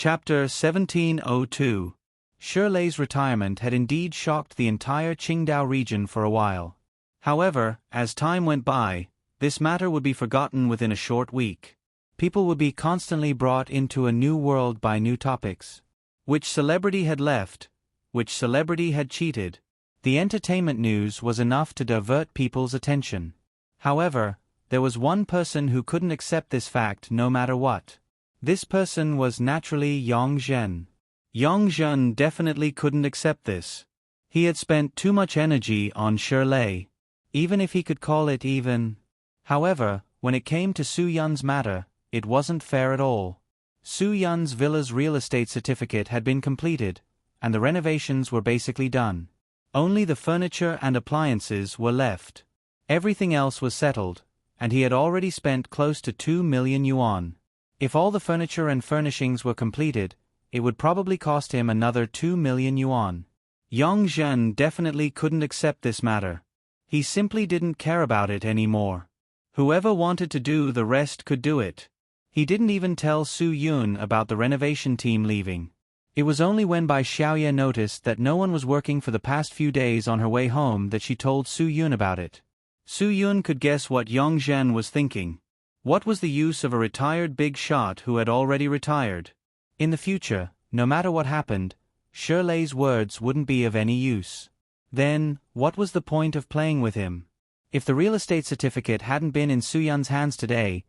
Chapter 1702. Shirley's retirement had indeed shocked the entire Qingdao region for a while. However, as time went by, this matter would be forgotten within a short week. People would be constantly brought into a new world by new topics. Which celebrity had left? Which celebrity had cheated? The entertainment news was enough to divert people's attention. However, there was one person who couldn't accept this fact no matter what. This person was naturally Yang Zhen. Yang Zhen definitely couldn't accept this. He had spent too much energy on Shirley, even if he could call it even. However, when it came to Su Yun's matter, it wasn't fair at all. Su Yun's villa's real estate certificate had been completed, and the renovations were basically done. Only the furniture and appliances were left. Everything else was settled, and he had already spent close to 2 million yuan. If all the furniture and furnishings were completed, it would probably cost him another 2 million yuan. Yang Zhen definitely couldn't accept this matter. He simply didn't care about it anymore. Whoever wanted to do the rest could do it. He didn't even tell Su Yun about the renovation team leaving. It was only when Bai Xiaoye noticed that no one was working for the past few days on her way home that she told Su Yun about it. Su Yun could guess what Yang Zhen was thinking. What was the use of a retired big shot who had already retired? In the future, no matter what happened, Shirley's words wouldn't be of any use. Then, what was the point of playing with him? If the real estate certificate hadn't been in Su Yun's hands today,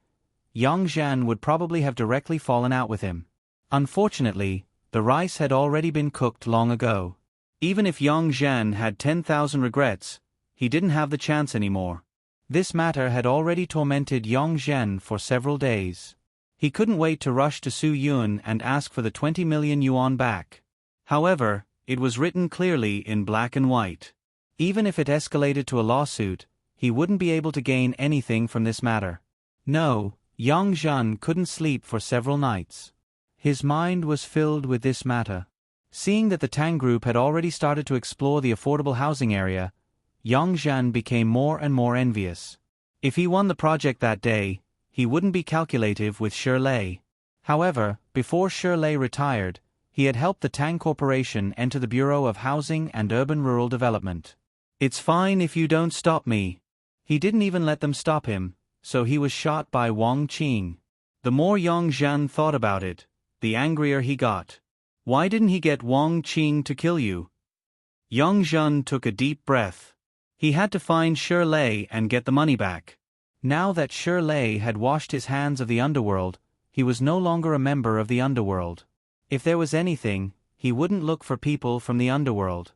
Yang Zhen would probably have directly fallen out with him. Unfortunately, the rice had already been cooked long ago. Even if Yang Zhen had 10,000 regrets, he didn't have the chance anymore. This matter had already tormented Yang Zhen for several days. He couldn't wait to rush to Su Yun and ask for the 20 million yuan back. However, it was written clearly in black and white. Even if it escalated to a lawsuit, he wouldn't be able to gain anything from this matter. No, Yang Zhen couldn't sleep for several nights. His mind was filled with this matter. Seeing that the Tang Group had already started to explore the affordable housing area, Yang Zhen became more and more envious. If he won the project that day, he wouldn't be calculative with Shirley. However, before Shirley retired, he had helped the Tang Corporation enter the Bureau of Housing and Urban Rural Development. "It's fine if you don't stop me." He didn't even let them stop him, so he was shot by Wang Qing. The more Yang Zhen thought about it, the angrier he got. Why didn't he get Wang Qing to kill you? Yang Zhen took a deep breath. He had to find Shirley and get the money back. Now that Shirley had washed his hands of the underworld, he was no longer a member of the underworld. If there was anything, he wouldn't look for people from the underworld.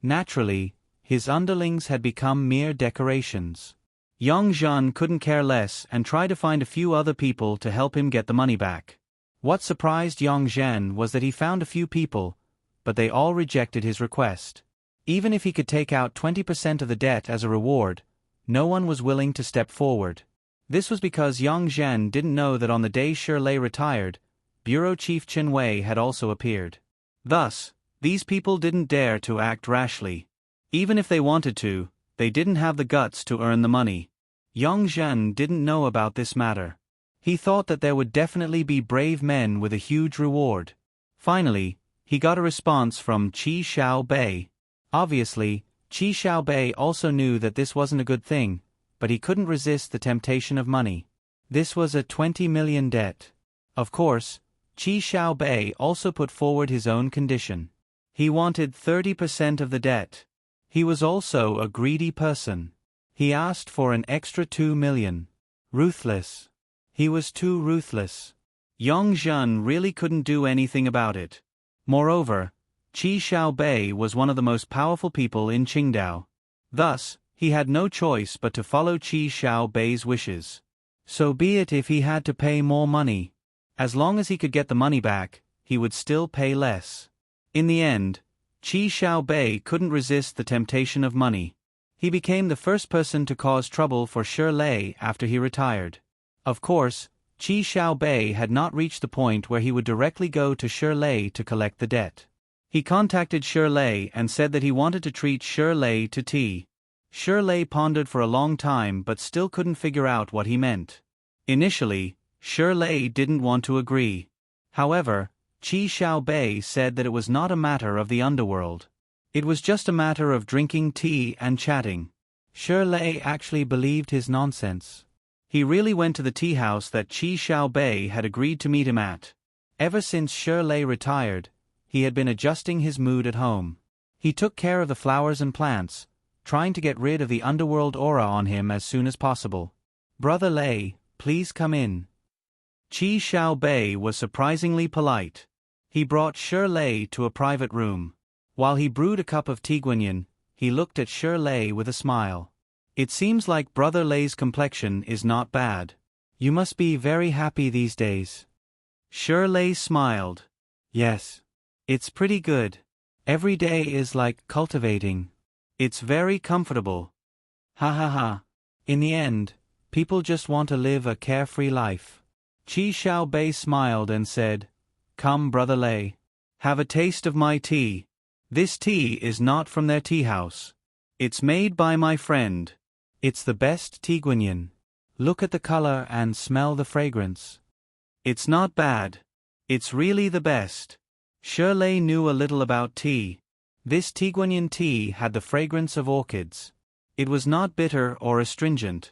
Naturally, his underlings had become mere decorations. Yang Zhen couldn't care less and tried to find a few other people to help him get the money back. What surprised Yang Zhen was that he found a few people, but they all rejected his request. Even if he could take out 20% of the debt as a reward, no one was willing to step forward. This was because Yang Zhen didn't know that on the day Shirley retired, Bureau Chief Chen Wei had also appeared. Thus, these people didn't dare to act rashly. Even if they wanted to, they didn't have the guts to earn the money. Yang Zhen didn't know about this matter. He thought that there would definitely be brave men with a huge reward. Finally, he got a response from Qi Xiaobei. Obviously, Qi Xiaobei also knew that this wasn't a good thing, but he couldn't resist the temptation of money. This was a 20 million debt. Of course, Qi Xiaobei also put forward his own condition. He wanted 30% of the debt. He was also a greedy person. He asked for an extra 2 million. Ruthless. He was too ruthless. Yang Zhen really couldn't do anything about it. Moreover, Qi Xiaobei was one of the most powerful people in Qingdao. Thus, he had no choice but to follow Qi Xiaobei's wishes. So be it if he had to pay more money. As long as he could get the money back, he would still pay less. In the end, Qi Xiaobei couldn't resist the temptation of money. He became the first person to cause trouble for Shirley after he retired. Of course, Qi Xiaobei had not reached the point where he would directly go to Shirley to collect the debt. He contacted Shirley and said that he wanted to treat Shirley to tea. Shirley pondered for a long time but still couldn't figure out what he meant. Initially, Shirley didn't want to agree. However, Qi Xiaobei said that it was not a matter of the underworld. It was just a matter of drinking tea and chatting. Shirley actually believed his nonsense. He really went to the tea house that Qi Xiaobei had agreed to meet him at. Ever since Shirley retired, he had been adjusting his mood at home. He took care of the flowers and plants, trying to get rid of the underworld aura on him as soon as possible. "Brother Lei, please come in." Qi Xiaobei was surprisingly polite. He brought Shirley to a private room. While he brewed a cup of tiguanyin, he looked at Shirley with a smile. "It seems like Brother Lei's complexion is not bad. You must be very happy these days." Shirley smiled. "Yes. It's pretty good. Every day is like cultivating. It's very comfortable. Ha ha ha. In the end, people just want to live a carefree life." Qi Xiaobei smiled and said, "Come, Brother Lei. Have a taste of my tea. This tea is not from their tea house. It's made by my friend. It's the best tiguanyin. Look at the color and smell the fragrance. It's not bad. It's really the best." Shirley knew a little about tea. This tiguanyin tea had the fragrance of orchids. It was not bitter or astringent.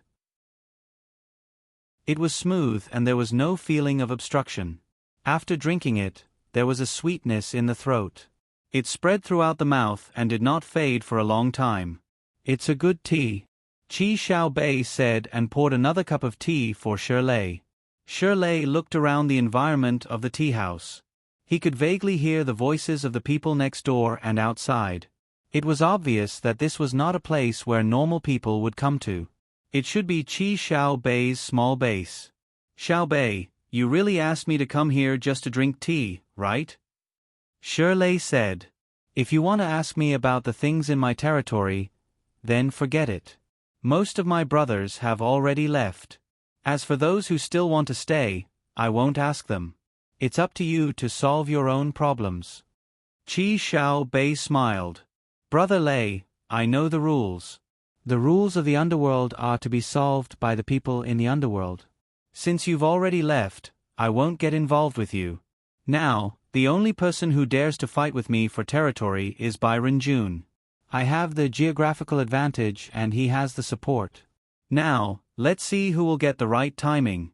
It was smooth and there was no feeling of obstruction. After drinking it, there was a sweetness in the throat. It spread throughout the mouth and did not fade for a long time. "It's a good tea," Qi Xiaobei said and poured another cup of tea for Shirley. Shirley looked around the environment of the tea house. He could vaguely hear the voices of the people next door and outside. It was obvious that this was not a place where normal people would come to. It should be Qi Xiaobei's small base. "Xiaobei, you really asked me to come here just to drink tea, right?" Shirley said. "If you want to ask me about the things in my territory, then forget it. Most of my brothers have already left. As for those who still want to stay, I won't ask them. It's up to you to solve your own problems." Qi Xiaobei smiled. "Brother Lei, I know the rules. The rules of the underworld are to be solved by the people in the underworld. Since you've already left, I won't get involved with you. Now, the only person who dares to fight with me for territory is Byron June. I have the geographical advantage and he has the support. Now, let's see who will get the right timing."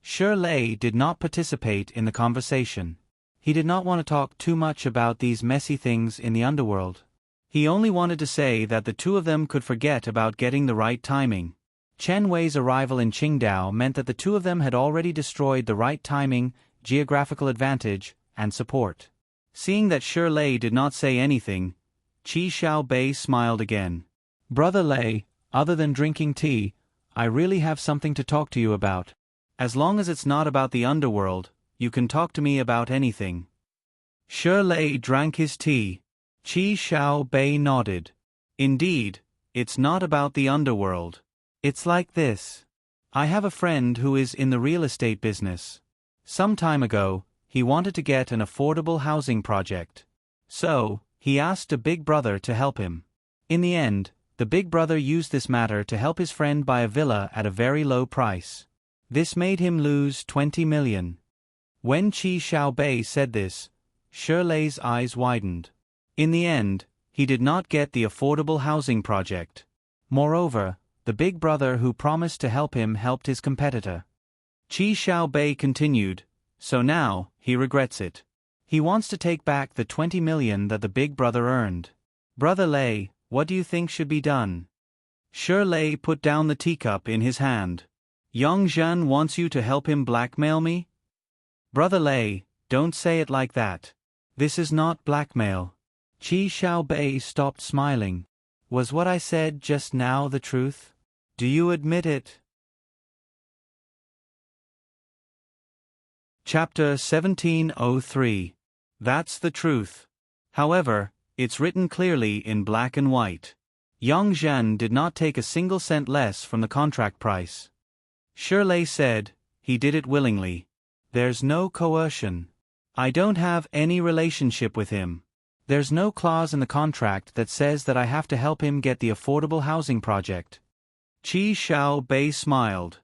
Shirley did not participate in the conversation. He did not want to talk too much about these messy things in the underworld. He only wanted to say that the two of them could forget about getting the right timing. Chen Wei's arrival in Qingdao meant that the two of them had already destroyed the right timing, geographical advantage, and support. Seeing that Shirley did not say anything, Qi Xiaobei smiled again. "Brother Lei, other than drinking tea, I really have something to talk to you about. As long as it's not about the underworld, you can talk to me about anything." Shirley drank his tea. Qi Xiaobei nodded. "Indeed, it's not about the underworld. It's like this. I have a friend who is in the real estate business. Some time ago, he wanted to get an affordable housing project. So, he asked a big brother to help him. In the end, the big brother used this matter to help his friend buy a villa at a very low price. This made him lose 20 million. When Qi Xiaobei said this, Shirley's eyes widened. In the end, he did not get the affordable housing project. Moreover, the big brother who promised to help him helped his competitor. Qi Xiaobei continued, "So now, he regrets it. He wants to take back the 20 million that the big brother earned. Brother Lei, what do you think should be done?" Shirley put down the teacup in his hand. "Yang Zhan wants you to help him blackmail me?" "Brother Lei, don't say it like that. This is not blackmail." Qi Xiaobei stopped smiling. "Was what I said just now the truth? Do you admit it?" Chapter 1703. That's the truth. However, it's written clearly in black and white. Yang Zhan did not take a single cent less from the contract price. Shirley said, "He did it willingly. There's no coercion. I don't have any relationship with him. There's no clause in the contract that says that I have to help him get the affordable housing project." Qi Xiaobei smiled.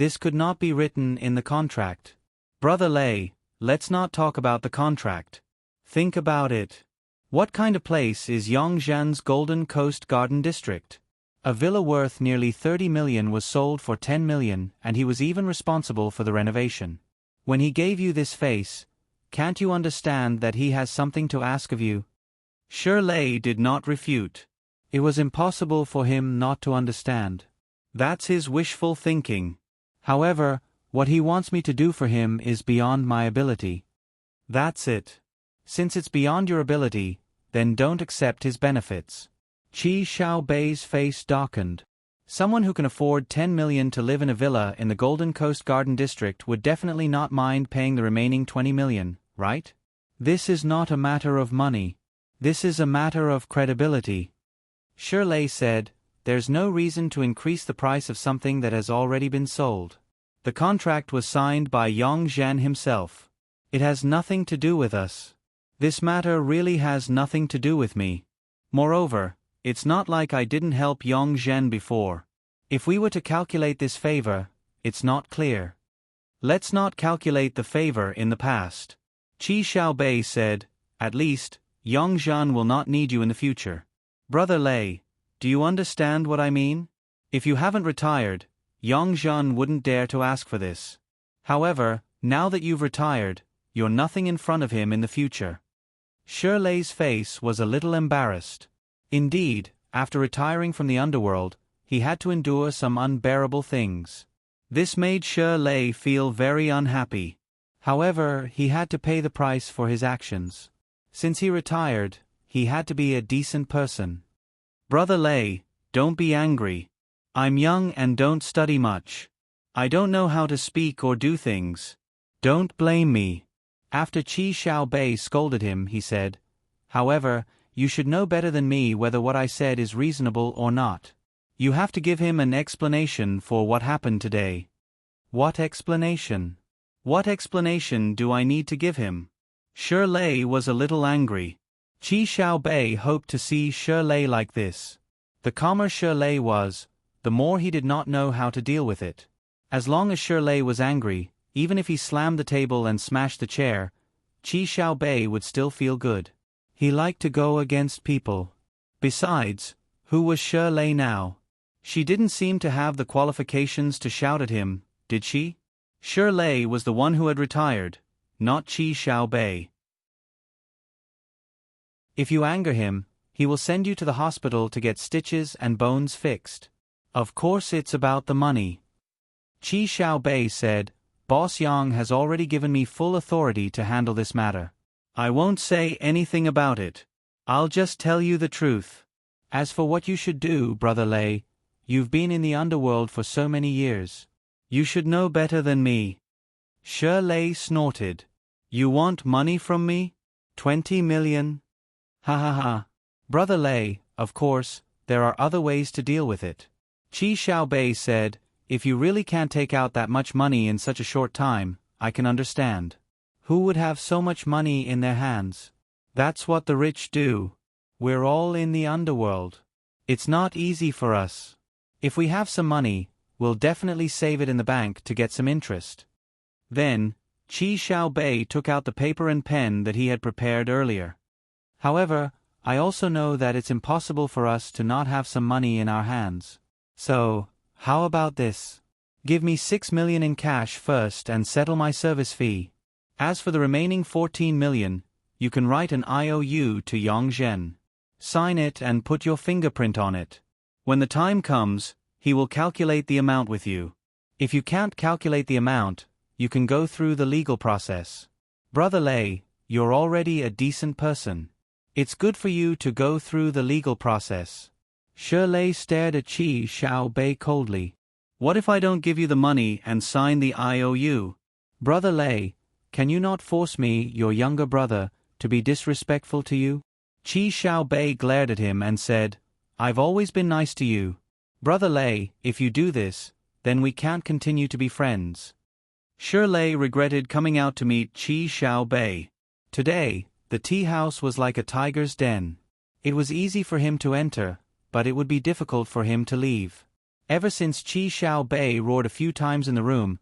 This could not be written in the contract. Brother Lei, let's not talk about the contract. Think about it. What kind of place is Yongzhan's Golden Coast Garden District? A villa worth nearly 30 million was sold for 10 million, and he was even responsible for the renovation. When he gave you this face, can't you understand that he has something to ask of you? Shirley did not refute. It was impossible for him not to understand. That's his wishful thinking. However, what he wants me to do for him is beyond my ability. That's it. Since it's beyond your ability, then don't accept his benefits. Qi Xiaobei's face darkened. Someone who can afford 10 million to live in a villa in the Golden Coast Garden District would definitely not mind paying the remaining 20 million, right? This is not a matter of money. This is a matter of credibility. Shirley said, there's no reason to increase the price of something that has already been sold. The contract was signed by Yongzhan himself. It has nothing to do with us. This matter really has nothing to do with me. Moreover, it's not like I didn't help Yongzhan before. If we were to calculate this favor, it's not clear. Let's not calculate the favor in the past. Qi Xiaobei said, at least, Yongzhan will not need you in the future. Brother Lei, do you understand what I mean? If you haven't retired, Yongzhan wouldn't dare to ask for this. However, now that you've retired, you're nothing in front of him in the future. Shirley's face was a little embarrassed. Indeed, after retiring from the underworld, he had to endure some unbearable things. This made Shirley feel very unhappy. However, he had to pay the price for his actions. Since he retired, he had to be a decent person. Brother Lei, don't be angry. I'm young and don't study much. I don't know how to speak or do things. Don't blame me. After Qi Xiaobei scolded him, he said, however, you should know better than me whether what I said is reasonable or not. You have to give him an explanation for what happened today. What explanation? What explanation do I need to give him? Shirley was a little angry. Qi Xiaobei hoped to see Shirley like this. The calmer Shirley was, the more he did not know how to deal with it. As long as Shirley was angry, even if he slammed the table and smashed the chair, Qi Xiaobei would still feel good. He liked to go against people. Besides, who was Shirley now? She didn't seem to have the qualifications to shout at him, did she? Shirley was the one who had retired, not Qi Xiaobei. If you anger him, he will send you to the hospital to get stitches and bones fixed. Of course it's about the money. Qi Xiaobei said, Boss Yang has already given me full authority to handle this matter. I won't say anything about it. I'll just tell you the truth. As for what you should do, Brother Lei, you've been in the underworld for so many years. You should know better than me. Shirley snorted. You want money from me? 20 million? Ha ha ha. Brother Lei, of course, there are other ways to deal with it. Qi Xiaobei said, if you really can't take out that much money in such a short time, I can understand. Who would have so much money in their hands? That's what the rich do. We're all in the underworld. It's not easy for us. If we have some money, we'll definitely save it in the bank to get some interest. Then, Qi Xiaobei took out the paper and pen that he had prepared earlier. However, I also know that it's impossible for us to not have some money in our hands. So, how about this? Give me 6 million in cash first and settle my service fee. As for the remaining 14 million, you can write an IOU to Yongzhan. Sign it and put your fingerprint on it. When the time comes, he will calculate the amount with you. If you can't calculate the amount, you can go through the legal process. Brother Lei, you're already a decent person. It's good for you to go through the legal process. Shirley stared at Qi Xiaobei coldly. What if I don't give you the money and sign the IOU? Brother Lei, can you not force me, your younger brother, to be disrespectful to you? Qi Xiaobei glared at him and said, I've always been nice to you. Brother Lei, if you do this, then we can't continue to be friends. Shirley regretted coming out to meet Qi Xiaobei. Today, the tea house was like a tiger's den. It was easy for him to enter, but it would be difficult for him to leave. Ever since Qi Xiao Bei roared a few times in the room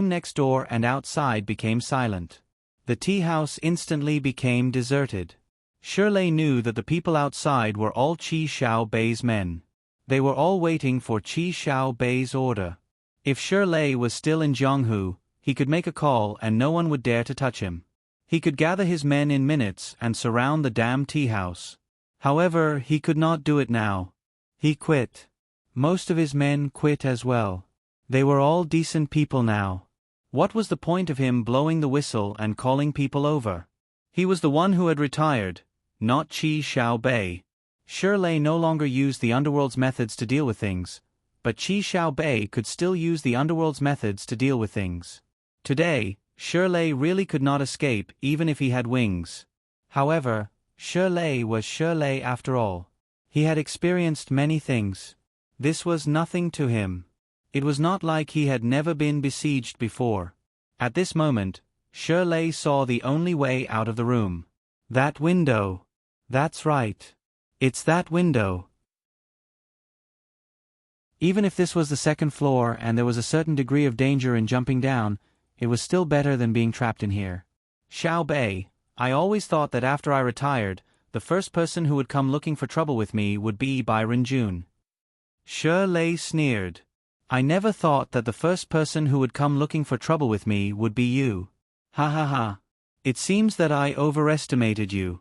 next door and outside became silent. The tea house instantly became deserted. Shirley knew that the people outside were all Qi Xiao Bei's men. They were all waiting for Qi Xiao Bei's order. If Shirley was still in Jianghu, he could make a call and no one would dare to touch him. He could gather his men in minutes and surround the damn tea house. However, he could not do it now. He quit. Most of his men quit as well. They were all decent people now. What was the point of him blowing the whistle and calling people over? He was the one who had retired, not Qi Xiao Bei. Shirley no longer used the underworld's methods to deal with things, but Qi Xiao Bei could still use the underworld's methods to deal with things. Today, Shirley really could not escape even if he had wings. However, Shirley was Shirley after all. He had experienced many things. This was nothing to him. It was not like he had never been besieged before. At this moment, Shirley saw the only way out of the room. That window. That's right. It's that window. Even if this was the second floor and there was a certain degree of danger in jumping down, it was still better than being trapped in here. Xiao Bei, I always thought that after I retired, the first person who would come looking for trouble with me would be Byron June. Shirley sneered. I never thought that the first person who would come looking for trouble with me would be you. Ha ha ha. It seems that I overestimated you.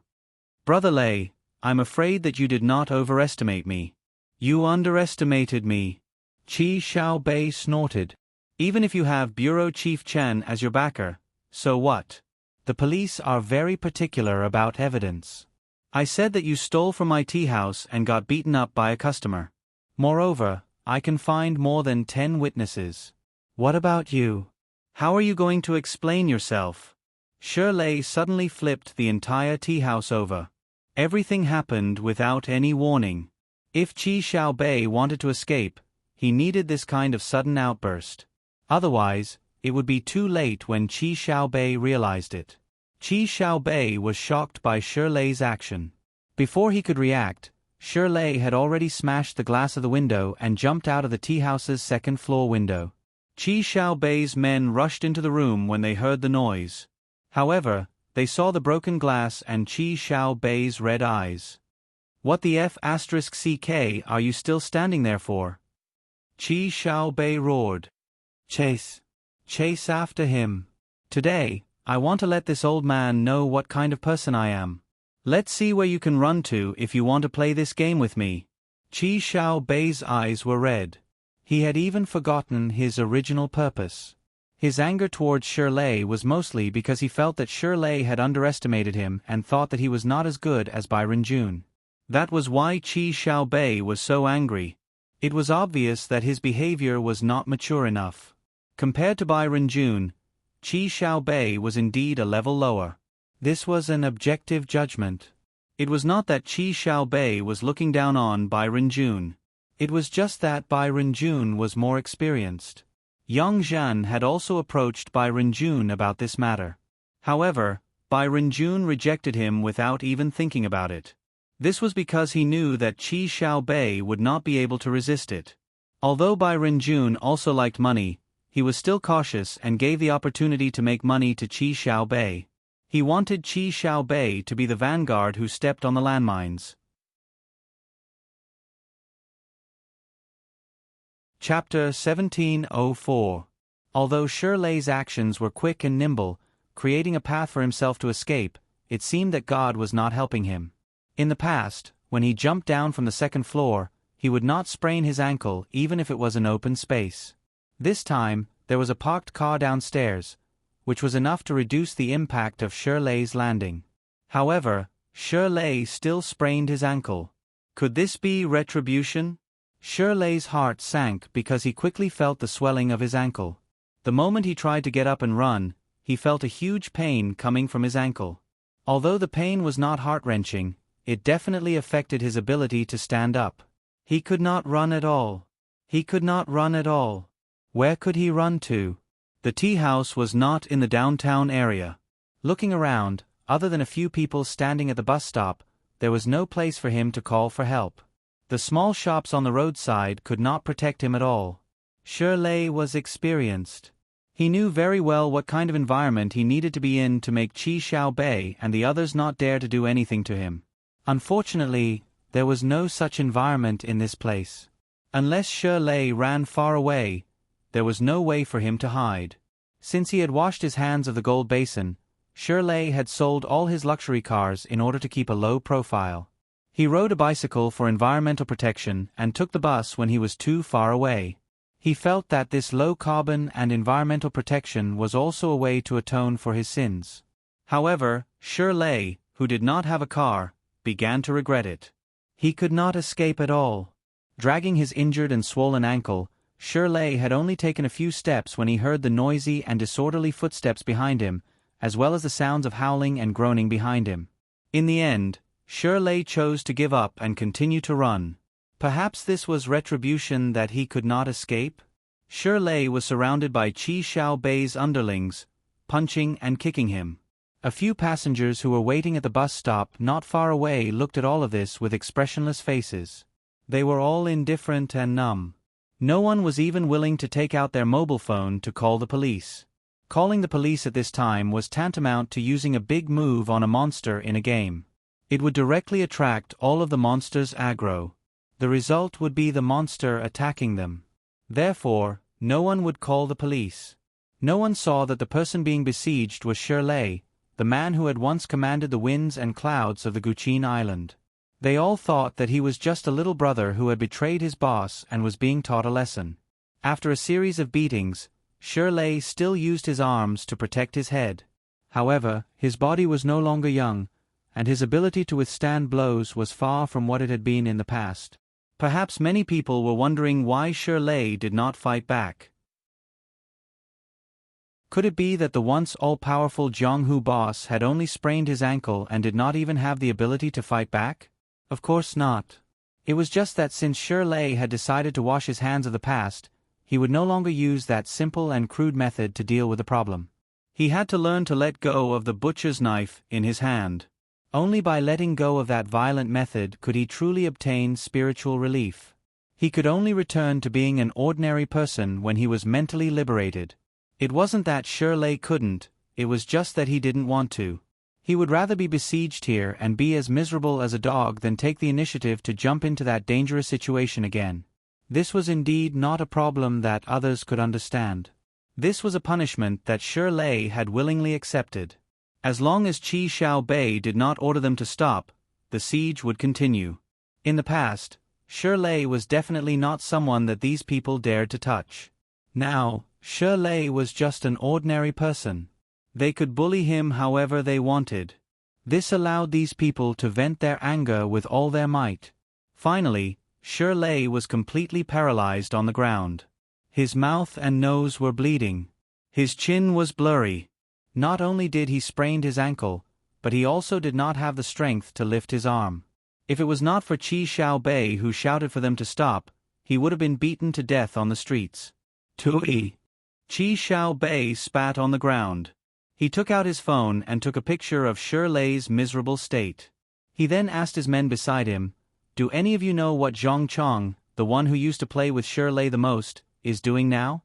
Brother Lei, I'm afraid that you did not overestimate me. You underestimated me. Qi Xiao Bei snorted. Even if you have Bureau Chief Chen as your backer, so what? The police are very particular about evidence. I said that you stole from my tea house and got beaten up by a customer. Moreover, I can find more than 10 witnesses. What about you? How are you going to explain yourself? Shirley suddenly flipped the entire tea house over. Everything happened without any warning. If Qi Xiao Bei wanted to escape, he needed this kind of sudden outburst. Otherwise, it would be too late when Qi Xiao Bei realized it. Qi Xiao Bei was shocked by Shirley's action. Before he could react, Shirley had already smashed the glass of the window and jumped out of the tea house's second-floor window. Qi Xiao Bei's men rushed into the room when they heard the noise. However, they saw the broken glass and Qi Xiao Bei's red eyes. What the F***ck are you still standing there for? Qi Xiao Bei roared. Chase. Chase after him. Today, I want to let this old man know what kind of person I am. Let's see where you can run to if you want to play this game with me. Qi Xiao Bei's eyes were red. He had even forgotten his original purpose. His anger towards Shirley was mostly because he felt that Shirley had underestimated him and thought that he was not as good as Byron June. That was why Qi Xiao Bei was so angry. It was obvious that his behavior was not mature enough. Compared to Byron June, Qi Xiao Bei was indeed a level lower. This was an objective judgment. It was not that Qi Xiao Bei was looking down on Byron June. It was just that Byron June was more experienced. Yang Zhan had also approached Byron June about this matter. However, Byron June rejected him without even thinking about it. This was because he knew that Qi Xiao Bei would not be able to resist it. Although Byron June also liked money, he was still cautious and gave the opportunity to make money to Qi Xiao Bei. He wanted Qi Xiao Bei to be the vanguard who stepped on the landmines. Chapter 1704. Although Shirley's actions were quick and nimble, creating a path for himself to escape, it seemed that God was not helping him. In the past, when he jumped down from the second floor, he would not sprain his ankle even if it was an open space. This time, there was a parked car downstairs, which was enough to reduce the impact of Shirley's landing. However, Shirley still sprained his ankle. Could this be retribution? Shirley's heart sank because he quickly felt the swelling of his ankle. The moment he tried to get up and run, he felt a huge pain coming from his ankle. Although the pain was not heart-wrenching, it definitely affected his ability to stand up. He could not run at all. He could not run at all. Where could he run to? The tea house was not in the downtown area. Looking around, other than a few people standing at the bus stop, there was no place for him to call for help. The small shops on the roadside could not protect him at all. Shirley was experienced. He knew very well what kind of environment he needed to be in to make Qi Xiaobei and the others not dare to do anything to him. Unfortunately, there was no such environment in this place. Unless Shirley ran far away, there was no way for him to hide. Since he had washed his hands of the gold basin, Shirley had sold all his luxury cars in order to keep a low profile. He rode a bicycle for environmental protection and took the bus when he was too far away. He felt that this low carbon and environmental protection was also a way to atone for his sins. However, Shirley, who did not have a car, began to regret it. He could not escape at all. Dragging his injured and swollen ankle, Shirley had only taken a few steps when he heard the noisy and disorderly footsteps behind him, as well as the sounds of howling and groaning behind him. In the end, Shirley chose to give up and continue to run. Perhaps this was retribution that he could not escape? Shirley was surrounded by Qi Xiaobei's underlings, punching and kicking him. A few passengers who were waiting at the bus stop not far away looked at all of this with expressionless faces. They were all indifferent and numb. No one was even willing to take out their mobile phone to call the police. Calling the police at this time was tantamount to using a big move on a monster in a game. It would directly attract all of the monster's aggro. The result would be the monster attacking them. Therefore, no one would call the police. No one saw that the person being besieged was Shirley, the man who had once commanded the winds and clouds of the Guqin Island. They all thought that he was just a little brother who had betrayed his boss and was being taught a lesson. After a series of beatings, Shirley still used his arms to protect his head. However, his body was no longer young, and his ability to withstand blows was far from what it had been in the past. Perhaps many people were wondering why Shirley did not fight back. Could it be that the once all-powerful Jianghu boss had only sprained his ankle and did not even have the ability to fight back? Of course not. It was just that since Shirley had decided to wash his hands of the past, he would no longer use that simple and crude method to deal with the problem. He had to learn to let go of the butcher's knife in his hand. Only by letting go of that violent method could he truly obtain spiritual relief. He could only return to being an ordinary person when he was mentally liberated. It wasn't that Shirley couldn't, it was just that he didn't want to. He would rather be besieged here and be as miserable as a dog than take the initiative to jump into that dangerous situation again. This was indeed not a problem that others could understand. This was a punishment that Shirley had willingly accepted. As long as Qi Xiaobei did not order them to stop, the siege would continue. In the past, Shirley was definitely not someone that these people dared to touch. Now, Shirley was just an ordinary person. They could bully him however they wanted. This allowed these people to vent their anger with all their might. Finally, Shirley was completely paralyzed on the ground. His mouth and nose were bleeding. His chin was blurry. Not only did he sprain his ankle, but he also did not have the strength to lift his arm. If it was not for Qi Xiaobei who shouted for them to stop, he would have been beaten to death on the streets. Tui! Qi Xiaobei spat on the ground. He took out his phone and took a picture of Shirley's miserable state. He then asked his men beside him, "Do any of you know what Zhang Chong, the one who used to play with Shirley the most, is doing now?"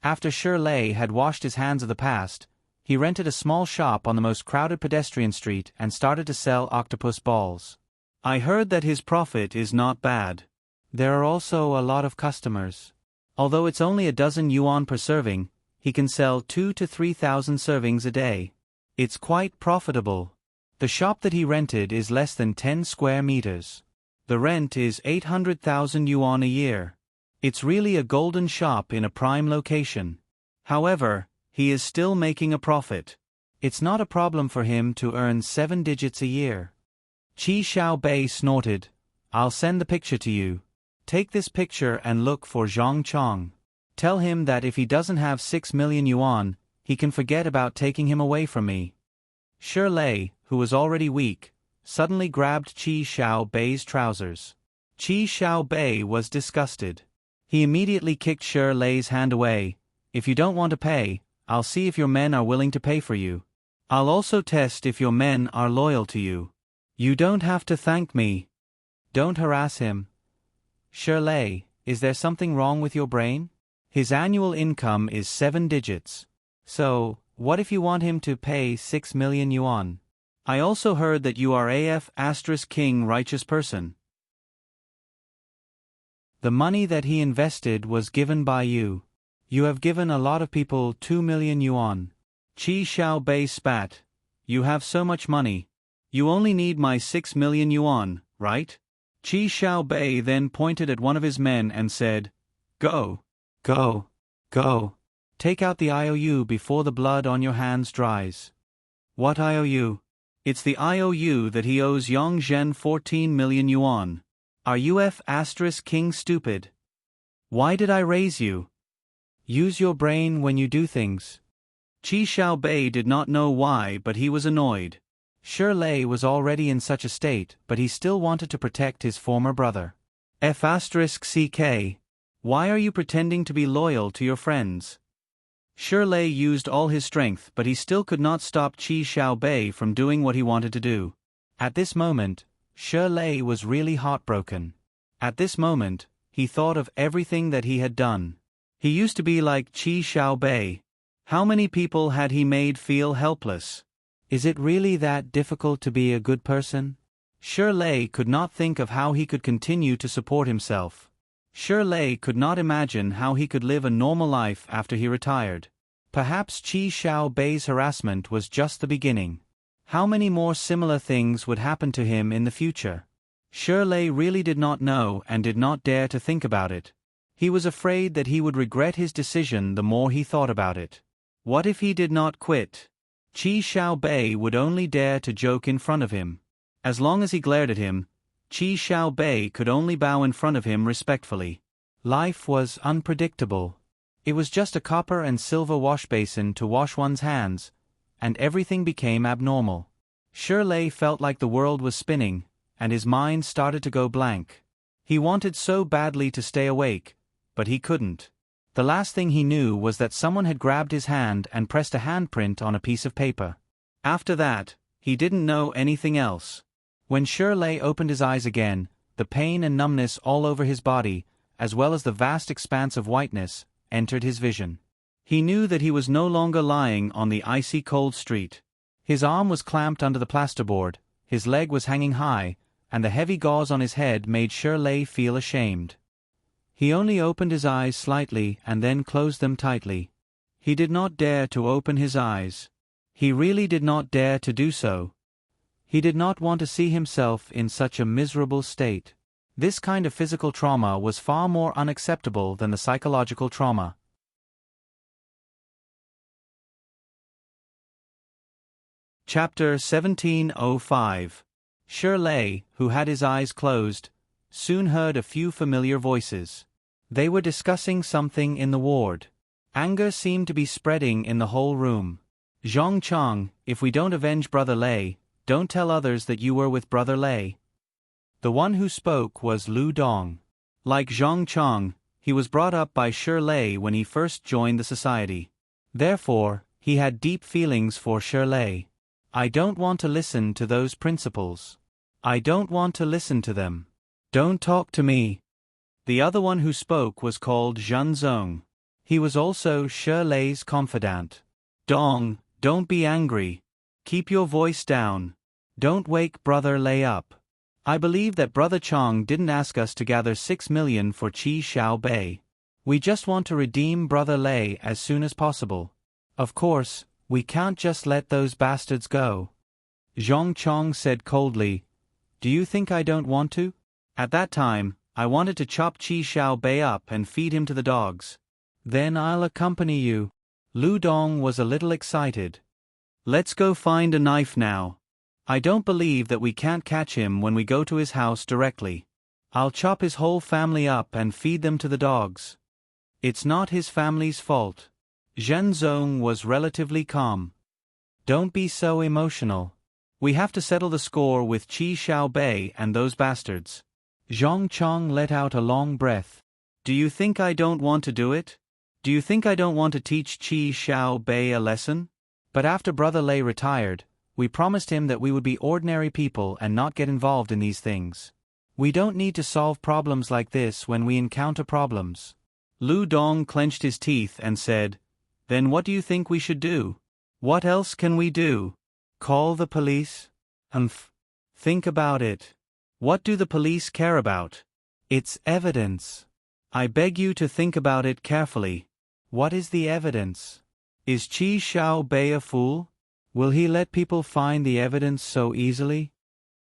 After Shirley had washed his hands of the past, he rented a small shop on the most crowded pedestrian street and started to sell octopus balls. I heard that his profit is not bad. There are also a lot of customers. Although it's only a dozen yuan per serving, he can sell 2,000 to 3,000 servings a day. It's quite profitable. The shop that he rented is less than 10 square meters. The rent is 800,000 yuan a year. It's really a golden shop in a prime location. However, he is still making a profit. It's not a problem for him to earn 7 digits a year. Qi Xiaobei snorted, "I'll send the picture to you. Take this picture and look for Zhang Chong. Tell him that if he doesn't have 6 million yuan, he can forget about taking him away from me." Shirley, who was already weak, suddenly grabbed Qi Xiaobei's trousers. Qi Xiaobei was disgusted. He immediately kicked Shirley's hand away. "If you don't want to pay, I'll see if your men are willing to pay for you. I'll also test if your men are loyal to you. You don't have to thank me." "Don't harass him. Shirley, is there something wrong with your brain? His annual income is 7 digits. So, what if you want him to pay 6 million yuan? I also heard that you are *king righteous person. The money that he invested was given by you. You have given a lot of people 2 million yuan. Qi Xiaobei spat. You have so much money. You only need my 6 million yuan, right? Qi Xiaobei then pointed at one of his men and said, Go. Go. Go. Take out the IOU before the blood on your hands dries. What IOU? It's the IOU that he owes Yang Zhen 14 million yuan. Are you *king stupid? Why did I raise you? Use your brain when you do things. Qi Xiaobei did not know why, but he was annoyed. Shirley was already in such a state, but he still wanted to protect his former brother. *ck. Why are you pretending to be loyal to your friends? Shirley used all his strength, but he still could not stop Qi Xiaobei from doing what he wanted to do. At this moment, Shirley was really heartbroken. At this moment, he thought of everything that he had done. He used to be like Qi Xiaobei. How many people had he made feel helpless? Is it really that difficult to be a good person? Shirley could not think of how he could continue to support himself. Shirley could not imagine how he could live a normal life after he retired. Perhaps Qi Xiaobei's harassment was just the beginning. How many more similar things would happen to him in the future? Shirley really did not know and did not dare to think about it. He was afraid that he would regret his decision the more he thought about it. What if he did not quit? Qi Xiaobei would only dare to joke in front of him. As long as he glared at him, Qi Xiaobei could only bow in front of him respectfully. Life was unpredictable. It was just a copper and silver wash basin to wash one's hands, and everything became abnormal. Shirley felt like the world was spinning, and his mind started to go blank. He wanted so badly to stay awake, but he couldn't. The last thing he knew was that someone had grabbed his hand and pressed a handprint on a piece of paper. After that, he didn't know anything else. When Shirley opened his eyes again, the pain and numbness all over his body, as well as the vast expanse of whiteness, entered his vision. He knew that he was no longer lying on the icy cold street. His arm was clamped under the plasterboard, his leg was hanging high, and the heavy gauze on his head made Shirley feel ashamed. He only opened his eyes slightly and then closed them tightly. He did not dare to open his eyes. He really did not dare to do so. He did not want to see himself in such a miserable state. This kind of physical trauma was far more unacceptable than the psychological trauma. Chapter 1705. Shirley, who had his eyes closed, soon heard a few familiar voices. They were discussing something in the ward. Anger seemed to be spreading in the whole room. Zhong Chang, if we don't avenge Brother Lei, don't tell others that you were with Brother Lei. The one who spoke was Lu Dong. Like Zhong Chang, he was brought up by Shirley when he first joined the society. Therefore, he had deep feelings for Shirley. I don't want to listen to those principals. I don't want to listen to them. Don't talk to me. The other one who spoke was called Zhen Zong. He was also Shirley's confidant. Dong, don't be angry. Keep your voice down. Don't wake Brother Lei up. I believe that Brother Chang didn't ask us to gather 6 million for Qi Xiaobei. We just want to redeem Brother Lei as soon as possible. Of course, we can't just let those bastards go. Zhong Chang said coldly, Do you think I don't want to? At that time, I wanted to chop Qi Xiaobei up and feed him to the dogs. Then I'll accompany you. Lu Dong was a little excited. Let's go find a knife now. I don't believe that we can't catch him when we go to his house directly. I'll chop his whole family up and feed them to the dogs. It's not his family's fault. Zhen Zong was relatively calm. Don't be so emotional. We have to settle the score with Qi Xiaobei and those bastards. Zhong Chang let out a long breath. Do you think I don't want to do it? Do you think I don't want to teach Qi Xiaobei a lesson? But after Brother Lei retired, we promised him that we would be ordinary people and not get involved in these things. We don't need to solve problems like this when we encounter problems. Lu Dong clenched his teeth and said, "Then what do you think we should do? What else can we do? Call the police? Think about it. What do the police care about? It's evidence. I beg you to think about it carefully. What is the evidence? Is Qi Xiaobei a fool? Will he let people find the evidence so easily?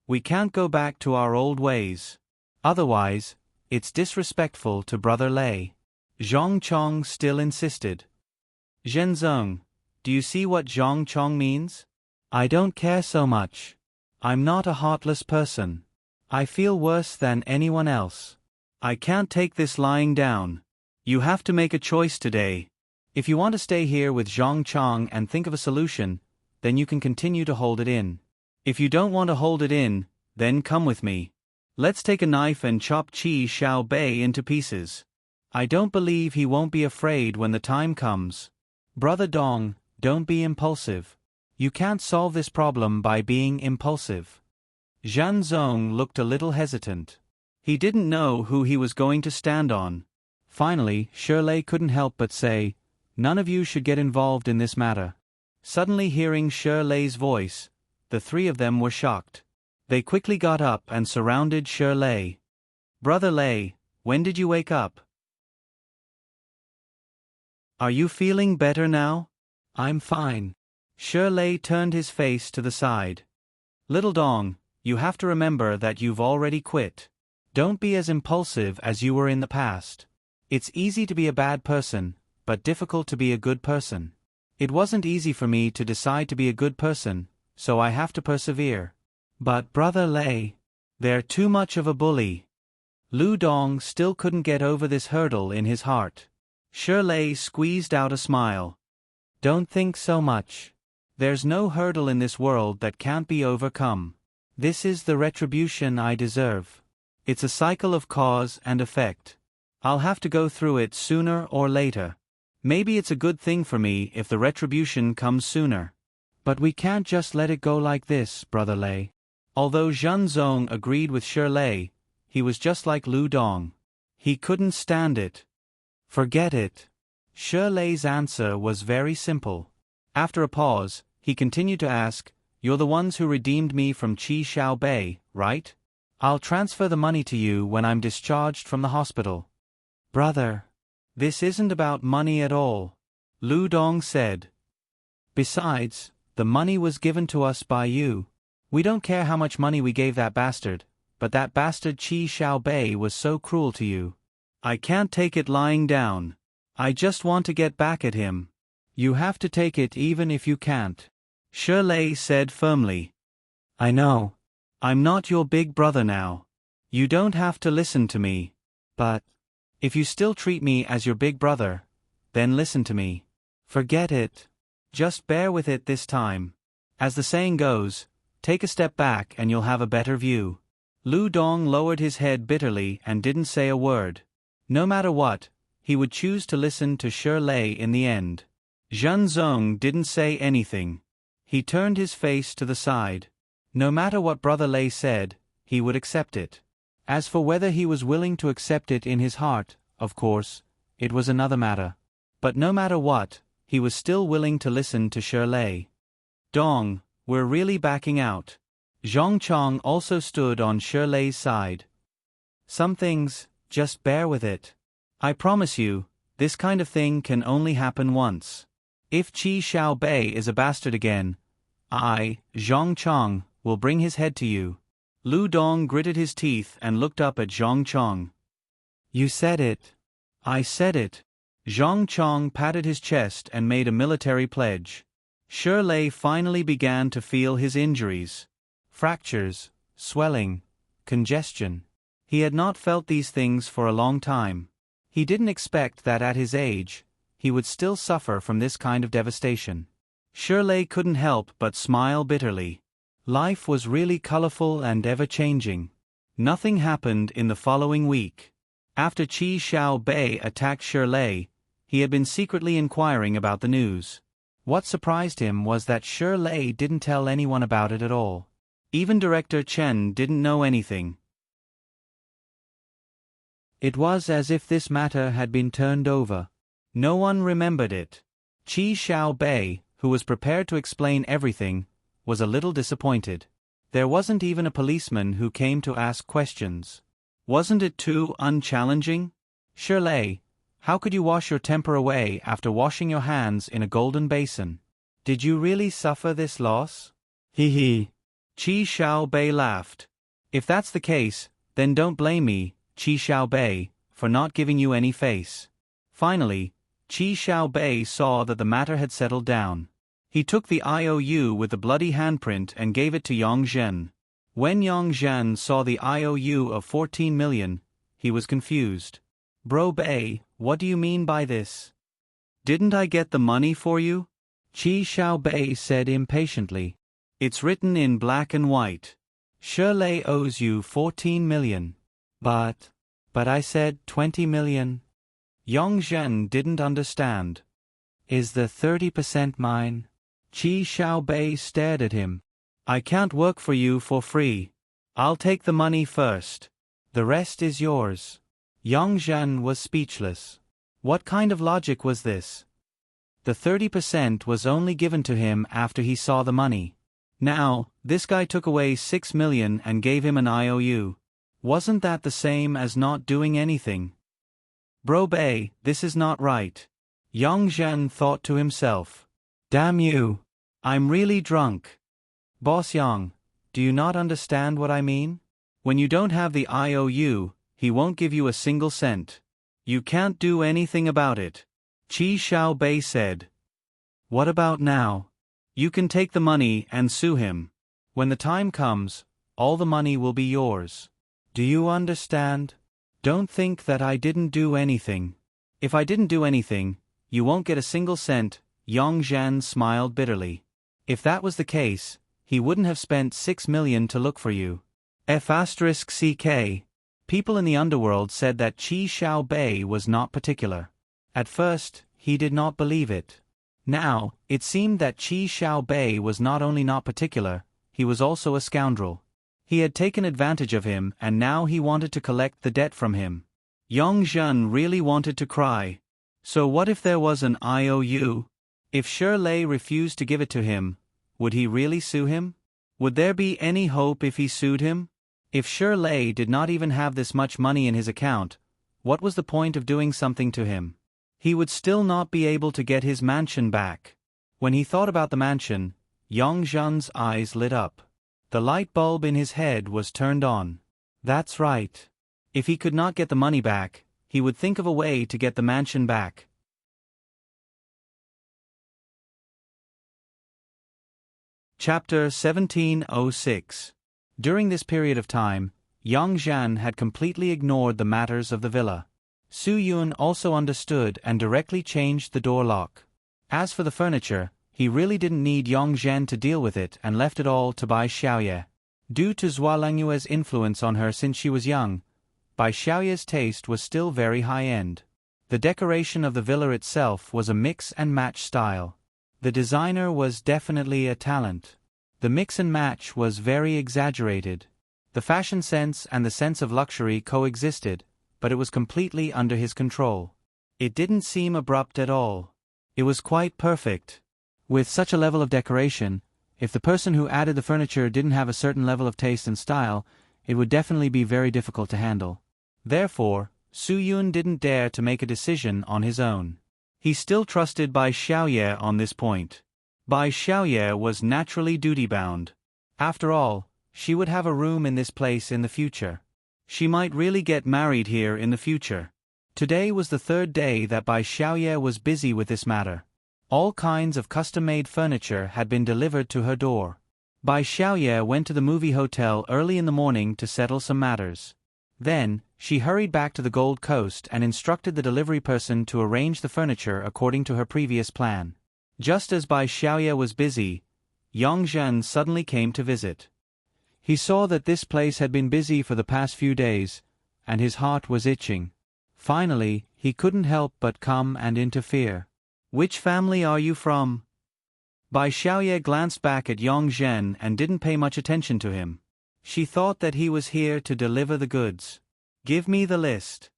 We can't go back to our old ways. Otherwise, it's disrespectful to Brother Lei." Zhang Chong still insisted. "Zhenzong, do you see what Zhang Chong means? I don't care so much. I'm not a heartless person. I feel worse than anyone else. I can't take this lying down. You have to make a choice today. If you want to stay here with Zhang Chong and think of a solution, then you can continue to hold it in. If you don't want to hold it in, then come with me. Let's take a knife and chop Qi Xiaobei into pieces. I don't believe he won't be afraid when the time comes. Brother Dong, don't be impulsive. You can't solve this problem by being impulsive." Zhan Zong looked a little hesitant. He didn't know who he was going to stand on. Finally, Shirley couldn't help but say, "None of you should get involved in this matter." Suddenly hearing Shirley's voice, the three of them were shocked. They quickly got up and surrounded Shirley. "Brother Lei, when did you wake up? Are you feeling better now?" "I'm fine." Shirley turned his face to the side. "Little Dong, you have to remember that you've already quit. Don't be as impulsive as you were in the past. It's easy to be a bad person, but difficult to be a good person. It wasn't easy for me to decide to be a good person, so I have to persevere. But Brother Lei, they're too much of a bully." Lu Dong still couldn't get over this hurdle in his heart. Shirley squeezed out a smile. "Don't think so much. There's no hurdle in this world that can't be overcome. This is the retribution I deserve. It's a cycle of cause and effect. I'll have to go through it sooner or later. Maybe it's a good thing for me if the retribution comes sooner. But we can't just let it go like this, Brother Lei." Although Zhan Zong agreed with Shirley, he was just like Lu Dong. He couldn't stand it. "Forget it." Shirley's answer was very simple. After a pause, he continued to ask, "You're the ones who redeemed me from Qi Xiaobei, right? I'll transfer the money to you when I'm discharged from the hospital." "Brother, this isn't about money at all," Lu Dong said. "Besides, the money was given to us by you. We don't care how much money we gave that bastard, but that bastard Qi Xiaobei was so cruel to you. I can't take it lying down. I just want to get back at him." "You have to take it even if you can't," Shirley said firmly. "I know. I'm not your big brother now. You don't have to listen to me. But if you still treat me as your big brother, then listen to me. Forget it. Just bear with it this time. As the saying goes, take a step back and you'll have a better view." Lu Dong lowered his head bitterly and didn't say a word. No matter what, he would choose to listen to Shirley in the end. Zhan Zong didn't say anything. He turned his face to the side. No matter what Brother Lei said, he would accept it. As for whether he was willing to accept it in his heart, of course, it was another matter. But no matter what, he was still willing to listen to Shirley. "Dong, we're really backing out." Zhang Chong also stood on Shirley's side. "Some things, just bear with it. I promise you, this kind of thing can only happen once. If Qi Xiaobei is a bastard again, I, Zhang Chong, will bring his head to you." Lu Dong gritted his teeth and looked up at Zhang Chong. "You said it." "I said it." Zhang Chong patted his chest and made a military pledge. Shirley finally began to feel his injuries. Fractures, swelling, congestion. He had not felt these things for a long time. He didn't expect that at his age, he would still suffer from this kind of devastation. Shirley couldn't help but smile bitterly. Life was really colorful and ever-changing. Nothing happened in the following week. After Qi Xiaobei attacked Shirley, he had been secretly inquiring about the news. What surprised him was that Shirley didn't tell anyone about it at all. Even Director Chen didn't know anything. It was as if this matter had been turned over. No one remembered it. Qi Xiaobei, who was prepared to explain everything, was a little disappointed. There wasn't even a policeman who came to ask questions. Wasn't it too unchallenging? Shirley, how could you wash your temper away after washing your hands in a golden basin? Did you really suffer this loss? Hee hee. Qi Xiaobei laughed. If that's the case, then don't blame me, Qi Xiaobei, for not giving you any face. Finally, Qi Xiaobei saw that the matter had settled down. He took the IOU with the bloody handprint and gave it to Yang Zhen. When Yang Zhen saw the IOU of 14 million, he was confused. Bro Bei, what do you mean by this? Didn't I get the money for you? Qi Xiaobei said impatiently. It's written in black and white. Shirley owes you 14 million. But I said 20 million. Yang Zhen didn't understand. Is the 30% mine? Qi Xiaobei stared at him. I can't work for you for free. I'll take the money first. The rest is yours. Yang Zhen was speechless. What kind of logic was this? The 30% was only given to him after he saw the money. Now, this guy took away 6 million and gave him an IOU. Wasn't that the same as not doing anything? Bro Bei, this is not right. Yang Zhen thought to himself. Damn you. I'm really drunk. Boss Yang, do you not understand what I mean? When you don't have the IOU, he won't give you a single cent. You can't do anything about it. Qi Xiaobei said. What about now? You can take the money and sue him. When the time comes, all the money will be yours. Do you understand? Don't think that I didn't do anything. If I didn't do anything, you won't get a single cent. Yang Zhen smiled bitterly. If that was the case, he wouldn't have spent 6 million to look for you. F***ck. People in the underworld said that Qi Xiaobei was not particular. At first, he did not believe it. Now, it seemed that Qi Xiaobei was not only not particular, he was also a scoundrel. He had taken advantage of him and now he wanted to collect the debt from him. Yang Zhen really wanted to cry. So what if there was an IOU? If Shirley refused to give it to him, would he really sue him? Would there be any hope if he sued him? If Shirley did not even have this much money in his account, what was the point of doing something to him? He would still not be able to get his mansion back. When he thought about the mansion, Yang Zhen's eyes lit up. The light bulb in his head was turned on. That's right. If he could not get the money back, he would think of a way to get the mansion back. Chapter 1706. During this period of time, Yang Zhen had completely ignored the matters of the villa. Su Yun also understood and directly changed the door lock. As for the furniture, he really didn't need Yang Zhen to deal with it and left it all to Bai Xiaoye. Due to Zhua Langyue's influence on her since she was young, Bai Xiaoye's taste was still very high-end. The decoration of the villa itself was a mix-and-match style. The designer was definitely a talent. The mix and match was very exaggerated. The fashion sense and the sense of luxury coexisted, but it was completely under his control. It didn't seem abrupt at all. It was quite perfect. With such a level of decoration, if the person who added the furniture didn't have a certain level of taste and style, it would definitely be very difficult to handle. Therefore, Su Yun didn't dare to make a decision on his own. He still trusted Bai Xiaoye on this point. Bai Xiaoye was naturally duty-bound. After all, she would have a room in this place in the future. She might really get married here in the future. Today was the third day that Bai Xiaoye was busy with this matter. All kinds of custom-made furniture had been delivered to her door. Bai Xiaoye went to the movie hotel early in the morning to settle some matters. Then, she hurried back to the Gold Coast and instructed the delivery person to arrange the furniture according to her previous plan. Just as Bai Xiaoye was busy, Yang Zhen suddenly came to visit. He saw that this place had been busy for the past few days, and his heart was itching. Finally, he couldn't help but come and interfere. Which family are you from? Bai Xiaoye glanced back at Yang Zhen and didn't pay much attention to him. She thought that he was here to deliver the goods. Give me the list.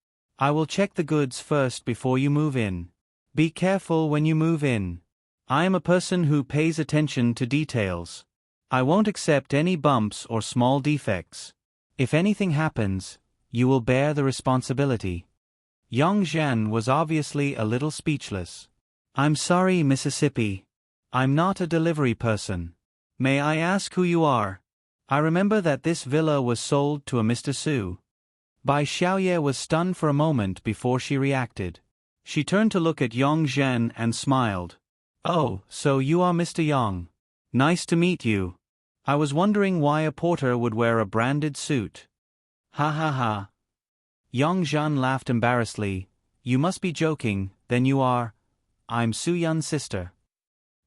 I will check the goods first before you move in. Be careful when you move in. I am a person who pays attention to details. I won't accept any bumps or small defects. If anything happens, you will bear the responsibility. Young Zhen was obviously a little speechless. I'm sorry, Mississippi. I'm not a delivery person. May I ask who you are? I remember that this villa was sold to a Mr. Su. Bai Xiaoye was stunned for a moment before she reacted. She turned to look at Yang Zhen and smiled. Oh, so you are Mr. Yang. Nice to meet you. I was wondering why a porter would wear a branded suit. Ha ha ha. Yang Zhen laughed embarrassedly. You must be joking, then you are. I'm Su Yun's sister.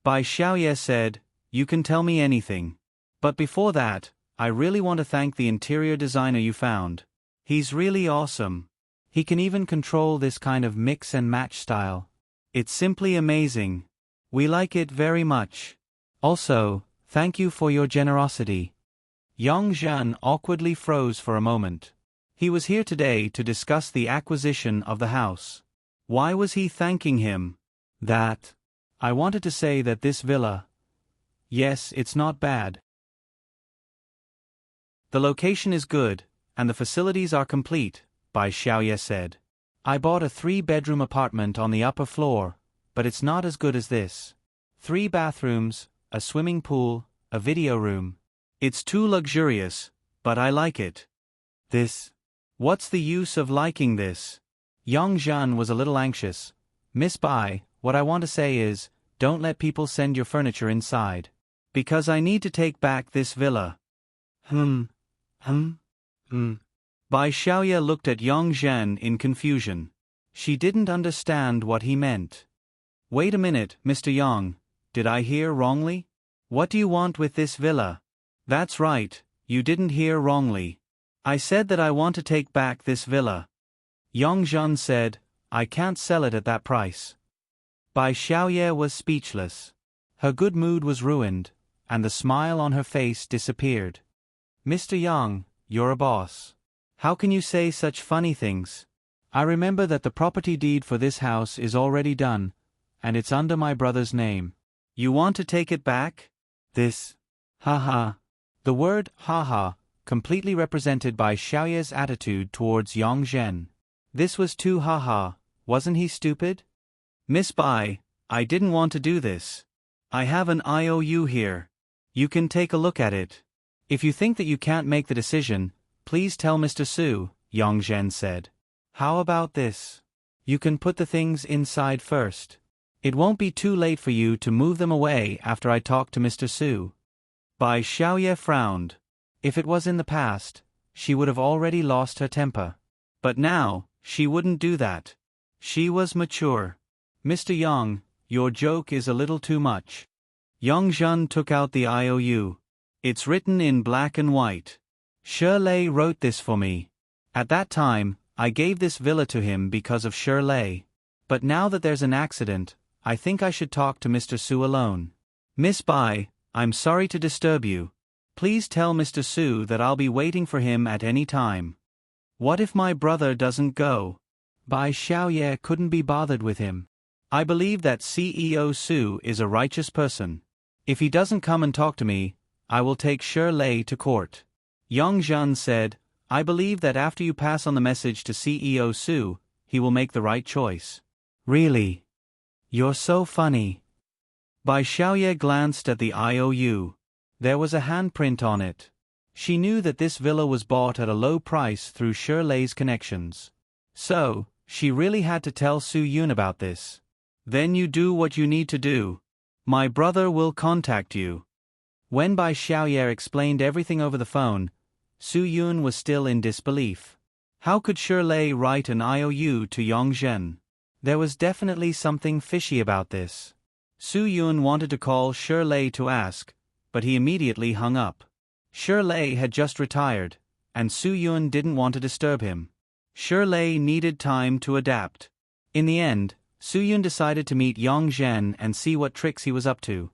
Bai Xiaoye said, you can tell me anything. But before that, I really want to thank the interior designer you found. He's really awesome. He can even control this kind of mix and match style. It's simply amazing. We like it very much. Also, thank you for your generosity. Yang Zhen awkwardly froze for a moment. He was here today to discuss the acquisition of the house. Why was he thanking him? I wanted to say that this villa. Yes, it's not bad. The location is good, and the facilities are complete, Bai Xiaoye said. I bought a 3-bedroom apartment on the upper floor, but it's not as good as this. 3 bathrooms, a swimming pool, a video room. It's too luxurious, but I like it. What's the use of liking this? Yang Zhen was a little anxious. Miss Bai, what I want to say is, don't let people send your furniture inside. Because I need to take back this villa. Bai Xiaoye looked at Yang Zhen in confusion. She didn't understand what he meant. Wait a minute, Mr. Yang, did I hear wrongly? What do you want with this villa? That's right, you didn't hear wrongly. I said that I want to take back this villa. Yang Zhen said, I can't sell it at that price. Bai Xiaoye was speechless. Her good mood was ruined, and the smile on her face disappeared. Mr. Yang, you're a boss. How can you say such funny things? I remember that the property deed for this house is already done, and it's under my brother's name. You want to take it back? Haha. The word haha completely represented Bai Xiaoye's attitude towards Yang Zhen. This was too haha, wasn't he stupid? Miss Bai, I didn't want to do this. I have an IOU here. You can take a look at it. If you think that you can't make the decision, please tell Mr. Su, Yang Zhen said. How about this? You can put the things inside first. It won't be too late for you to move them away after I talk to Mr. Su. Bai Xiaoye frowned. If it was in the past, she would have already lost her temper. But now, she wouldn't do that. She was mature. Mr. Yang, your joke is a little too much. Yang Zhen took out the IOU. It's written in black and white. Shirley wrote this for me. At that time, I gave this villa to him because of Shirley. But now that there's an accident, I think I should talk to Mr. Su alone. Miss Bai, I'm sorry to disturb you. Please tell Mr. Su that I'll be waiting for him at any time. What if my brother doesn't go? Bai Xiaoye couldn't be bothered with him. I believe that CEO Su is a righteous person. If he doesn't come and talk to me, I will take Shirley to court. Yang Zhen said, I believe that after you pass on the message to CEO Su, he will make the right choice. Really? You're so funny. Bai Xiaoye glanced at the IOU. There was a handprint on it. She knew that this villa was bought at a low price through Shirley's connections. So, she really had to tell Su Yun about this. Then you do what you need to do. My brother will contact you. When Bai Xiaoye explained everything over the phone, Su Yun was still in disbelief. How could Shirley write an IOU to Yang Zhen? There was definitely something fishy about this. Su Yun wanted to call Shirley to ask, but he immediately hung up. Shirley had just retired, and Su Yun didn't want to disturb him. Shirley needed time to adapt. In the end, Su Yun decided to meet Yang Zhen and see what tricks he was up to.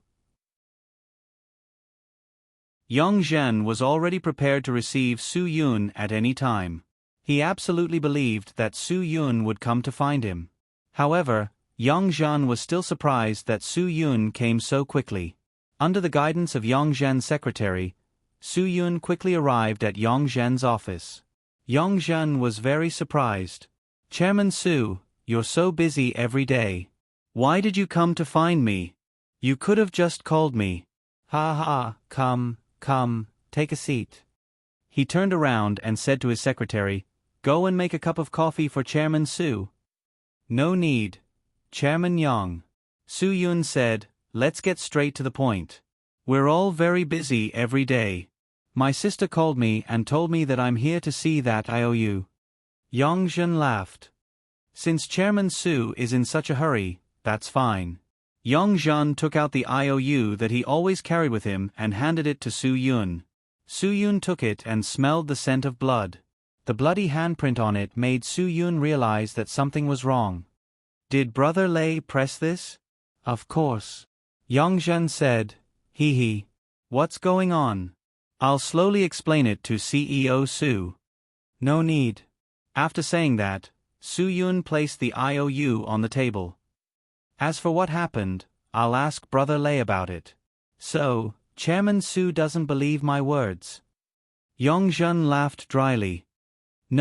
Yang Zhen was already prepared to receive Su Yun at any time. He absolutely believed that Su Yun would come to find him. However, Yang Zhen was still surprised that Su Yun came so quickly. Under the guidance of Yang Zhen's secretary, Su Yun quickly arrived at Yang Zhen's office. Yang Zhen was very surprised. "Chairman Su, you're so busy every day. Why did you come to find me? You could have just called me." "Ha ha, come, take a seat." He turned around and said to his secretary, "Go and make a cup of coffee for Chairman Su." "No need, Chairman Yang." Su Yun said, "Let's get straight to the point. We're all very busy every day. My sister called me and told me that I'm here to see that IOU. Yang Zhen laughed. "Since Chairman Su is in such a hurry, that's fine." Yang Zhen took out the IOU that he always carried with him and handed it to Su Yun. Su Yun took it and smelled the scent of blood. The bloody handprint on it made Su Yun realize that something was wrong. "Did Brother Lei press this?" "Of course." Yang Zhen said, "Hee. What's going on? I'll slowly explain it to CEO Su." "No need." After saying that, Su Yun placed the IOU on the table. "As for what happened, I'll ask Brother Lei about it." "So, Chairman Su doesn't believe my words?" Yang Zhen laughed dryly.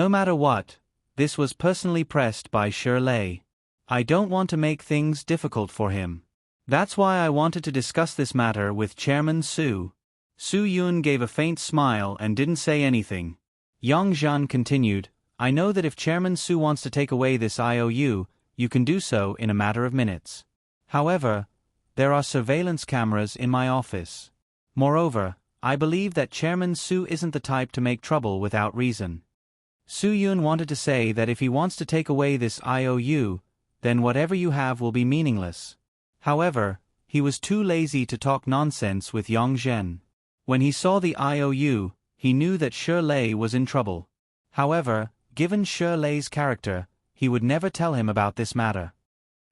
"No matter what, this was personally pressed by Lei. I don't want to make things difficult for him. That's why I wanted to discuss this matter with Chairman Su." Su Yun gave a faint smile and didn't say anything. Yang Zhen continued, "I know that if Chairman Su wants to take away this IOU, you can do so in a matter of minutes. However, there are surveillance cameras in my office. Moreover, I believe that Chairman Su isn't the type to make trouble without reason." Su Yun wanted to say that if he wants to take away this IOU, then whatever you have will be meaningless. However, he was too lazy to talk nonsense with Yang Zhen. When he saw the IOU, he knew that Lei was in trouble. However, given Lei's character, he would never tell him about this matter.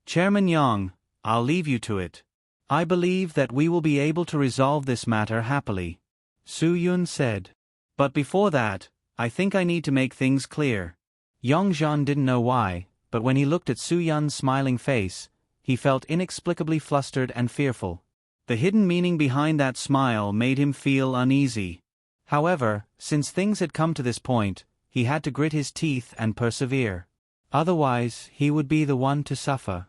"Chairman Yang, I'll leave you to it. I believe that we will be able to resolve this matter happily," Su Yun said. "But before that, I think I need to make things clear." Yang Zhen didn't know why, but when he looked at Su Yun's smiling face, he felt inexplicably flustered and fearful. The hidden meaning behind that smile made him feel uneasy. However, since things had come to this point, he had to grit his teeth and persevere. Otherwise, he would be the one to suffer.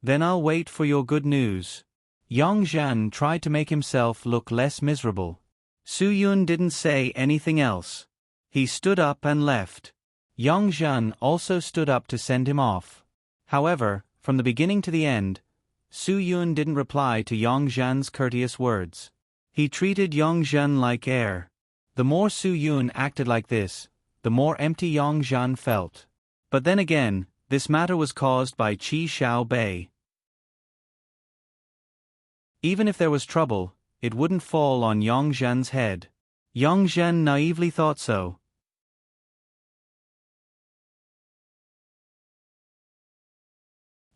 "Then I'll wait for your good news." Yang Zhen tried to make himself look less miserable. Su Yun didn't say anything else. He stood up and left. Yang Zhen also stood up to send him off. However, from the beginning to the end, Su Yun didn't reply to Yang Zhen's courteous words. He treated Yang Zhen like air. The more Su Yun acted like this, the more empty Yang Zhen felt. But then again, this matter was caused by Qi Xiaobei. Even if there was trouble, it wouldn't fall on Yang Zhen's head. Yang Zhen naively thought so.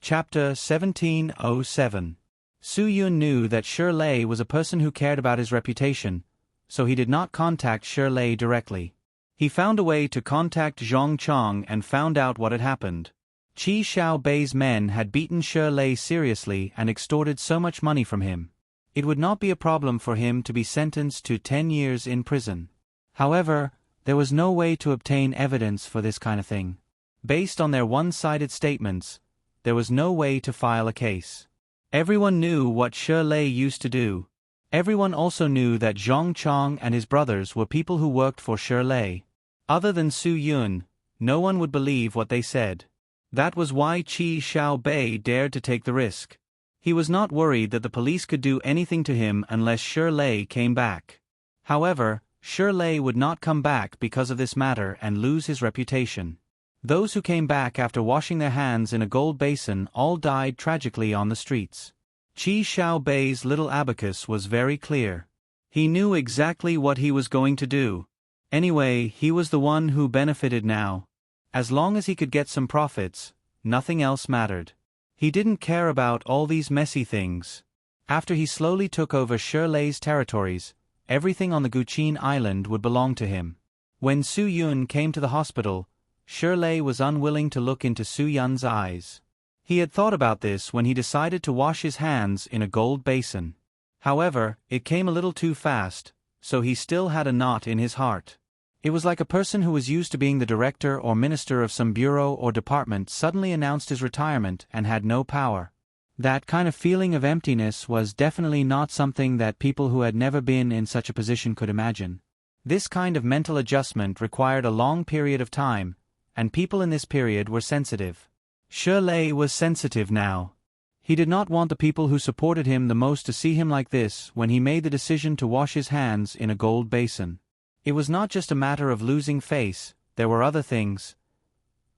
Chapter 1707. Su Yun knew that Lei was a person who cared about his reputation, so he did not contact Lei directly. He found a way to contact Zhong Chong and found out what had happened. Qi Xiaobei's men had beaten Lei seriously and extorted so much money from him. It would not be a problem for him to be sentenced to 10 years in prison. However, there was no way to obtain evidence for this kind of thing. Based on their one-sided statements, there was no way to file a case. Everyone knew what Lei used to do. Everyone also knew that Zhong Chong and his brothers were people who worked for Lei. Other than Su Yun, no one would believe what they said. That was why Qi Xiaobei dared to take the risk. He was not worried that the police could do anything to him unless Lei came back. However, Lei would not come back because of this matter and lose his reputation. Those who came back after washing their hands in a gold basin all died tragically on the streets. Qi Xiaobei's little abacus was very clear. He knew exactly what he was going to do. Anyway, he was the one who benefited now. As long as he could get some profits, nothing else mattered. He didn't care about all these messy things. After he slowly took over Lei's territories, everything on the Guqin Island would belong to him. When Su Yun came to the hospital, Shirley was unwilling to look into Su Yun's eyes. He had thought about this when he decided to wash his hands in a gold basin. However, it came a little too fast, so he still had a knot in his heart. It was like a person who was used to being the director or minister of some bureau or department suddenly announced his retirement and had no power. That kind of feeling of emptiness was definitely not something that people who had never been in such a position could imagine. This kind of mental adjustment required a long period of time, and people in this period were sensitive. Shirley was sensitive now. He did not want the people who supported him the most to see him like this when he made the decision to wash his hands in a gold basin. It was not just a matter of losing face, there were other things.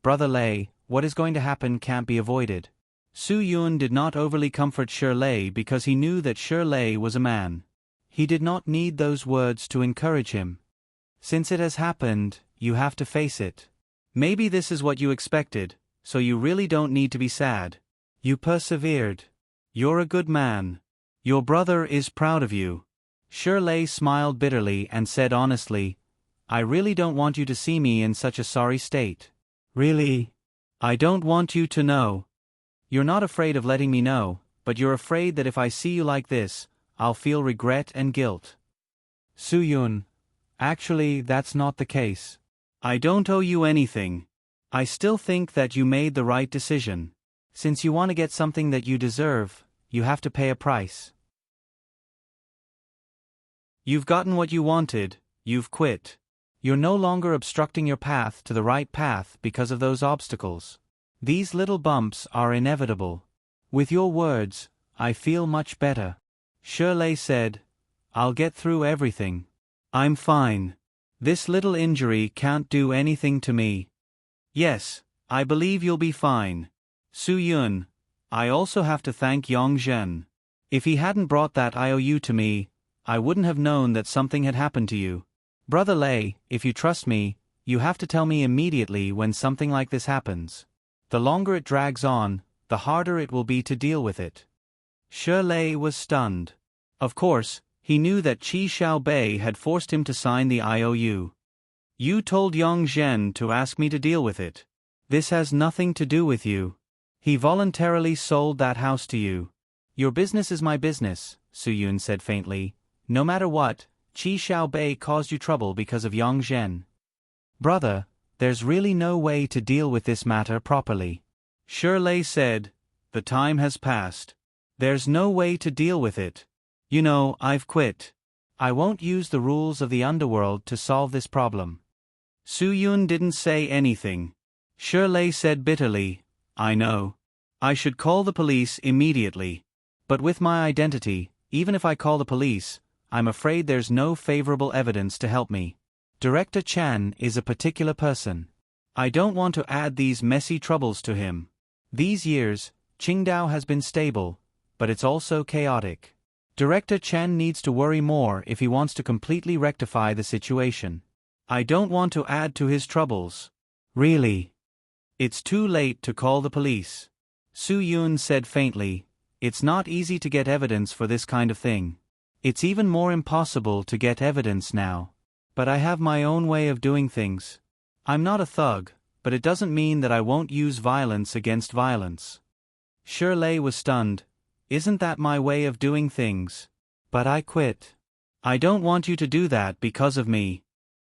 Brother Lei, what is going to happen can't be avoided. Su Yun did not overly comfort Shirley because he knew that Shirley was a man. He did not need those words to encourage him. Since it has happened, you have to face it. Maybe this is what you expected, so you really don't need to be sad. You persevered. You're a good man. Your brother is proud of you. Shirley smiled bitterly and said honestly, I really don't want you to see me in such a sorry state. Really? I don't want you to know. You're not afraid of letting me know, but you're afraid that if I see you like this, I'll feel regret and guilt. Su Yun, actually that's not the case. I don't owe you anything. I still think that you made the right decision. Since you want to get something that you deserve, you have to pay a price. You've gotten what you wanted, you've quit. You're no longer obstructing your path to the right path because of those obstacles. These little bumps are inevitable. With your words, I feel much better. Shirley said, I'll get through everything. I'm fine. This little injury can't do anything to me. Yes, I believe you'll be fine. Su Yun, I also have to thank Yong Zhen. If he hadn't brought that IOU to me, I wouldn't have known that something had happened to you. Brother Lei, if you trust me, you have to tell me immediately when something like this happens. The longer it drags on, the harder it will be to deal with it. Shirley was stunned. Of course, he knew that Qi Xiaobei had forced him to sign the IOU. You told Yong Zhen to ask me to deal with it. This has nothing to do with you. He voluntarily sold that house to you. Your business is my business, Su Yun said faintly. No matter what, Qi Xiaobei caused you trouble because of Yong Zhen. Brother, there's really no way to deal with this matter properly. Shirley said, the time has passed. There's no way to deal with it. You know, I've quit. I won't use the rules of the underworld to solve this problem. Su Yun didn't say anything. Shirley said bitterly, I know. I should call the police immediately. But with my identity, even if I call the police, I'm afraid there's no favorable evidence to help me. Director Chan is a particular person. I don't want to add these messy troubles to him. These years, Qingdao has been stable, but it's also chaotic. Director Chen needs to worry more if he wants to completely rectify the situation. I don't want to add to his troubles. Really? It's too late to call the police. Su Yun said faintly, it's not easy to get evidence for this kind of thing. It's even more impossible to get evidence now. But I have my own way of doing things. I'm not a thug, but it doesn't mean that I won't use violence against violence. Shirley was stunned. Isn't that my way of doing things? But I quit. I don't want you to do that because of me.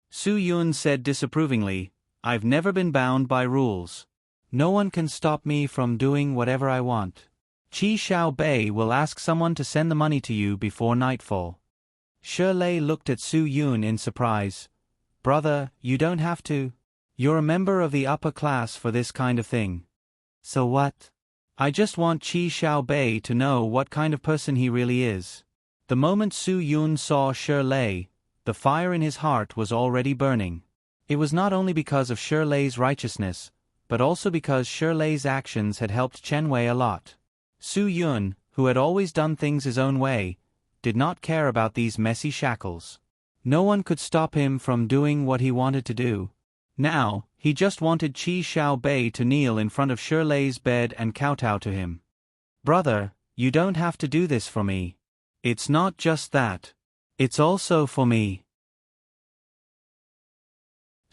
Su Yun said disapprovingly, I've never been bound by rules. No one can stop me from doing whatever I want. Qi Xiaobei will ask someone to send the money to you before nightfall. Shirley looked at Su Yun in surprise. Brother, you don't have to. You're a member of the upper class for this kind of thing. So what? I just want Qi Xiaobei to know what kind of person he really is. The moment Su Yun saw Shirley, the fire in his heart was already burning. It was not only because of Shirley's righteousness, but also because Shirley's actions had helped Chen Wei a lot. Su Yun, who had always done things his own way, did not care about these messy shackles. No one could stop him from doing what he wanted to do. Now, he just wanted Qi Xiaobei to kneel in front of Shirley's bed and kowtow to him. Brother, you don't have to do this for me. It's not just that. It's also for me.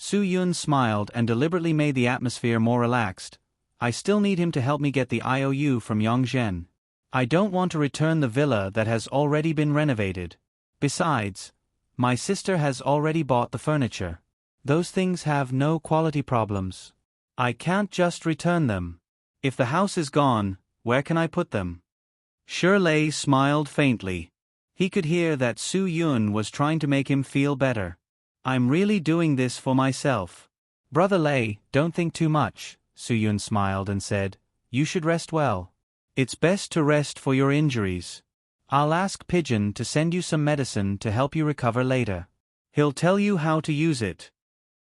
Su Yun smiled and deliberately made the atmosphere more relaxed. I still need him to help me get the IOU from Yongzhen. I don't want to return the villa that has already been renovated. Besides, my sister has already bought the furniture. Those things have no quality problems. I can't just return them. If the house is gone, where can I put them? Shirley smiled faintly. He could hear that Su Yun was trying to make him feel better. I'm really doing this for myself. Brother Lei, don't think too much, Su Yun smiled and said. You should rest well. It's best to rest for your injuries. I'll ask Pigeon to send you some medicine to help you recover later. He'll tell you how to use it.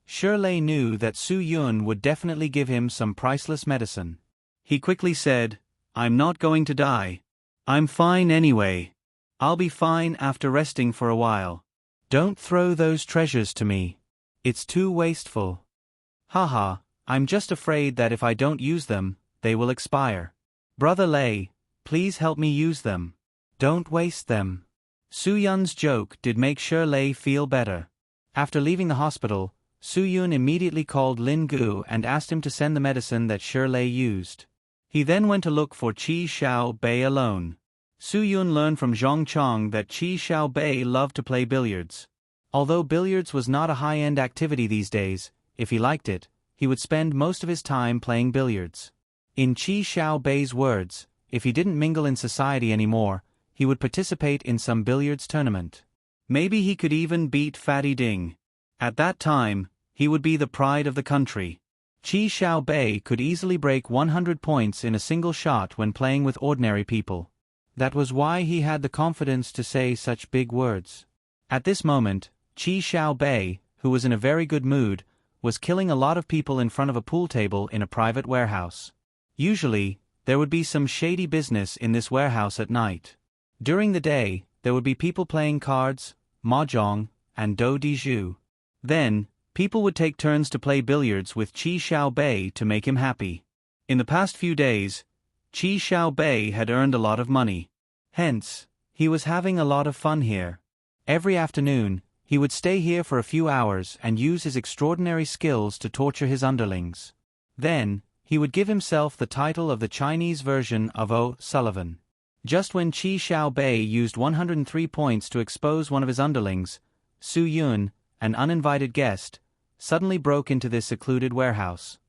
Shirley knew that Su Yun would definitely give him some priceless medicine. He quickly said, I'm not going to die. I'm fine anyway. I'll be fine after resting for a while. Don't throw those treasures to me. It's too wasteful. Haha, I'm just afraid that if I don't use them, they will expire. Brother Lei, please help me use them. Don't waste them. Su Yun's joke did make Shirley feel better. After leaving the hospital, Su Yun immediately called Lin Gu and asked him to send the medicine that Shirley used. He then went to look for Qi Xiao Bei alone. Su Yun learned from Zhong Chong that Qi Xiao Bei loved to play billiards. Although billiards was not a high-end activity these days, if he liked it, he would spend most of his time playing billiards. In Qi Xiao Bei's words, if he didn't mingle in society anymore, he would participate in some billiards tournament. Maybe he could even beat Fatty Ding. At that time, he would be the pride of the country. Qi Xiao Bei could easily break 100 points in a single shot when playing with ordinary people. That was why he had the confidence to say such big words. At this moment, Qi Xiao Bei, who was in a very good mood, was killing a lot of people in front of a pool table in a private warehouse. Usually, there would be some shady business in this warehouse at night. During the day, there would be people playing cards, mahjong, and do di zhu. Then, people would take turns to play billiards with Qi Xiao Bei to make him happy. In the past few days, Qi Xiao Bei had earned a lot of money. Hence, he was having a lot of fun here. Every afternoon, he would stay here for a few hours and use his extraordinary skills to torture his underlings. Then, he would give himself the title of the Chinese version of O'Sullivan. Just when Qi Xiao Bei used 103 points to expose one of his underlings, Su Yun, an uninvited guest, suddenly broke into this secluded warehouse.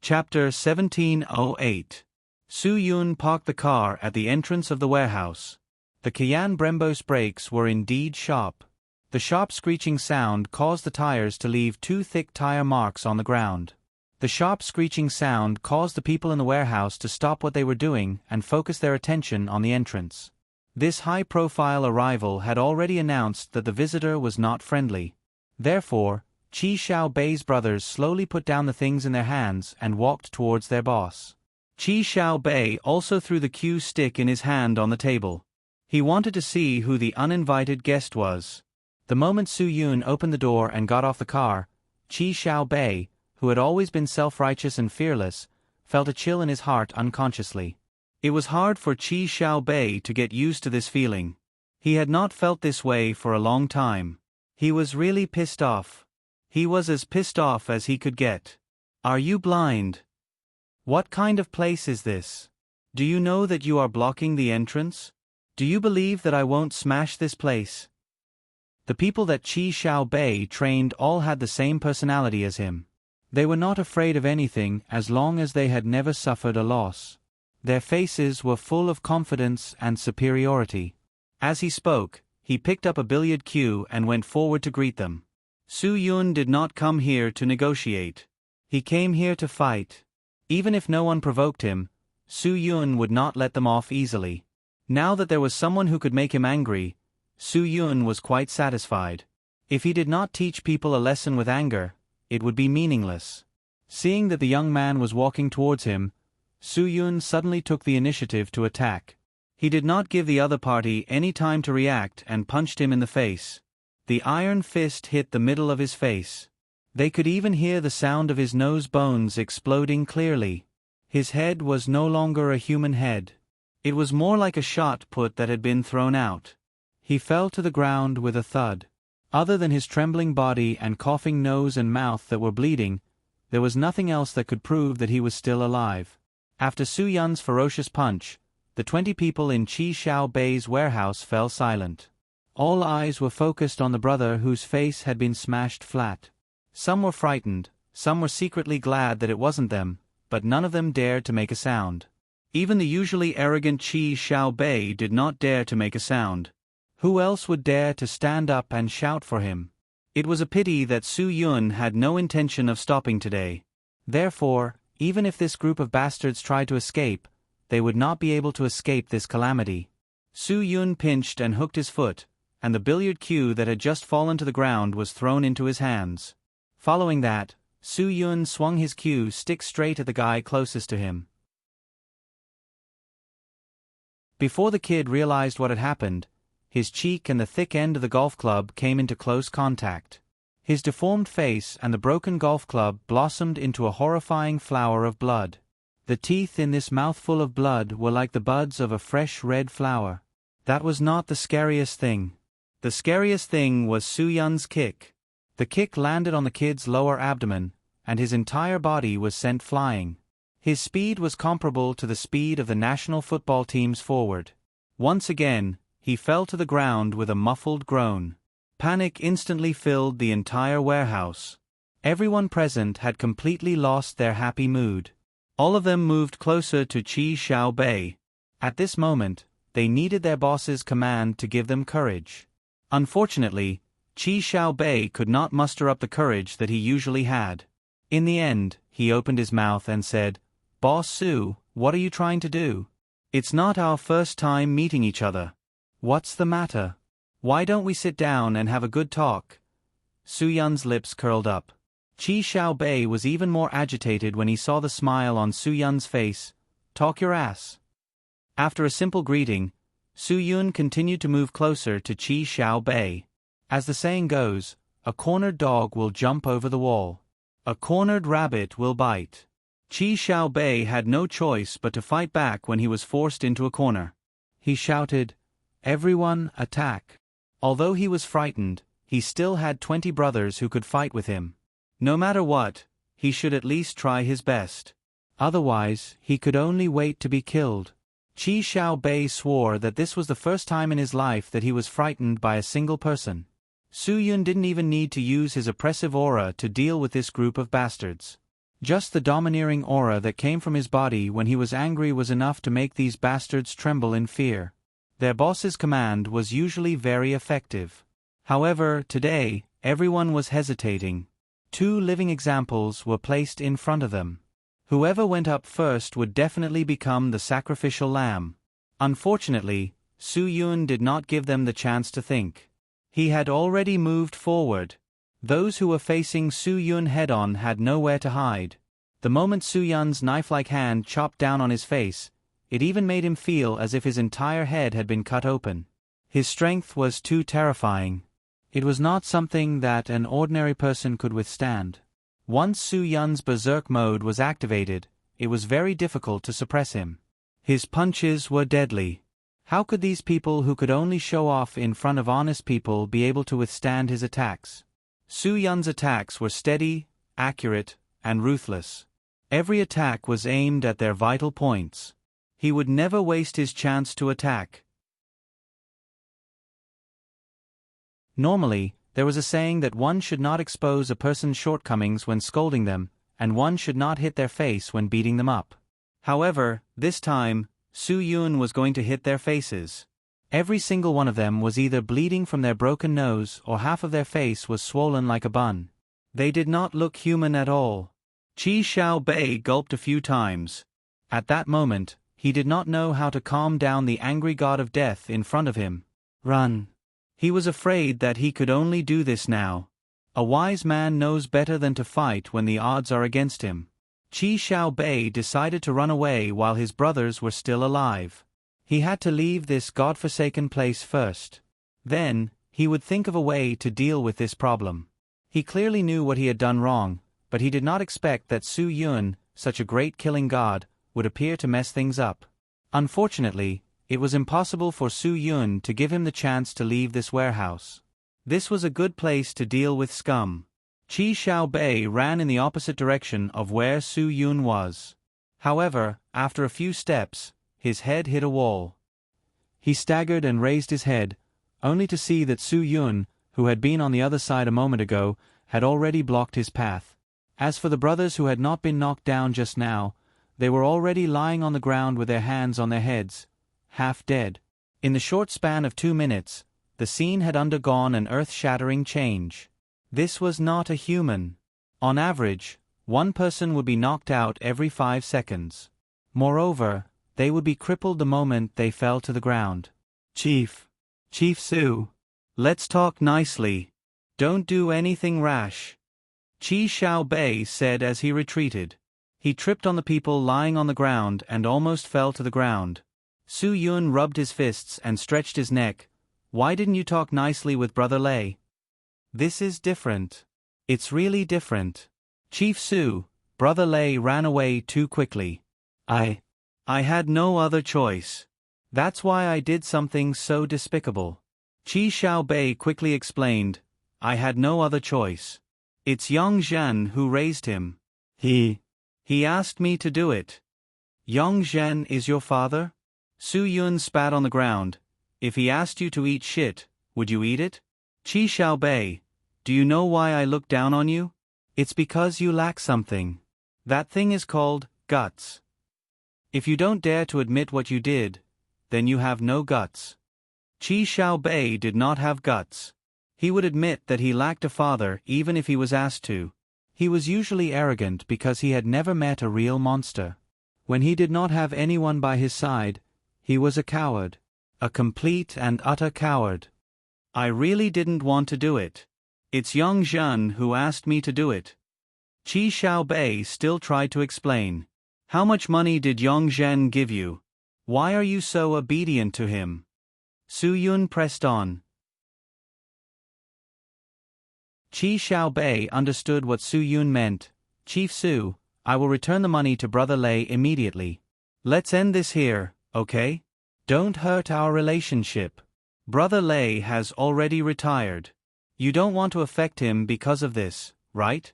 Chapter 1708. Su Yun parked the car at the entrance of the warehouse. The Cayenne Brembo's brakes were indeed sharp. The sharp screeching sound caused the tires to leave 2 thick tire marks on the ground. The sharp screeching sound caused the people in the warehouse to stop what they were doing and focus their attention on the entrance. This high-profile arrival had already announced that the visitor was not friendly. Therefore, Qi Xiao Bei's brothers slowly put down the things in their hands and walked towards their boss. Qi Xiao Bei also threw the cue stick in his hand on the table. He wanted to see who the uninvited guest was. The moment Su Yun opened the door and got off the car, Qi Xiao Bei, who had always been self-righteous and fearless, felt a chill in his heart unconsciously. It was hard for Qi Xiao Bei to get used to this feeling. He had not felt this way for a long time. He was really pissed off. He was as pissed off as he could get. Are you blind? What kind of place is this? Do you know that you are blocking the entrance? Do you believe that I won't smash this place? The people that Qi Xiao Bei trained all had the same personality as him. They were not afraid of anything as long as they had never suffered a loss. Their faces were full of confidence and superiority. As he spoke, he picked up a billiard cue and went forward to greet them. Su Yun did not come here to negotiate. He came here to fight. Even if no one provoked him, Su Yun would not let them off easily. Now that there was someone who could make him angry, Su Yun was quite satisfied. If he did not teach people a lesson with anger, it would be meaningless. Seeing that the young man was walking towards him, Su Yun suddenly took the initiative to attack. He did not give the other party any time to react and punched him in the face. The iron fist hit the middle of his face. They could even hear the sound of his nose bones exploding clearly. His head was no longer a human head. It was more like a shot put that had been thrown out. He fell to the ground with a thud. Other than his trembling body and coughing nose and mouth that were bleeding, there was nothing else that could prove that he was still alive. After Su Yun's ferocious punch, the 20 people in Qi Xiao Bei's warehouse fell silent. All eyes were focused on the brother whose face had been smashed flat. Some were frightened, some were secretly glad that it wasn't them, but none of them dared to make a sound. Even the usually arrogant Qi Xiao Bei did not dare to make a sound. Who else would dare to stand up and shout for him? It was a pity that Su Yun had no intention of stopping today. Therefore, even if this group of bastards tried to escape, they would not be able to escape this calamity. Su Yun pinched and hooked his foot, and the billiard cue that had just fallen to the ground was thrown into his hands. Following that, Su Yun swung his cue stick straight at the guy closest to him. Before the kid realized what had happened, his cheek and the thick end of the golf club came into close contact. His deformed face and the broken golf club blossomed into a horrifying flower of blood. The teeth in this mouthful of blood were like the buds of a fresh red flower. That was not the scariest thing. The scariest thing was Su Yun's kick. The kick landed on the kid's lower abdomen, and his entire body was sent flying. His speed was comparable to the speed of the national football team's forward. Once again, he fell to the ground with a muffled groan. Panic instantly filled the entire warehouse. Everyone present had completely lost their happy mood. All of them moved closer to Qi Xiao Bei. At this moment, they needed their boss's command to give them courage. Unfortunately, Qi Xiao Bei could not muster up the courage that he usually had. In the end, he opened his mouth and said, "Boss Su, what are you trying to do? It's not our first time meeting each other. What's the matter? Why don't we sit down and have a good talk?" Su Yun's lips curled up. Qi Xiao Bei was even more agitated when he saw the smile on Su Yun's face. "Talk your ass." After a simple greeting, Su Yun continued to move closer to Qi Xiao Bei. As the saying goes, a cornered dog will jump over the wall. A cornered rabbit will bite. Qi Xiao Bei had no choice but to fight back when he was forced into a corner. He shouted, "Everyone, attack." Although he was frightened, he still had 20 brothers who could fight with him. No matter what, he should at least try his best. Otherwise, he could only wait to be killed. Qi Xiao Bei swore that this was the first time in his life that he was frightened by a single person. Su Yun didn't even need to use his oppressive aura to deal with this group of bastards. Just the domineering aura that came from his body when he was angry was enough to make these bastards tremble in fear. Their boss's command was usually very effective. However, today, everyone was hesitating. 2 living examples were placed in front of them. Whoever went up first would definitely become the sacrificial lamb. Unfortunately, Su Yun did not give them the chance to think. He had already moved forward. Those who were facing Su Yun head-on had nowhere to hide. The moment Su Yun's knife-like hand chopped down on his face, it even made him feel as if his entire head had been cut open. His strength was too terrifying. It was not something that an ordinary person could withstand. Once Su Yun's berserk mode was activated, it was very difficult to suppress him. His punches were deadly. How could these people who could only show off in front of honest people be able to withstand his attacks? Su Yun's attacks were steady, accurate, and ruthless. Every attack was aimed at their vital points. He would never waste his chance to attack. Normally, there was a saying that one should not expose a person's shortcomings when scolding them, and one should not hit their face when beating them up. However, this time, Su Yun was going to hit their faces. Every single one of them was either bleeding from their broken nose or half of their face was swollen like a bun. They did not look human at all. Qi Xiao Bei gulped a few times. At that moment, he did not know how to calm down the angry god of death in front of him. Run. He was afraid that he could only do this now. A wise man knows better than to fight when the odds are against him. Qi Xiao Bei decided to run away while his brothers were still alive. He had to leave this godforsaken place first. Then, he would think of a way to deal with this problem. He clearly knew what he had done wrong, but he did not expect that Su Yun, such a great killing god, would appear to mess things up. Unfortunately, It was impossible for Su Yun to give him the chance to leave this warehouse. This was a good place to deal with scum. Qi Xiaobei ran in the opposite direction of where Su Yun was. However, after a few steps, his head hit a wall. He staggered and raised his head, only to see that Su Yun, who had been on the other side a moment ago, had already blocked his path. As for the brothers who had not been knocked down just now, they were already lying on the ground with their hands on their heads, half dead. In the short span of 2 minutes, the scene had undergone an earth-shattering change. This was not a human. On average, one person would be knocked out every 5 seconds. Moreover, they would be crippled the moment they fell to the ground. Chief Su, let's talk nicely. Don't do anything rash, Qi Xiaobei said as he retreated. He tripped on the people lying on the ground and almost fell to the ground. Su Yun rubbed his fists and stretched his neck. Why didn't you talk nicely with Brother Lei? This is different. It's really different. Chief Su, Brother Lei ran away too quickly. I had no other choice. That's why I did something so despicable. Qi Xiaobei quickly explained, I had no other choice. It's Yang Zhen who raised him. He asked me to do it. Yang Zhen is your father? Su Yun spat on the ground. If he asked you to eat shit, would you eat it? Qi Xiaobei, do you know why I look down on you? It's because you lack something. That thing is called guts. If you don't dare to admit what you did, then you have no guts. Qi Xiaobei did not have guts. He would admit that he lacked a father even if he was asked to. He was usually arrogant because he had never met a real monster. When he did not have anyone by his side, he was a coward. A complete and utter coward. I really didn't want to do it. It's Yang Zhen who asked me to do it. Qi Xiaobei still tried to explain. How much money did Yang Zhen give you? Why are you so obedient to him? Su Yun pressed on. Qi Xiaobei understood what Su Yun meant. Chief Su, I will return the money to Brother Lei immediately. Let's end this here, okay? Don't hurt our relationship. Brother Lei has already retired. You don't want to affect him because of this, right?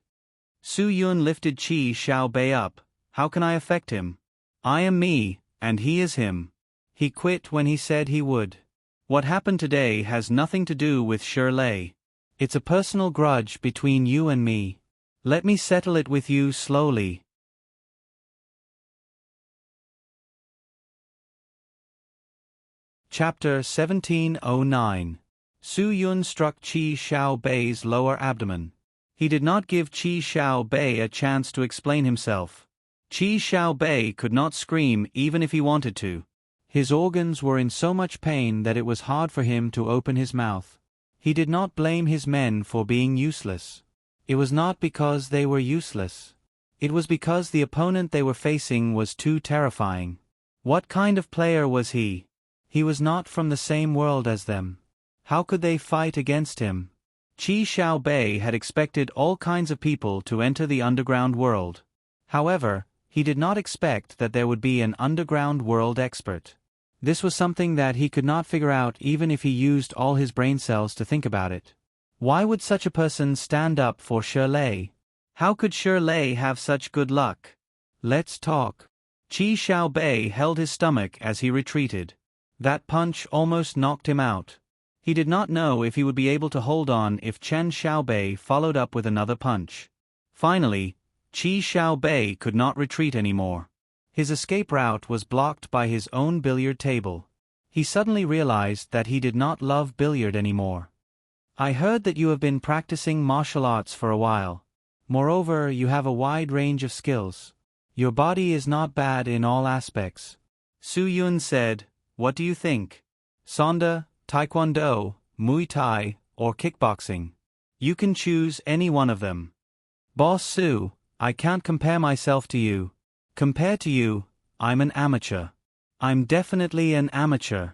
Su Yun lifted Qi Xiaobei up. How can I affect him? I am me, and he is him. He quit when he said he would. What happened today has nothing to do with Shirley. It's a personal grudge between you and me. Let me settle it with you slowly. Chapter 1709. Su Yun struck Qi Xiaobei's lower abdomen. He did not give Qi Xiaobei a chance to explain himself. Qi Xiaobei could not scream even if he wanted to. His organs were in so much pain that it was hard for him to open his mouth. He did not blame his men for being useless. It was not because they were useless. It was because the opponent they were facing was too terrifying. What kind of player was he? He was not from the same world as them. How could they fight against him? Qi Xiaobei had expected all kinds of people to enter the underground world. However, he did not expect that there would be an underground world expert. This was something that he could not figure out even if he used all his brain cells to think about it. Why would such a person stand up for Shirley? How could Shirley have such good luck? Let's talk. Qi Xiaobei held his stomach as he retreated. That punch almost knocked him out. He did not know if he would be able to hold on if Chen Xiaobei followed up with another punch. Finally, Qi Xiaobei could not retreat anymore. His escape route was blocked by his own billiard table. He suddenly realized that he did not love billiard anymore. I heard that you have been practicing martial arts for a while. Moreover, you have a wide range of skills. Your body is not bad in all aspects. Su Yun said, what do you think? Sonda, Taekwondo, Muay Thai, or kickboxing? You can choose any one of them. Boss Su, I can't compare myself to you. Compared to you, I'm an amateur. I'm definitely an amateur.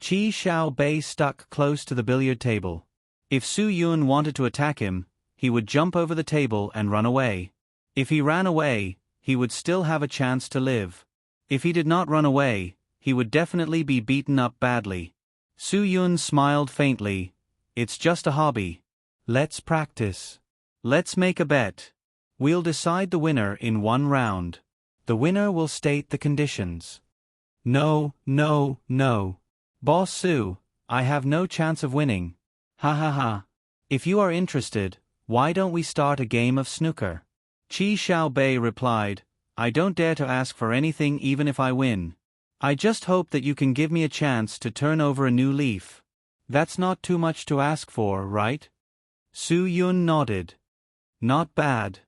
Qi Xiaobei stuck close to the billiard table. If Su Yun wanted to attack him, he would jump over the table and run away. If he ran away, he would still have a chance to live. If he did not run away, he he would definitely be beaten up badly. Su Yun smiled faintly. It's just a hobby. Let's practice. Let's make a bet. We'll decide the winner in one round. The winner will state the conditions. No, no, no. Boss Su, I have no chance of winning. Ha ha ha. If you are interested, why don't we start a game of snooker? Qi Xiaobei replied, I don't dare to ask for anything even if I win. I just hope that you can give me a chance to turn over a new leaf. That's not too much to ask for, right? Su Yun nodded. Not bad.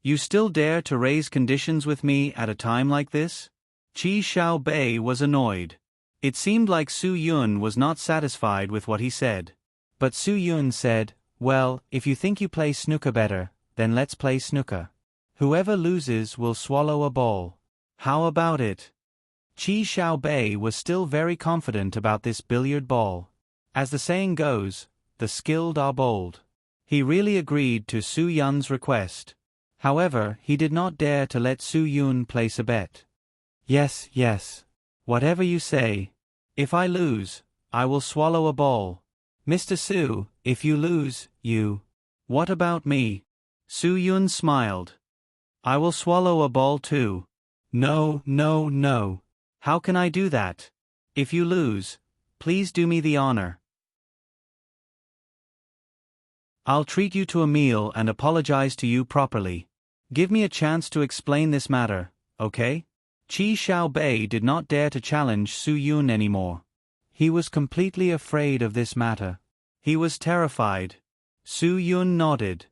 You still dare to raise conditions with me at a time like this? Qi Xiaobei was annoyed. It seemed like Su Yun was not satisfied with what he said. But Su Yun said, well, if you think you play snooker better, then let's play snooker. Whoever loses will swallow a ball. How about it? Qi Xiaobei was still very confident about this billiard ball. As the saying goes, the skilled are bold. He really agreed to Su Yun's request. However, he did not dare to let Su Yun place a bet. Yes, yes. Whatever you say. If I lose, I will swallow a ball. Mr. Su, if you lose, you. What about me? Su Yun smiled. I will swallow a ball too. No, no, no. How can I do that? If you lose, please do me the honor. I'll treat you to a meal and apologize to you properly. Give me a chance to explain this matter, okay? Qi Xiaobei did not dare to challenge Su Yun anymore. He was completely afraid of this matter. He was terrified. Su Yun nodded.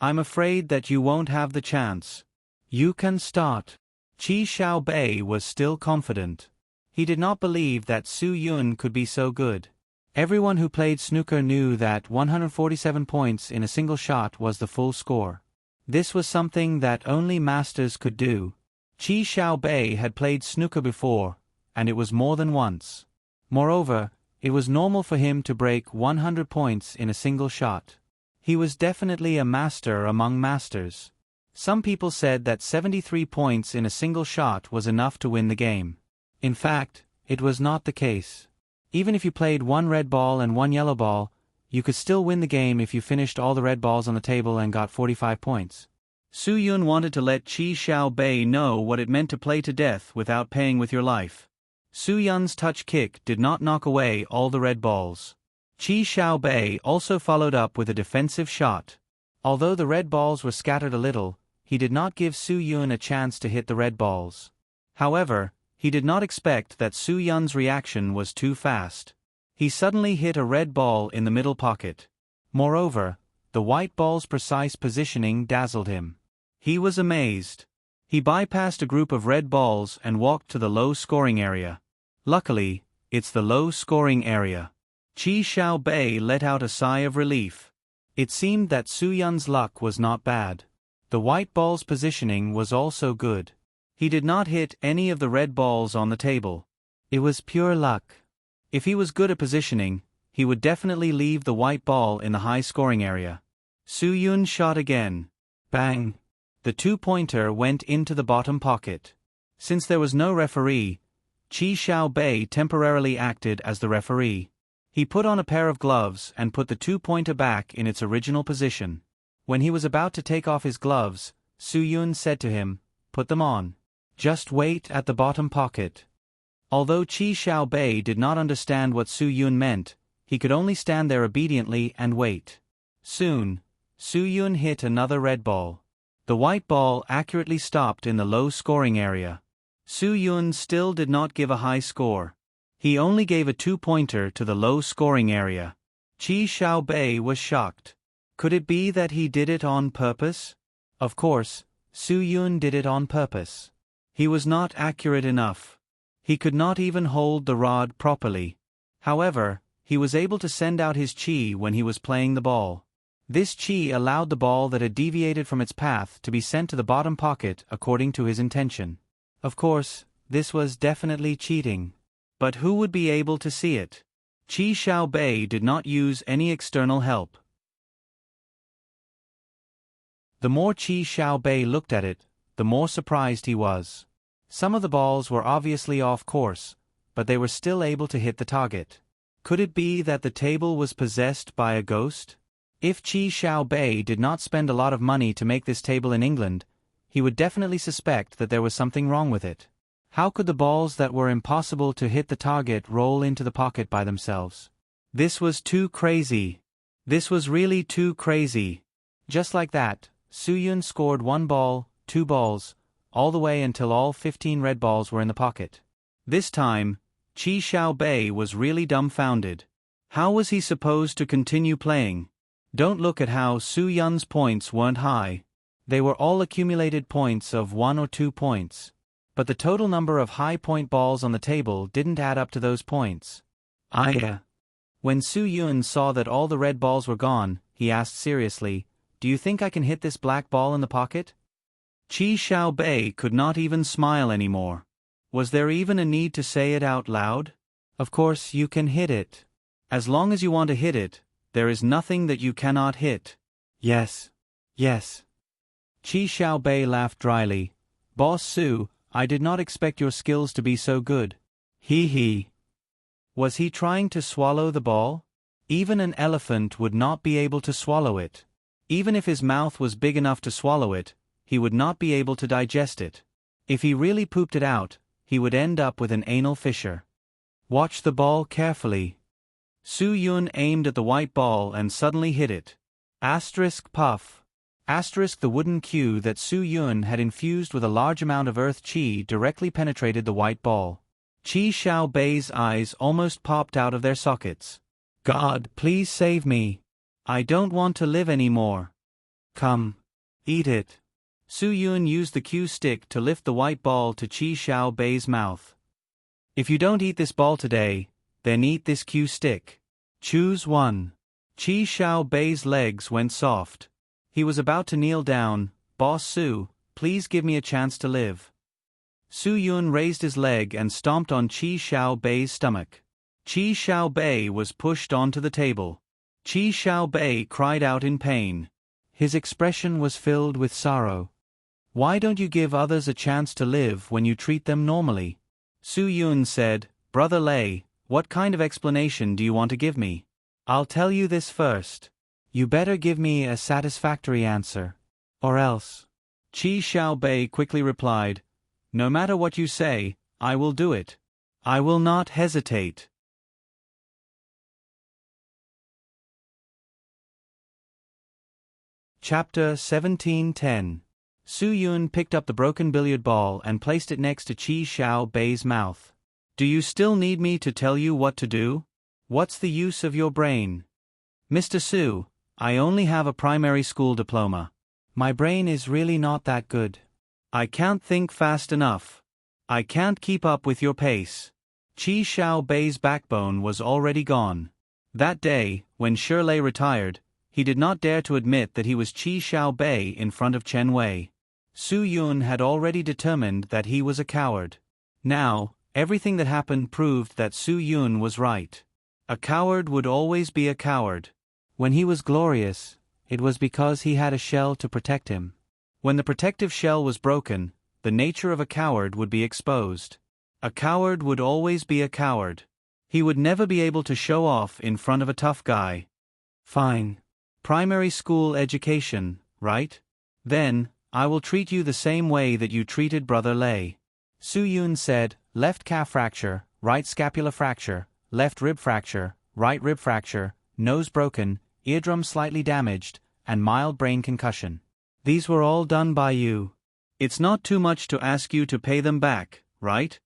I'm afraid that you won't have the chance. You can start. Qi Xiaobei was still confident. He did not believe that Su Yun could be so good. Everyone who played snooker knew that 147 points in a single shot was the full score. This was something that only masters could do. Qi Xiaobei had played snooker before, and it was more than once. Moreover, it was normal for him to break 100 points in a single shot. He was definitely a master among masters. Some people said that 73 points in a single shot was enough to win the game. In fact, it was not the case. Even if you played one red ball and one yellow ball, you could still win the game if you finished all the red balls on the table and got 45 points. Su Yun wanted to let Qi Xiaobei know what it meant to play to death without paying with your life. Su Yun's touch kick did not knock away all the red balls. Qi Xiaobei also followed up with a defensive shot. Although the red balls were scattered a little, he did not give Su Yun a chance to hit the red balls. However, he did not expect that Su Yun's reaction was too fast. He suddenly hit a red ball in the middle pocket. Moreover, the white ball's precise positioning dazzled him. He was amazed. He bypassed a group of red balls and walked to the low-scoring area. Luckily, it's the low-scoring area. Qi Xiaobei let out a sigh of relief. It seemed that Su Yun's luck was not bad. The white ball's positioning was also good. He did not hit any of the red balls on the table. It was pure luck. If he was good at positioning, he would definitely leave the white ball in the high-scoring area. Su Yun shot again. Bang! The two-pointer went into the bottom pocket. Since there was no referee, Qi Xiaobei temporarily acted as the referee. He put on a pair of gloves and put the two-pointer back in its original position. When he was about to take off his gloves, Su Yun said to him, "Put them on. Just wait at the bottom pocket." Although Qi Xiaobei did not understand what Su Yun meant, he could only stand there obediently and wait. Soon, Su Yun hit another red ball. The white ball accurately stopped in the low-scoring area. Su Yun still did not give a high score. He only gave a two-pointer to the low-scoring area. Qi Xiaobei was shocked. Could it be that he did it on purpose? Of course, Su Yun did it on purpose. He was not accurate enough. He could not even hold the rod properly. However, he was able to send out his qi when he was playing the ball. This qi allowed the ball that had deviated from its path to be sent to the bottom pocket according to his intention. Of course, this was definitely cheating. But who would be able to see it? Qi Xiaobei did not use any external help. The more Qi Xiaobei looked at it, the more surprised he was. Some of the balls were obviously off course, but they were still able to hit the target. Could it be that the table was possessed by a ghost? If Qi Xiaobei did not spend a lot of money to make this table in England, he would definitely suspect that there was something wrong with it. How could the balls that were impossible to hit the target roll into the pocket by themselves? This was too crazy. This was really too crazy. Just like that, Su Yun scored 1 ball, 2 balls, all the way until all 15 red balls were in the pocket. This time, Qi Xiaobei was really dumbfounded. How was he supposed to continue playing? Don't look at how Su Yun's points weren't high. They were all accumulated points of 1 or 2 points. But the total number of high-point balls on the table didn't add up to those points. When Su Yun saw that all the red balls were gone, he asked seriously, "Do you think I can hit this black ball in the pocket?" Qi Xiaobei could not even smile anymore. Was there even a need to say it out loud? Of course you can hit it. As long as you want to hit it, there is nothing that you cannot hit. Yes. Yes. Qi Xiaobei laughed dryly. Boss Su, I did not expect your skills to be so good. He. Was he trying to swallow the ball? Even an elephant would not be able to swallow it. Even if his mouth was big enough to swallow it, he would not be able to digest it. If he really pooped it out, he would end up with an anal fissure. Watch the ball carefully. Su Yun aimed at the white ball and suddenly hit it. Puff. The wooden cue that Su Yun had infused with a large amount of earth qi directly penetrated the white ball. Qi Xiaobei's eyes almost popped out of their sockets. God, please save me. I don't want to live anymore. Come. Eat it. Su Yun used the cue stick to lift the white ball to Qi Xiaobei's mouth. If you don't eat this ball today, then eat this cue stick. Choose one. Qi Xiaobei's legs went soft. He was about to kneel down. Boss Su, please give me a chance to live. Su Yun raised his leg and stomped on Qi Xiaobei's stomach. Qi Xiaobei was pushed onto the table. Qi Xiaobei cried out in pain. His expression was filled with sorrow. Why don't you give others a chance to live when you treat them normally? Su Yun said, Brother Lei, what kind of explanation do you want to give me? I'll tell you this first. You better give me a satisfactory answer. Or else. Qi Xiaobei quickly replied, No matter what you say, I will do it. I will not hesitate. Chapter 17:10. Su Yun picked up the broken billiard ball and placed it next to Qi Xiaobei's mouth. Do you still need me to tell you what to do? What's the use of your brain? Mr. Su, I only have a primary school diploma. My brain is really not that good. I can't think fast enough. I can't keep up with your pace. Qi Xiaobei's backbone was already gone. That day, when Shirley retired, he did not dare to admit that he was Qi Xiaobei in front of Chen Wei. Su Yun had already determined that he was a coward. Now, everything that happened proved that Su Yun was right. A coward would always be a coward. When he was glorious, it was because he had a shell to protect him. When the protective shell was broken, the nature of a coward would be exposed. A coward would always be a coward. He would never be able to show off in front of a tough guy. Fine. Primary school education, right? Then, I will treat you the same way that you treated Brother Lei. Su Yun said, left calf fracture, right scapula fracture, left rib fracture, right rib fracture, nose broken, eardrum slightly damaged, and mild brain concussion. These were all done by you. It's not too much to ask you to pay them back, right?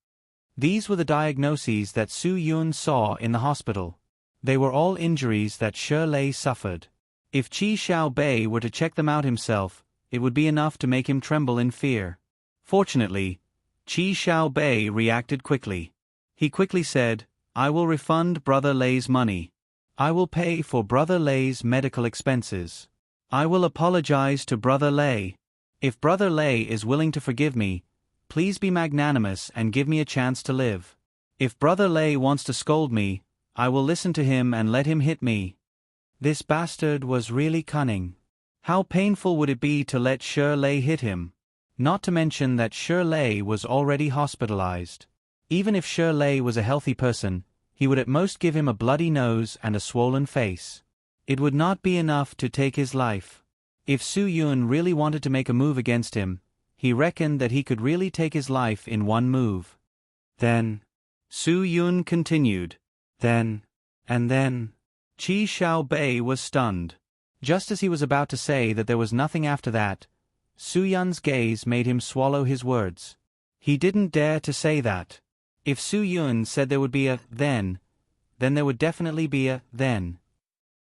These were the diagnoses that Su Yun saw in the hospital. They were all injuries that Shirley suffered. If Qi Xiaobei were to check them out himself, it would be enough to make him tremble in fear. Fortunately, Qi Xiaobei reacted quickly. He quickly said, I will refund Brother Lei's money. I will pay for Brother Lei's medical expenses. I will apologize to Brother Lei. If Brother Lei is willing to forgive me, please be magnanimous and give me a chance to live. If Brother Lei wants to scold me, I will listen to him and let him hit me. This bastard was really cunning. How painful would it be to let Shirley hit him? Not to mention that Shirley was already hospitalized. Even if Shirley was a healthy person, he would at most give him a bloody nose and a swollen face. It would not be enough to take his life. If Su Yun really wanted to make a move against him, he reckoned that he could really take his life in one move. Then, Su Yun continued. Then, and then, Qi Xiaobei was stunned. Just as he was about to say that there was nothing after that, Su Yun's gaze made him swallow his words. He didn't dare to say that. If Su Yun said there would be a then there would definitely be a then.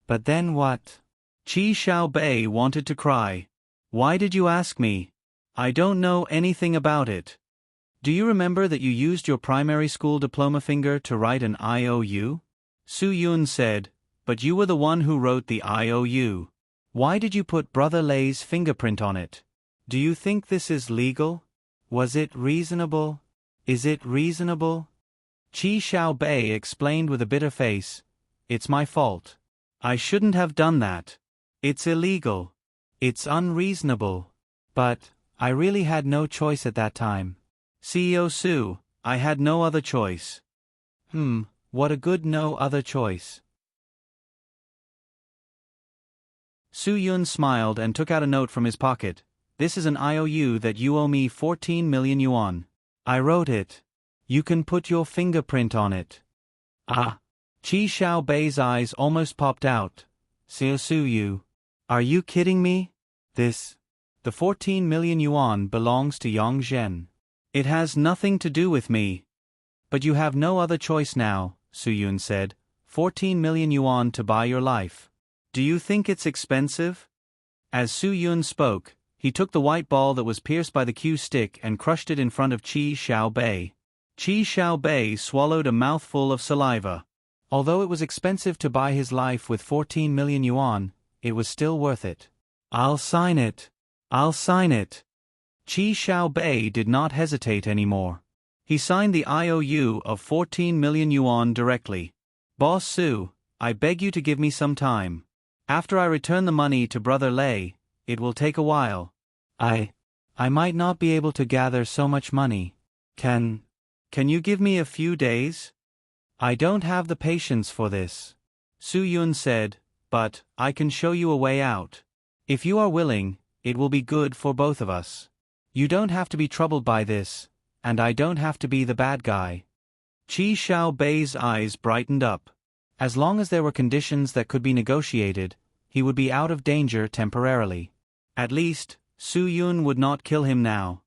But then what? Qi Xiaobei wanted to cry. Why did you ask me? I don't know anything about it. Do you remember that you used your primary school diploma finger to write an IOU? Su Yun said, but you were the one who wrote the IOU. Why did you put Brother Lei's fingerprint on it? Do you think this is legal? Was it reasonable? Is it reasonable? Qi Xiaobei explained with a bitter face. It's my fault. I shouldn't have done that. It's illegal. It's unreasonable. But, I really had no choice at that time. CEO Su, I had no other choice. What a good no other choice. Su Yun smiled and took out a note from his pocket. This is an IOU that you owe me 14 million yuan. I wrote it. You can put your fingerprint on it. Ah. Qi Xiaobei's eyes almost popped out. Su, are you kidding me? The 14 million yuan belongs to Yang Zhen. It has nothing to do with me. But you have no other choice now, Su Yun said. 14 million yuan to buy your life. Do you think it's expensive? As Su Yun spoke, he took the white ball that was pierced by the cue stick and crushed it in front of Qi Xiaobei. Qi Xiaobei swallowed a mouthful of saliva. Although it was expensive to buy his life with 14 million yuan, it was still worth it. I'll sign it. I'll sign it. Qi Xiaobei did not hesitate anymore. He signed the IOU of 14 million yuan directly. Boss Su, I beg you to give me some time. After I return the money to Brother Lei, it will take a while. I might not be able to gather so much money. Can you give me a few days? I don't have the patience for this. Su Yun said, but I can show you a way out. If you are willing, it will be good for both of us. You don't have to be troubled by this, and I don't have to be the bad guy. Qi Xiaobei's eyes brightened up. As long as there were conditions that could be negotiated, he would be out of danger temporarily. At least, Su Yun would not kill him now.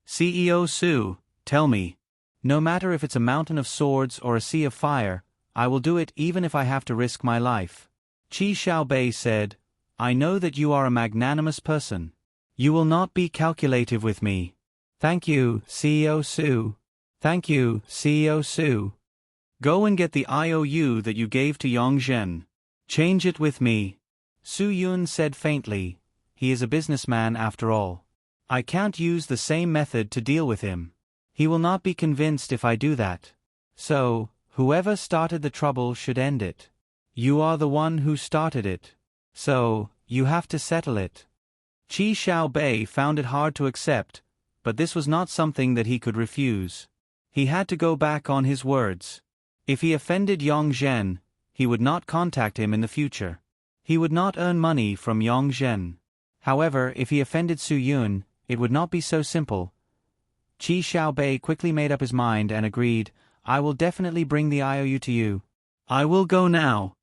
CEO Su, tell me. No matter if it's a mountain of swords or a sea of fire, I will do it even if I have to risk my life. Qi Xiaobei said, I know that you are a magnanimous person. You will not be calculative with me. Thank you, CEO Su. Thank you, CEO Su. Go and get the IOU that you gave to Yang Zhen. Change it with me. Su Yun said faintly. He is a businessman after all. I can't use the same method to deal with him. He will not be convinced if I do that. So, whoever started the trouble should end it. You are the one who started it. So, you have to settle it. Qi Xiaobei found it hard to accept, but this was not something that he could refuse. He had to go back on his words. If he offended Yang Zhen, he would not contact him in the future. He would not earn money from Yang Zhen. However, if he offended Su Yun, it would not be so simple. Qi Xiaobei quickly made up his mind and agreed, I will definitely bring the IOU to you. I will go now.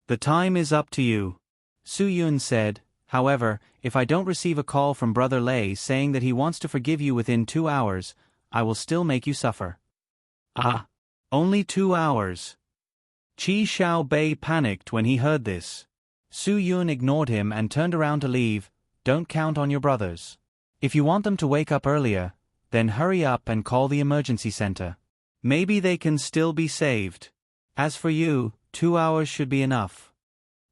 The time is up to you. Su Yun said, however, if I don't receive a call from Brother Lei saying that he wants to forgive you within 2 hours, I will still make you suffer. Ah, only 2 hours. Qi Xiaobei panicked when he heard this. Su Yun ignored him and turned around to leave. Don't count on your brothers. If you want them to wake up earlier, then hurry up and call the emergency center. Maybe they can still be saved. As for you, 2 hours should be enough.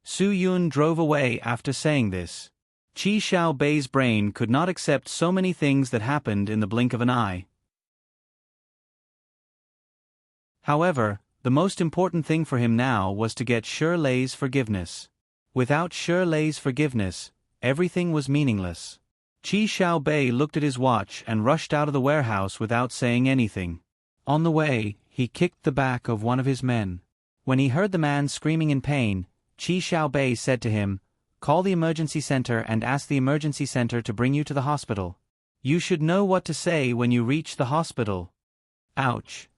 Su Yun drove away after saying this. Qi Xiaobei's brain could not accept so many things that happened in the blink of an eye. However, the most important thing for him now was to get Shirley's forgiveness. Without Shirley's forgiveness, everything was meaningless. Qi Xiaobei looked at his watch and rushed out of the warehouse without saying anything. On the way, he kicked the back of one of his men. When he heard the man screaming in pain, Qi Xiaobei said to him, "Call the emergency center and ask the emergency center to bring you to the hospital. You should know what to say when you reach the hospital." Ouch.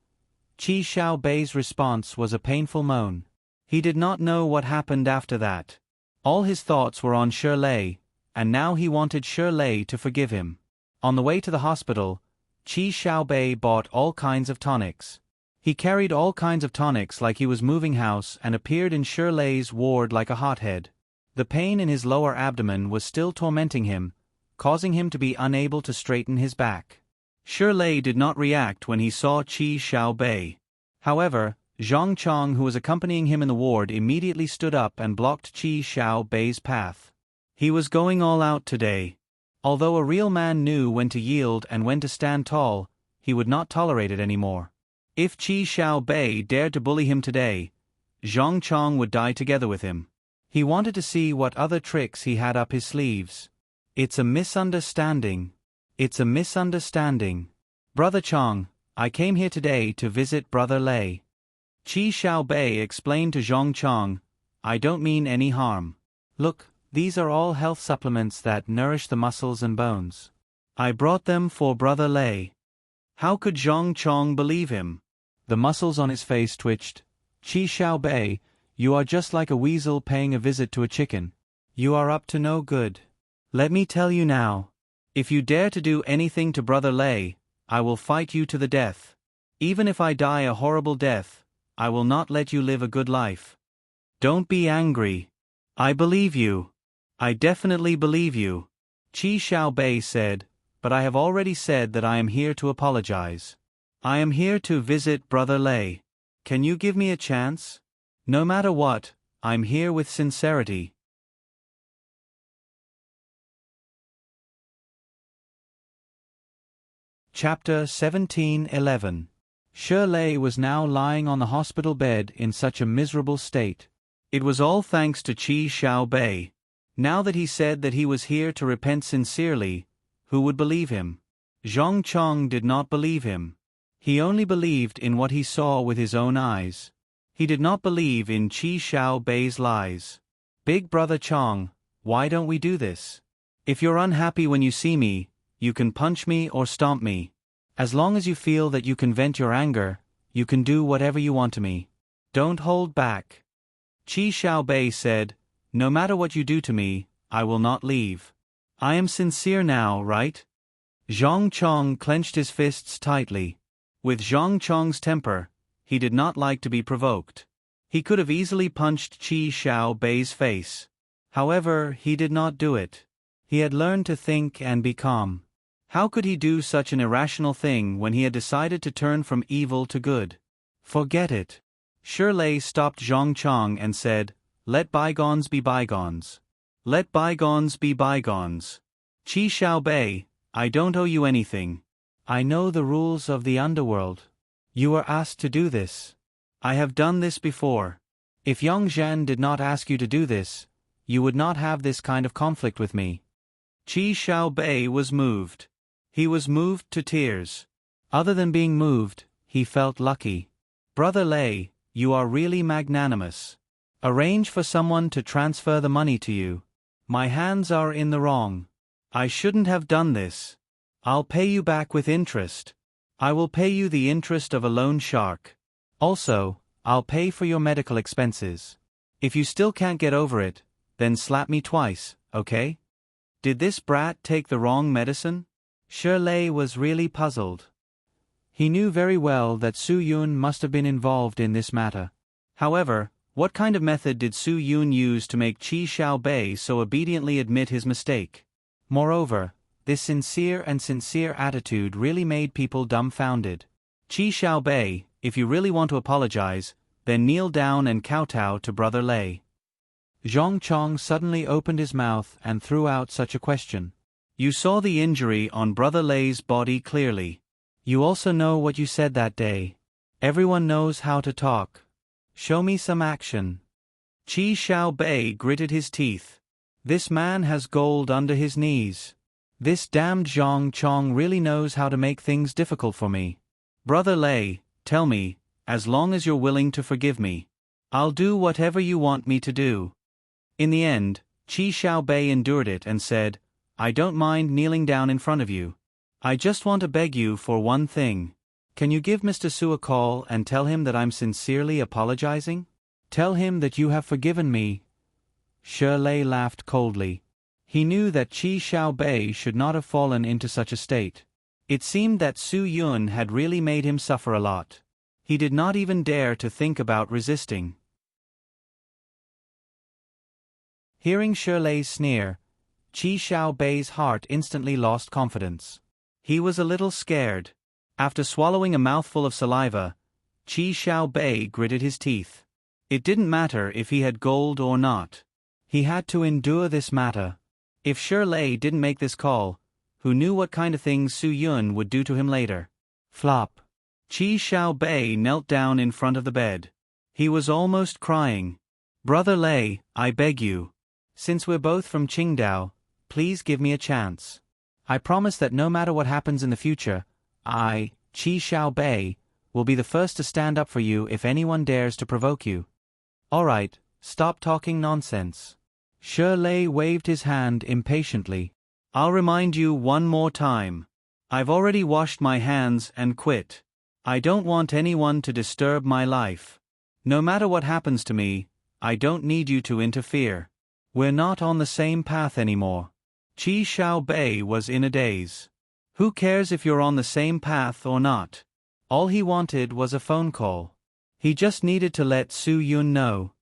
Qi Xiaobei's response was a painful moan. He did not know what happened after that. All his thoughts were on Shirley, and now he wanted Shirley to forgive him. On the way to the hospital, Qi Xiaobei bought all kinds of tonics. He carried all kinds of tonics like he was moving house and appeared in Shirley's ward like a hothead. The pain in his lower abdomen was still tormenting him, causing him to be unable to straighten his back. Shirley did not react when he saw Qi Xiaobei. However, Zhang Chong, who was accompanying him in the ward, immediately stood up and blocked Qi Xiaobei's path. He was going all out today. Although a real man knew when to yield and when to stand tall, he would not tolerate it anymore. If Qi Xiaobei dared to bully him today, Zhang Chong would die together with him. He wanted to see what other tricks he had up his sleeves. It's a misunderstanding. It's a misunderstanding. Brother Chong, I came here today to visit Brother Lei. Qi Xiaobei explained to Zhang Chong, "I don't mean any harm. Look, these are all health supplements that nourish the muscles and bones. I brought them for Brother Lei." How could Zhang Chong believe him? The muscles on his face twitched. "Qi Xiaobei, you are just like a weasel paying a visit to a chicken. You are up to no good. Let me tell you now. If you dare to do anything to Brother Lei, I will fight you to the death. Even if I die a horrible death, I will not let you live a good life. Don't be angry. I believe you. I definitely believe you," Qi Xiaobei said, "but I have already said that I am here to apologize. I am here to visit Brother Lei. Can you give me a chance? No matter what, I'm here with sincerity." Chapter 17:11. Shirley was now lying on the hospital bed in such a miserable state. It was all thanks to Qi Xiaobei. Now that he said that he was here to repent sincerely, who would believe him? Zhang Chong did not believe him. He only believed in what he saw with his own eyes. He did not believe in Qi Xiaobei's lies. "Big Brother Chong, why don't we do this? If you're unhappy when you see me, you can punch me or stomp me. As long as you feel that you can vent your anger, you can do whatever you want to me. Don't hold back." Qi Xiaobei said, "No matter what you do to me, I will not leave. I am sincere now, right?" Zhang Chong clenched his fists tightly. With Zhang Chong's temper, he did not like to be provoked. He could have easily punched Qi Xiaobei's face. However, he did not do it. He had learned to think and be calm. How could he do such an irrational thing when he had decided to turn from evil to good? Forget it. Shirley stopped Zhang Chong and said, "Let bygones be bygones. Let bygones be bygones. Qi Xiaobei, I don't owe you anything. I know the rules of the underworld. You were asked to do this. I have done this before. If Yang Zhen did not ask you to do this, you would not have this kind of conflict with me." Qi Xiaobei was moved. He was moved to tears. Other than being moved, he felt lucky. "Brother Lei, you are really magnanimous. Arrange for someone to transfer the money to you. My hands are in the wrong. I shouldn't have done this. I'll pay you back with interest. I will pay you the interest of a loan shark. Also, I'll pay for your medical expenses. If you still can't get over it, then slap me twice, okay?" Did this brat take the wrong medicine? Shirley was really puzzled. He knew very well that Su Yun must have been involved in this matter. However, what kind of method did Su Yun use to make Qi Xiaobei so obediently admit his mistake? Moreover, this sincere attitude really made people dumbfounded. "Qi Xiaobei, if you really want to apologize, then kneel down and kowtow to Brother Lei." Zhang Chong suddenly opened his mouth and threw out such a question. "You saw the injury on Brother Lei's body clearly. You also know what you said that day. Everyone knows how to talk. Show me some action." Qi Xiaobei gritted his teeth. This man has gold under his knees. This damned Zhang Chong really knows how to make things difficult for me. Brother Lei, tell me, as long as you're willing to forgive me, I'll do whatever you want me to do. In the end, Qi Xiaobei endured it and said, I don't mind kneeling down in front of you. I just want to beg you for one thing. Can you give Mr. Su a call and tell him that I'm sincerely apologizing? Tell him that you have forgiven me. Shi Lei laughed coldly. He knew that Qi Xiaobei should not have fallen into such a state. It seemed that Su Yun had really made him suffer a lot. He did not even dare to think about resisting. Hearing Shi Lei's sneer, Qi Xiaobei's heart instantly lost confidence. He was a little scared. After swallowing a mouthful of saliva, Qi Xiaobei gritted his teeth. It didn't matter if he had gold or not. He had to endure this matter. If Shi Lei didn't make this call, who knew what kind of things Su Yun would do to him later? Flop. Qi Xiaobei knelt down in front of the bed. He was almost crying. Brother Lei, I beg you. Since we're both from Qingdao, please give me a chance. I promise that no matter what happens in the future, I, Qi Xiaobei, will be the first to stand up for you if anyone dares to provoke you. Alright, stop talking nonsense. Shi Lei waved his hand impatiently. I'll remind you one more time. I've already washed my hands and quit. I don't want anyone to disturb my life. No matter what happens to me, I don't need you to interfere. We're not on the same path anymore. Qi Xiaobei was in a daze. Who cares if you're on the same path or not? All he wanted was a phone call. He just needed to let Su Yun know.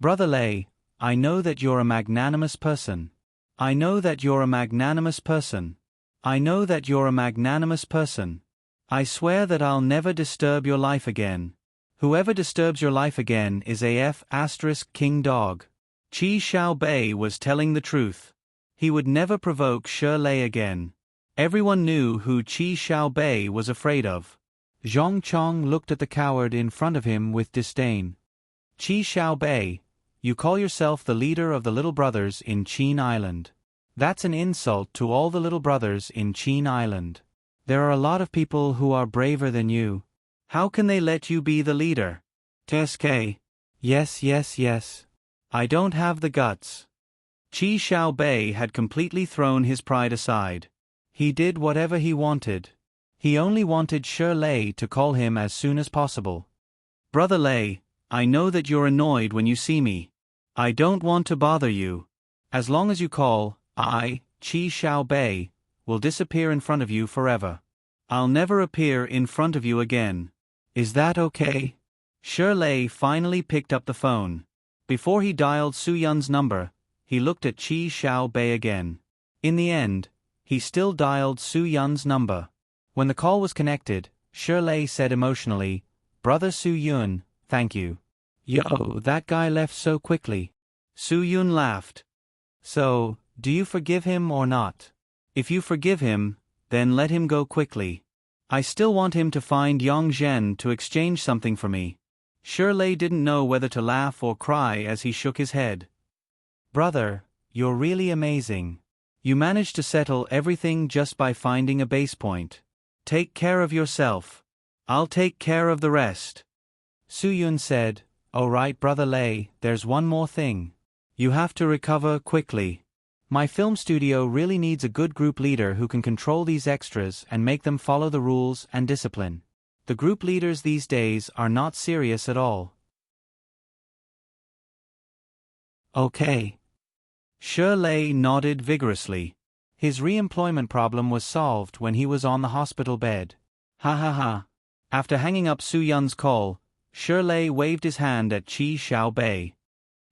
Brother Lei, I know that you're a magnanimous person. I know that you're a magnanimous person. I know that you're a magnanimous person. I swear that I'll never disturb your life again. Whoever disturbs your life again is AF * King Dog. Qi Xiaobei was telling the truth. He would never provoke Shi Lei again. Everyone knew who Qi Xiaobei was afraid of. Zhong Chong looked at the coward in front of him with disdain. Qi Xiaobei, you call yourself the leader of the little brothers in Qin Island. That's an insult to all the little brothers in Qin Island. There are a lot of people who are braver than you. How can they let you be the leader? TSK. Yes. I don't have the guts. Qi Xiaobei had completely thrown his pride aside. He did whatever he wanted. He only wanted Shi Lei to call him as soon as possible. Brother Lei, I know that you're annoyed when you see me. I don't want to bother you. As long as you call, I, Qi Xiaobei, will disappear in front of you forever. I'll never appear in front of you again. Is that okay? Shi Lei finally picked up the phone. Before he dialed Su Yun's number, he looked at Qi Xiaobei again. In the end, he still dialed Su Yun's number. When the call was connected, Shi Lei said emotionally, Brother Su Yun, thank you. Yo, that guy left so quickly. Su Yun laughed. So, do you forgive him or not? If you forgive him, then let him go quickly. I still want him to find Yang Zhen to exchange something for me. Shi Lei didn't know whether to laugh or cry as he shook his head. Brother, you're really amazing. You managed to settle everything just by finding a base point. Take care of yourself. I'll take care of the rest. Su Yun said, All right, Brother Lei, there's one more thing. You have to recover quickly. My film studio really needs a good group leader who can control these extras and make them follow the rules and discipline. The group leaders these days are not serious at all. Okay. Shi Lei nodded vigorously. His re-employment problem was solved when he was on the hospital bed. Ha ha ha. After hanging up Su Yun's call, Shi Lei waved his hand at Qi Xiaobei.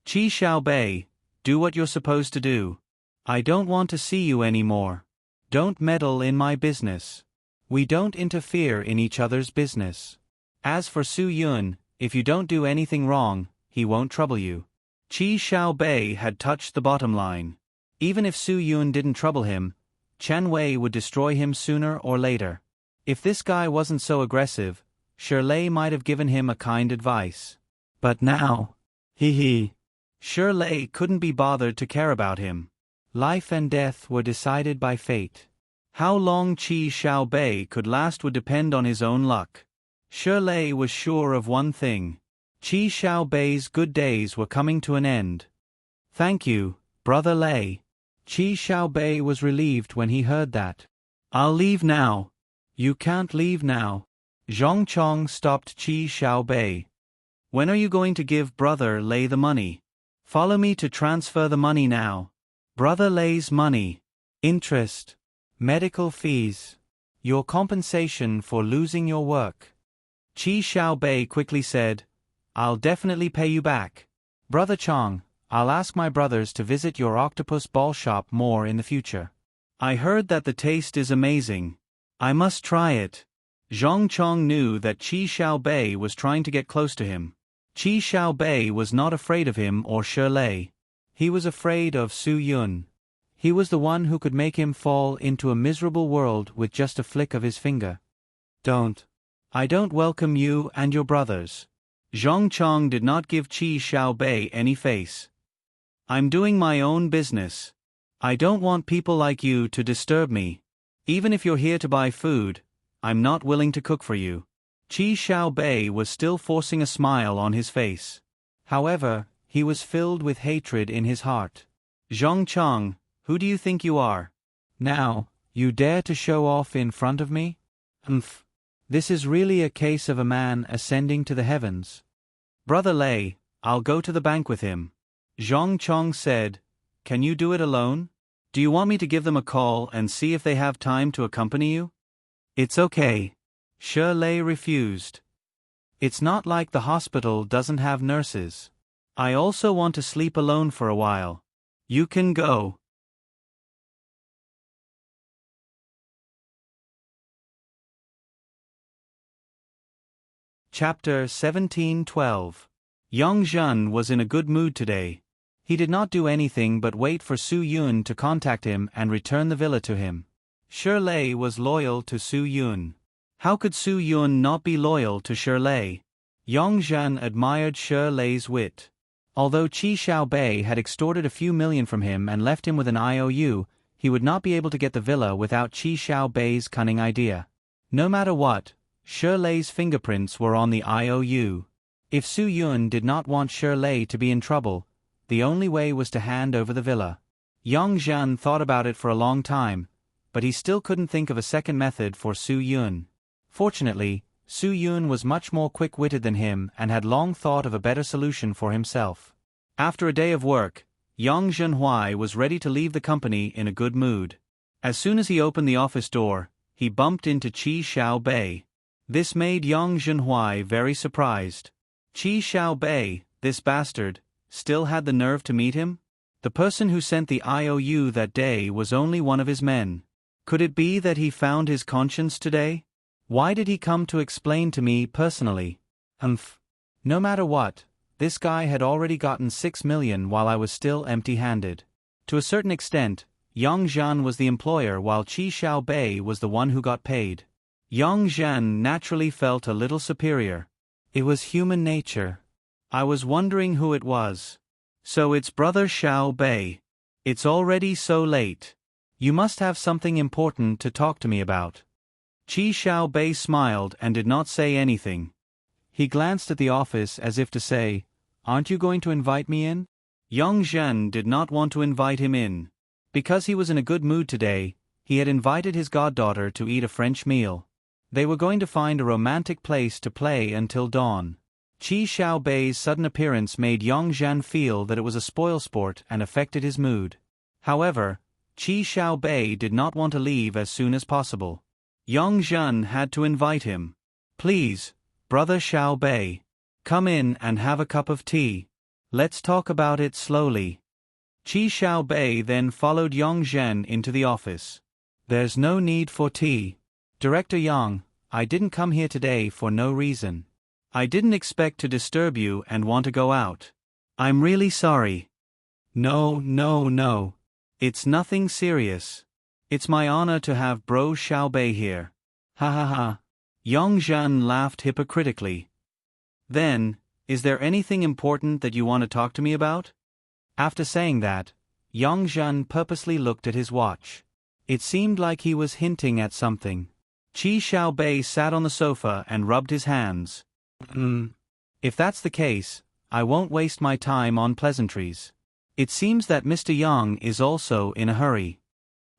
Qi Xiaobei, do what you're supposed to do. I don't want to see you anymore. Don't meddle in my business. We don't interfere in each other's business. As for Su Yun, if you don't do anything wrong, he won't trouble you. Qi Xiaobei had touched the bottom line. Even if Su Yun didn't trouble him, Chen Wei would destroy him sooner or later. If this guy wasn't so aggressive, Shi Lei might have given him a kind advice. But now, Shi Lei couldn't be bothered to care about him. Life and death were decided by fate. How long Qi Xiaobei could last would depend on his own luck. Shirley was sure of one thing. Qi Xiaobei's good days were coming to an end. Thank you, Brother Lei. Qi Xiaobei was relieved when he heard that. I'll leave now. You can't leave now. Zhong Chong stopped Qi Xiaobei. When are you going to give Brother Lei the money? Follow me to transfer the money now. Brother Lei's money. Interest. Medical fees. Your compensation for losing your work. Qi Xiaobei quickly said, I'll definitely pay you back. Brother Chong, I'll ask my brothers to visit your octopus ball shop more in the future. I heard that the taste is amazing. I must try it. Zhong Chong knew that Qi Xiaobei was trying to get close to him. Qi Xiaobei was not afraid of him or Shirley. He was afraid of Su Yun. He was the one who could make him fall into a miserable world with just a flick of his finger. I don't welcome you and your brothers. Zhong Chong did not give Qi Xiaobei any face. I'm doing my own business. I don't want people like you to disturb me. Even if you're here to buy food, I'm not willing to cook for you. Qi Xiaobei was still forcing a smile on his face. However, he was filled with hatred in his heart. Zhong Chong, who do you think you are? Now, you dare to show off in front of me? Umph. This is really a case of a man ascending to the heavens. Brother Lei, I'll go to the bank with him. Zhong Chong said, Can you do it alone? Do you want me to give them a call and see if they have time to accompany you? It's okay. Shirley refused. It's not like the hospital doesn't have nurses. I also want to sleep alone for a while. You can go. Chapter 17:12. Young Zhen was in a good mood today. He did not do anything but wait for Su Yun to contact him and return the villa to him. Shirley was loyal to Su Yun. How could Su Yun not be loyal to Shirley? Yang Zhen admired Shirley's wit. Although Qi Xiaobei had extorted a few million from him and left him with an IOU, he would not be able to get the villa without Qi Xiaobei's cunning idea. No matter what, Shirley's fingerprints were on the IOU. If Su Yun did not want Shirley to be in trouble, the only way was to hand over the villa. Yang Zhen thought about it for a long time, but he still couldn't think of a second method for Su Yun. Fortunately, Su Yun was much more quick-witted than him and had long thought of a better solution for himself. After a day of work, Yang Zhenhuai was ready to leave the company in a good mood. As soon as he opened the office door, he bumped into Qi Xiaobei. This made Yang Zhenhuai very surprised. Qi Xiaobei, this bastard, still had the nerve to meet him? The person who sent the IOU that day was only one of his men. Could it be that he found his conscience today? Why did he come to explain to me personally? No matter what, this guy had already gotten 6 million while I was still empty-handed. To a certain extent, Yang Zhen was the employer while Qi Xiaobei was the one who got paid. Yang Zhen naturally felt a little superior. It was human nature. I was wondering who it was. So it's Brother Xiaobei. It's already so late. You must have something important to talk to me about. Qi Xiaobei smiled and did not say anything. He glanced at the office as if to say, Aren't you going to invite me in? Yang Zhen did not want to invite him in. Because he was in a good mood today, he had invited his goddaughter to eat a French meal. They were going to find a romantic place to play until dawn. Qi Xiaobei's sudden appearance made Yang Zhen feel that it was a spoilsport and affected his mood. However, Qi Xiaobei did not want to leave as soon as possible. Yang Zhen had to invite him. Please, Brother Xiaobei, come in and have a cup of tea. Let's talk about it slowly. Qi Xiaobei then followed Yang Zhen into the office. There's no need for tea. Director Yang, I didn't come here today for no reason. I didn't expect to disturb you and want to go out. I'm really sorry. No. It's nothing serious. It's my honor to have Bro Xiaobei here. Ha ha ha. Yang Zhen laughed hypocritically. Then, is there anything important that you want to talk to me about? After saying that, Yang Zhen purposely looked at his watch. It seemed like he was hinting at something. Qi Xiaobei sat on the sofa and rubbed his hands. If that's the case, I won't waste my time on pleasantries. It seems that Mr. Yang is also in a hurry.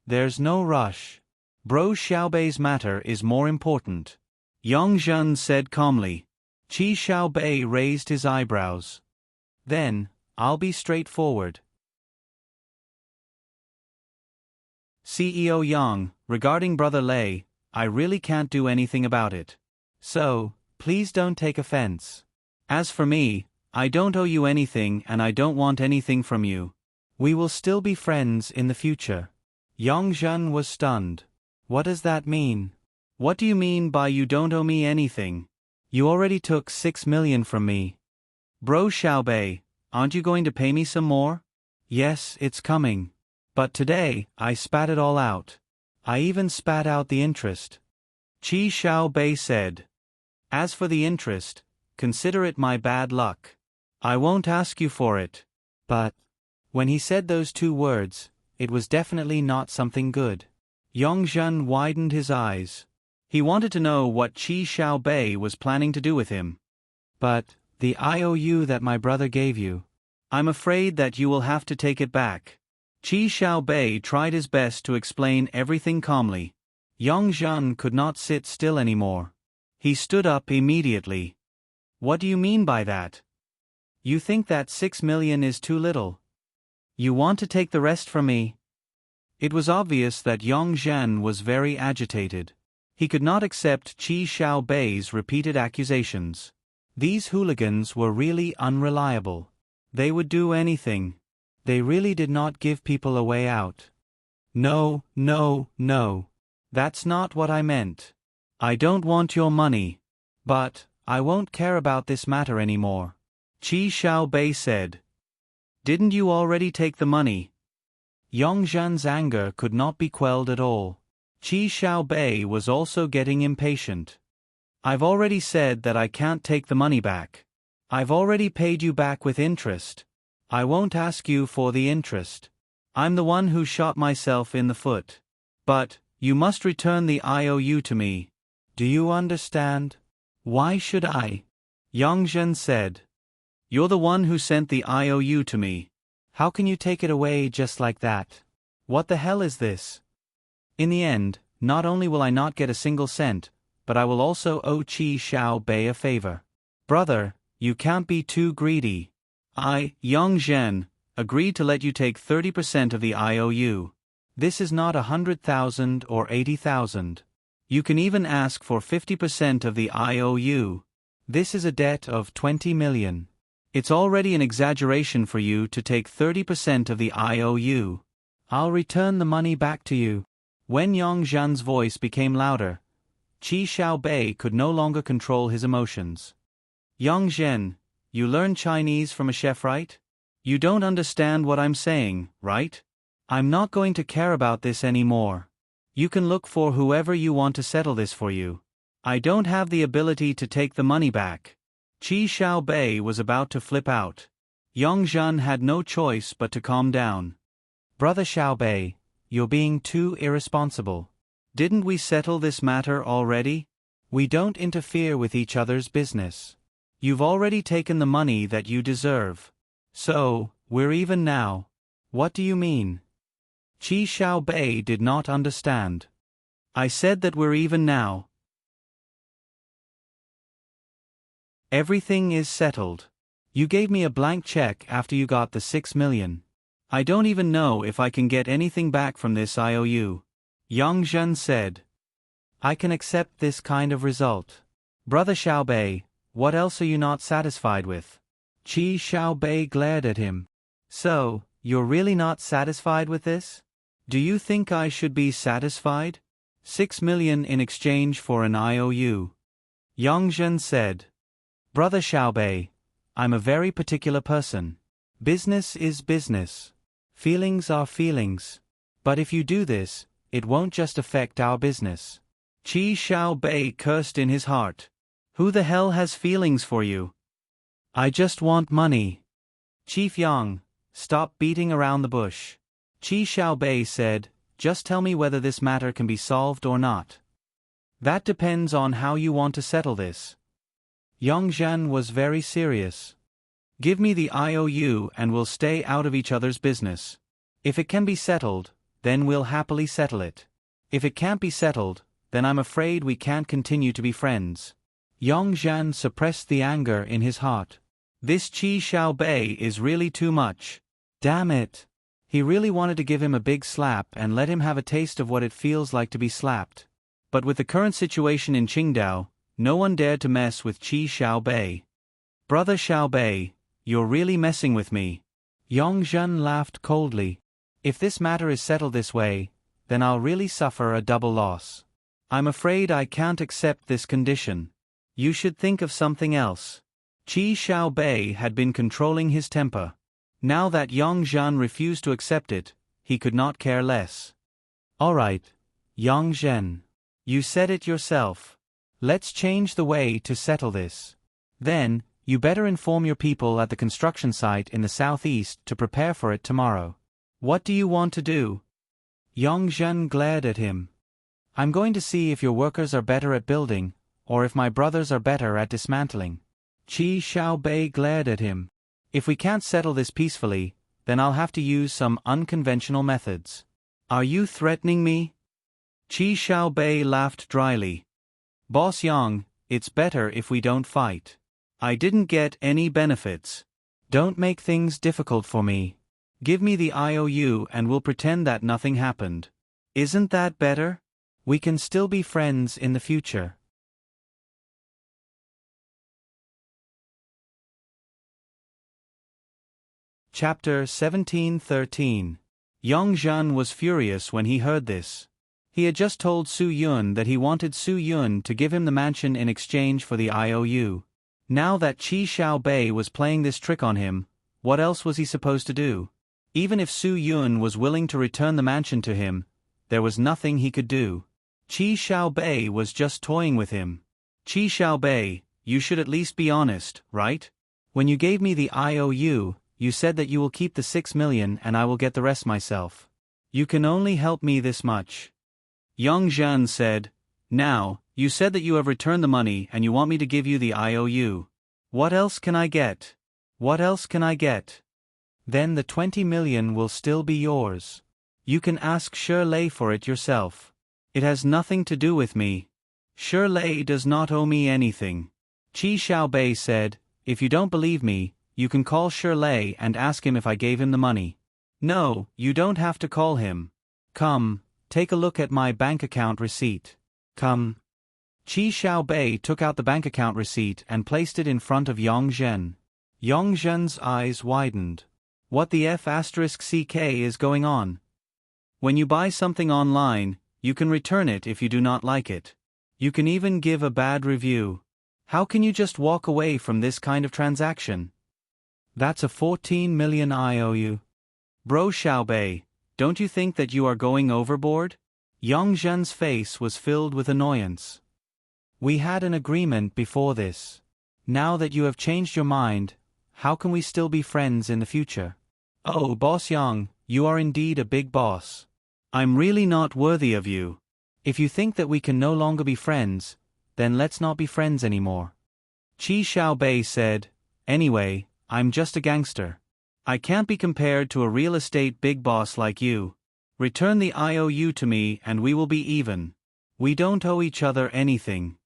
There's no rush. Bro Xiaobei's matter is more important, Yang Zhen said calmly. Qi Xiaobei raised his eyebrows. Then, I'll be straightforward. CEO Yang, regarding Brother Lei, I really can't do anything about it. So, please don't take offense. As for me, I don't owe you anything and I don't want anything from you. We will still be friends in the future. Yang Zhen was stunned. What does that mean? What do you mean by you don't owe me anything? You already took 6 million from me. Bro Xiaobei, aren't you going to pay me some more? Yes, it's coming. But today, I spat it all out. I even spat out the interest. Qi Xiaobei said. As for the interest, consider it my bad luck. I won't ask you for it. But, when he said those 2 words, it was definitely not something good. Yang Zhen widened his eyes. He wanted to know what Qi Xiaobei was planning to do with him. But, the IOU that my brother gave you. I'm afraid that you will have to take it back. Qi Xiaobei tried his best to explain everything calmly. Yang Zhen could not sit still anymore. He stood up immediately. What do you mean by that? You think that 6 million is too little? You want to take the rest from me? It was obvious that Yang Zhen was very agitated. He could not accept Qi Xiaobei's repeated accusations. These hooligans were really unreliable. They would do anything. They really did not give people a way out. No, no, no. That's not what I meant. I don't want your money. But, I won't care about this matter anymore. Qi Xiaobei said. Didn't you already take the money? Yang Zhen's anger could not be quelled at all. Qi Xiaobei was also getting impatient. I've already said that I can't take the money back. I've already paid you back with interest. I won't ask you for the interest. I'm the one who shot myself in the foot. But, you must return the IOU to me. Do you understand? Why should I? Yang Zhen said. You're the one who sent the IOU to me. How can you take it away just like that? What the hell is this? In the end, not only will I not get a single cent, but I will also owe Qi Xiaobei a favor. Brother, you can't be too greedy. I, Yang Zhen, agreed to let you take 30% of the IOU. This is not 100,000 or 80,000. You can even ask for 50% of the IOU. This is a debt of 20 million. It's already an exaggeration for you to take 30% of the IOU. I'll return the money back to you. When Yang Zhen's voice became louder, Qi Xiaobei could no longer control his emotions. Yang Zhen, you learned Chinese from a chef, right? You don't understand what I'm saying, right? I'm not going to care about this anymore. You can look for whoever you want to settle this for you. I don't have the ability to take the money back. Qi Xiaobei was about to flip out. Yang Zhen had no choice but to calm down. Brother Xiaobei, you're being too irresponsible. Didn't we settle this matter already? We don't interfere with each other's business. You've already taken the money that you deserve. So, we're even now. What do you mean? Qi Xiaobei did not understand. I said that we're even now. Everything is settled. You gave me a blank check after you got the 6 million. I don't even know if I can get anything back from this IOU. Yang Zhen said. I can accept this kind of result. Brother Xiaobei, what else are you not satisfied with? Qi Xiaobei glared at him. So, you're really not satisfied with this? Do you think I should be satisfied? 6 million in exchange for an IOU. Yang Zhen said. Brother Xiaobei, I'm a very particular person. Business is business. Feelings are feelings. But if you do this, it won't just affect our business. Qi Xiaobei cursed in his heart. Who the hell has feelings for you? I just want money. Chief Yang, stop beating around the bush. Qi Xiaobei said, just tell me whether this matter can be solved or not. That depends on how you want to settle this. Yongzhan was very serious. Give me the IOU and we'll stay out of each other's business. If it can be settled, then we'll happily settle it. If it can't be settled, then I'm afraid we can't continue to be friends. Yongzhan suppressed the anger in his heart. This Qi Xiaobei is really too much. Damn it. He really wanted to give him a big slap and let him have a taste of what it feels like to be slapped. But with the current situation in Qingdao, no one dared to mess with Qi Xiaobei. Brother Xiaobei, you're really messing with me. Yongzhan laughed coldly. If this matter is settled this way, then I'll really suffer a double loss. I'm afraid I can't accept this condition. You should think of something else. Qi Xiaobei had been controlling his temper. Now that Yongzhan refused to accept it, he could not care less. All right, Yongzhan. You said it yourself. Let's change the way to settle this. Then, you better inform your people at the construction site in the southeast to prepare for it tomorrow. What do you want to do? Yongzhan glared at him. I'm going to see if your workers are better at building, or if my brothers are better at dismantling. Qi Xiaobei glared at him. If we can't settle this peacefully, then I'll have to use some unconventional methods. Are you threatening me? Qi Xiaobei laughed dryly. Boss Yang, it's better if we don't fight. I didn't get any benefits. Don't make things difficult for me. Give me the IOU and we'll pretend that nothing happened. Isn't that better? We can still be friends in the future. Chapter 17:13. Yongzhan was furious when he heard this. He had just told Su Yun that he wanted Su Yun to give him the mansion in exchange for the IOU. Now that Qi Xiaobei was playing this trick on him, what else was he supposed to do? Even if Su Yun was willing to return the mansion to him, there was nothing he could do. Qi Xiaobei was just toying with him. Qi Xiaobei, you should at least be honest, right? When you gave me the IOU, you said that you will keep the 6 million and I will get the rest myself. You can only help me this much. Yongzhan said, Now, you said that you have returned the money and you want me to give you the IOU. What else can I get? What else can I get? Then the 20 million will still be yours. You can ask Shirley for it yourself. It has nothing to do with me. Shirley does not owe me anything. Qi Xiaobei said, If you don't believe me, you can call Shirley and ask him if I gave him the money. No, you don't have to call him. Come, take a look at my bank account receipt. Come. Qi Xiaobei took out the bank account receipt and placed it in front of Yongzhan. Yongzhan's eyes widened. What the F***ck is going on? When you buy something online, you can return it if you do not like it. You can even give a bad review. How can you just walk away from this kind of transaction? That's a 14 million IOU. Bro Xiaobei, don't you think that you are going overboard? Yongzhan's face was filled with annoyance. We had an agreement before this. Now that you have changed your mind, how can we still be friends in the future? Oh, Boss Yang, you are indeed a big boss. I'm really not worthy of you. If you think that we can no longer be friends, then let's not be friends anymore. Qi Xiaobei said, Anyway, I'm just a gangster. I can't be compared to a real estate big boss like you. Return the IOU to me and we will be even. We don't owe each other anything.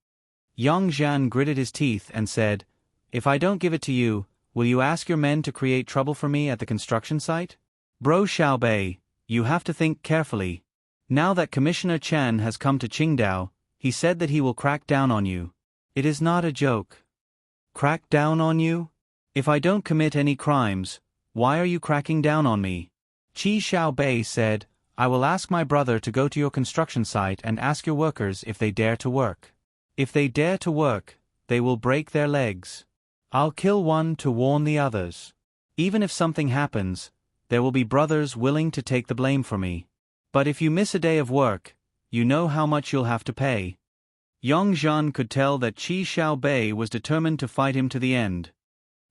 Yongzhan gritted his teeth and said, If I don't give it to you, will you ask your men to create trouble for me at the construction site? Bro Xiaobei, you have to think carefully. Now that Commissioner Chen has come to Qingdao, he said that he will crack down on you. It is not a joke. Crack down on you? If I don't commit any crimes, why are you cracking down on me? Qi Xiaobei said, I will ask my brother to go to your construction site and ask your workers if they dare to work. If they dare to work, they will break their legs. I'll kill one to warn the others. Even if something happens, there will be brothers willing to take the blame for me. But if you miss a day of work, you know how much you'll have to pay. Yongzhan could tell that Qi Xiaobei was determined to fight him to the end.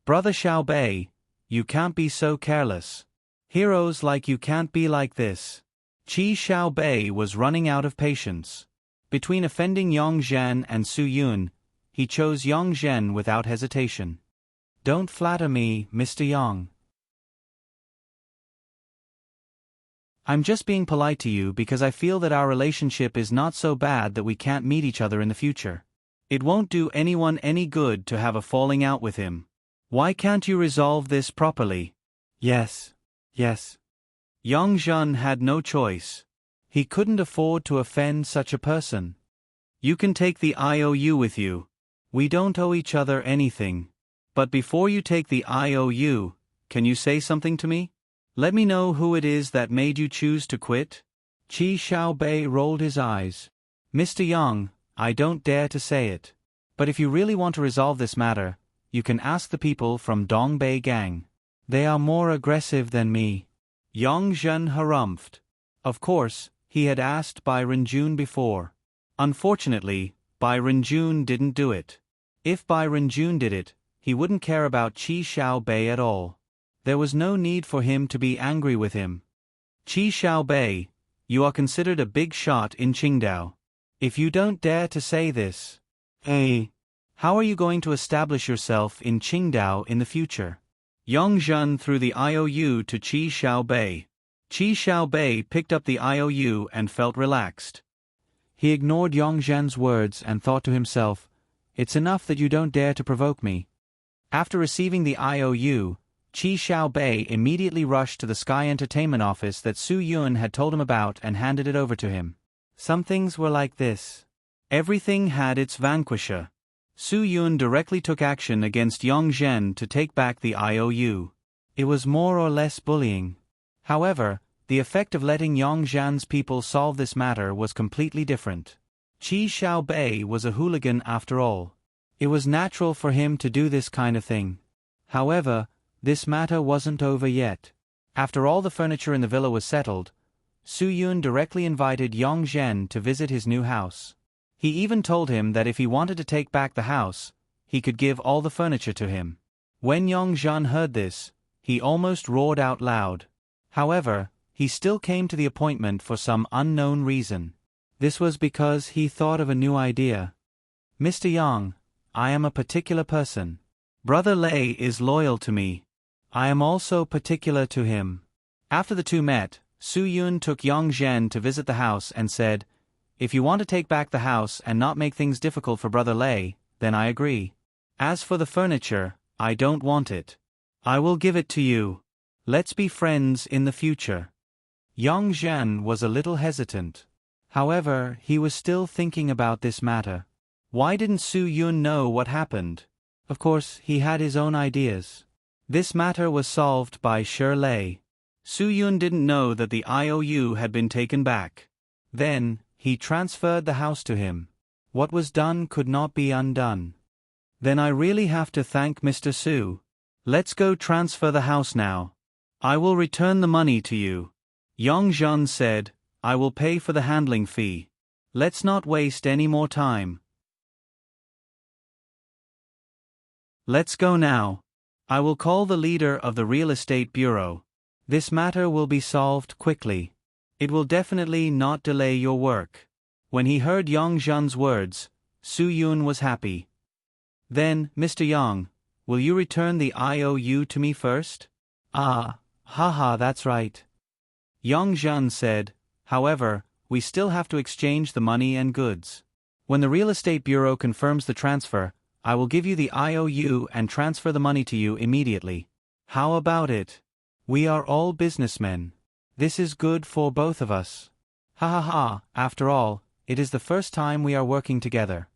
Brother Xiaobei, you can't be so careless. Heroes like you can't be like this. Qi Xiaobei was running out of patience. Between offending Yong Zhen and Su Yun, he chose Yong Zhen without hesitation. Don't flatter me, Mr. Yong. I'm just being polite to you because I feel that our relationship is not so bad that we can't meet each other in the future. It won't do anyone any good to have a falling out with him. Why can't you resolve this properly? Yes. Yong Zhen had no choice. He couldn't afford to offend such a person. You can take the IOU with you. We don't owe each other anything. But before you take the IOU, can you say something to me? Let me know who it is that made you choose to quit? Qi Xiaobei rolled his eyes. Mr. Yang, I don't dare to say it. But if you really want to resolve this matter, you can ask the people from Dongbei Gang. They are more aggressive than me. Yong Zhen harumphed. Of course, he had asked Bai Renjun before. Unfortunately, Bai Renjun didn't do it. If Bai Renjun did it, he wouldn't care about Qi Xiaobei at all. There was no need for him to be angry with him. Qi Xiaobei, you are considered a big shot in Qingdao. If you don't dare to say this, how are you going to establish yourself in Qingdao in the future? Yong Zhen threw the IOU to Qi Xiaobei. Qi Xiaobei picked up the IOU and felt relaxed. He ignored Yong Zhen's words and thought to himself, it's enough that you don't dare to provoke me. After receiving the IOU, Qi Xiaobei immediately rushed to the Sky Entertainment office that Su Yun had told him about and handed it over to him. Some things were like this. Everything had its vanquisher. Su Yun directly took action against Yong Zhen to take back the IOU. It was more or less bullying. However, the effect of letting Yong Zhen's people solve this matter was completely different. Qi Xiaobei was a hooligan after all. It was natural for him to do this kind of thing. However, this matter wasn't over yet. After all the furniture in the villa was settled, Su Yun directly invited Yong Zhen to visit his new house. He even told him that if he wanted to take back the house, he could give all the furniture to him. When Yong Zhen heard this, he almost roared out loud. However, he still came to the appointment for some unknown reason. This was because he thought of a new idea. Mr. Yang, I am a particular person. Brother Lei is loyal to me. I am also particular to him. After the two met, Su Yun took Yong Zhen to visit the house and said, if you want to take back the house and not make things difficult for Brother Lei, then I agree. As for the furniture, I don't want it. I will give it to you. Let's be friends in the future. Yong Zhen was a little hesitant. However, he was still thinking about this matter. Why didn't Su Yun know what happened? Of course, he had his own ideas. This matter was solved by Shi Lei. Su Yun didn't know that the IOU had been taken back. Then, he transferred the house to him. What was done could not be undone. Then I really have to thank Mr. Su. Let's go transfer the house now. I will return the money to you. Yong Zhen said, I will pay for the handling fee. Let's not waste any more time. Let's go now. I will call the leader of the real estate bureau. This matter will be solved quickly. It will definitely not delay your work. When he heard Yong Zhen's words, Su Yun was happy. Then, Mr. Yang, will you return the IOU to me first? Haha, that's right. Yong Zhen said, however, we still have to exchange the money and goods. When the real estate bureau confirms the transfer, I will give you the IOU and transfer the money to you immediately. How about it? We are all businessmen. This is good for both of us. Ha ha ha, after all, it is the first time we are working together.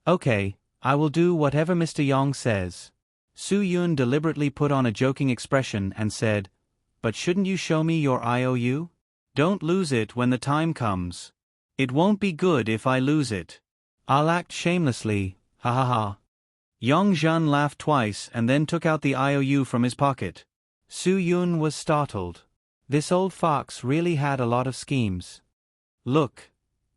Okay, I will do whatever Mr. Yang says. Su Yun deliberately put on a joking expression and said, but shouldn't you show me your IOU? Don't lose it when the time comes. It won't be good if I lose it. I'll act shamelessly, ha ha ha. Yong Zhen laughed twice and then took out the IOU from his pocket. Su Yun was startled. This old fox really had a lot of schemes. Look,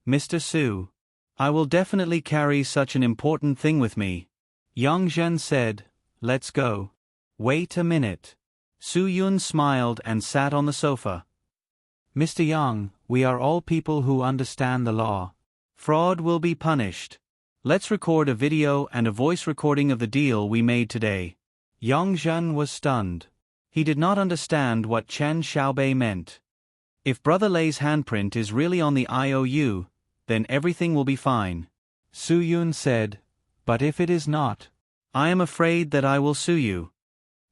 Mr. Su. I will definitely carry such an important thing with me. Yong Zhen said, let's go. Wait a minute. Su Yun smiled and sat on the sofa. Mr. Yang, we are all people who understand the law. Fraud will be punished. Let's record a video and a voice recording of the deal we made today. Yang Zhen was stunned. He did not understand what Chen Xiaobei meant. If Brother Lei's handprint is really on the IOU, then everything will be fine. Su Yun said, but if it is not, I am afraid that I will sue you.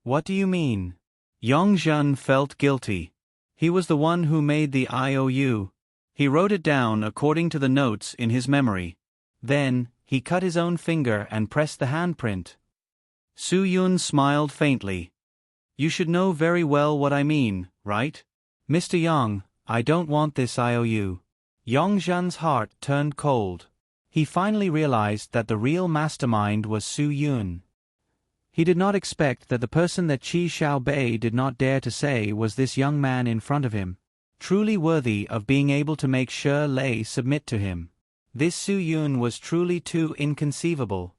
What do you mean? Yang Zhen felt guilty. He was the one who made the IOU. He wrote it down according to the notes in his memory. Then, he cut his own finger and pressed the handprint. Su Yun smiled faintly. You should know very well what I mean, right? Mr. Yang, I don't want this IOU. Yang Zhen's heart turned cold. He finally realized that the real mastermind was Su Yun. He did not expect that the person that Qi Xiaobei did not dare to say was this young man in front of him, truly worthy of being able to make Shi Lei submit to him. This Su Yun was truly too inconceivable.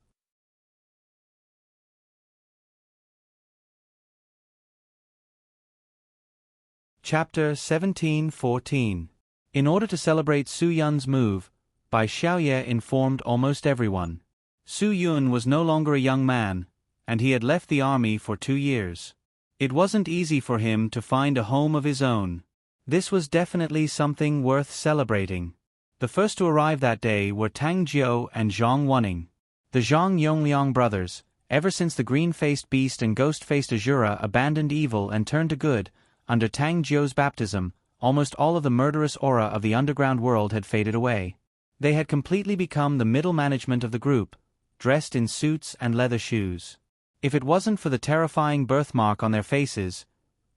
Chapter 17:14. In order to celebrate Su Yun's move, Bai Xiaoye informed almost everyone. Su Yun was no longer a young man, and he had left the army for 2 years. It wasn't easy for him to find a home of his own. This was definitely something worth celebrating. The first to arrive that day were Tang Jiu and Zhang Wuning. The Zhang Yongliang brothers, ever since the green-faced beast and ghost-faced Azura abandoned evil and turned to good, under Tang Jiu's baptism, almost all of the murderous aura of the underground world had faded away. They had completely become the middle management of the group, dressed in suits and leather shoes. If it wasn't for the terrifying birthmark on their faces,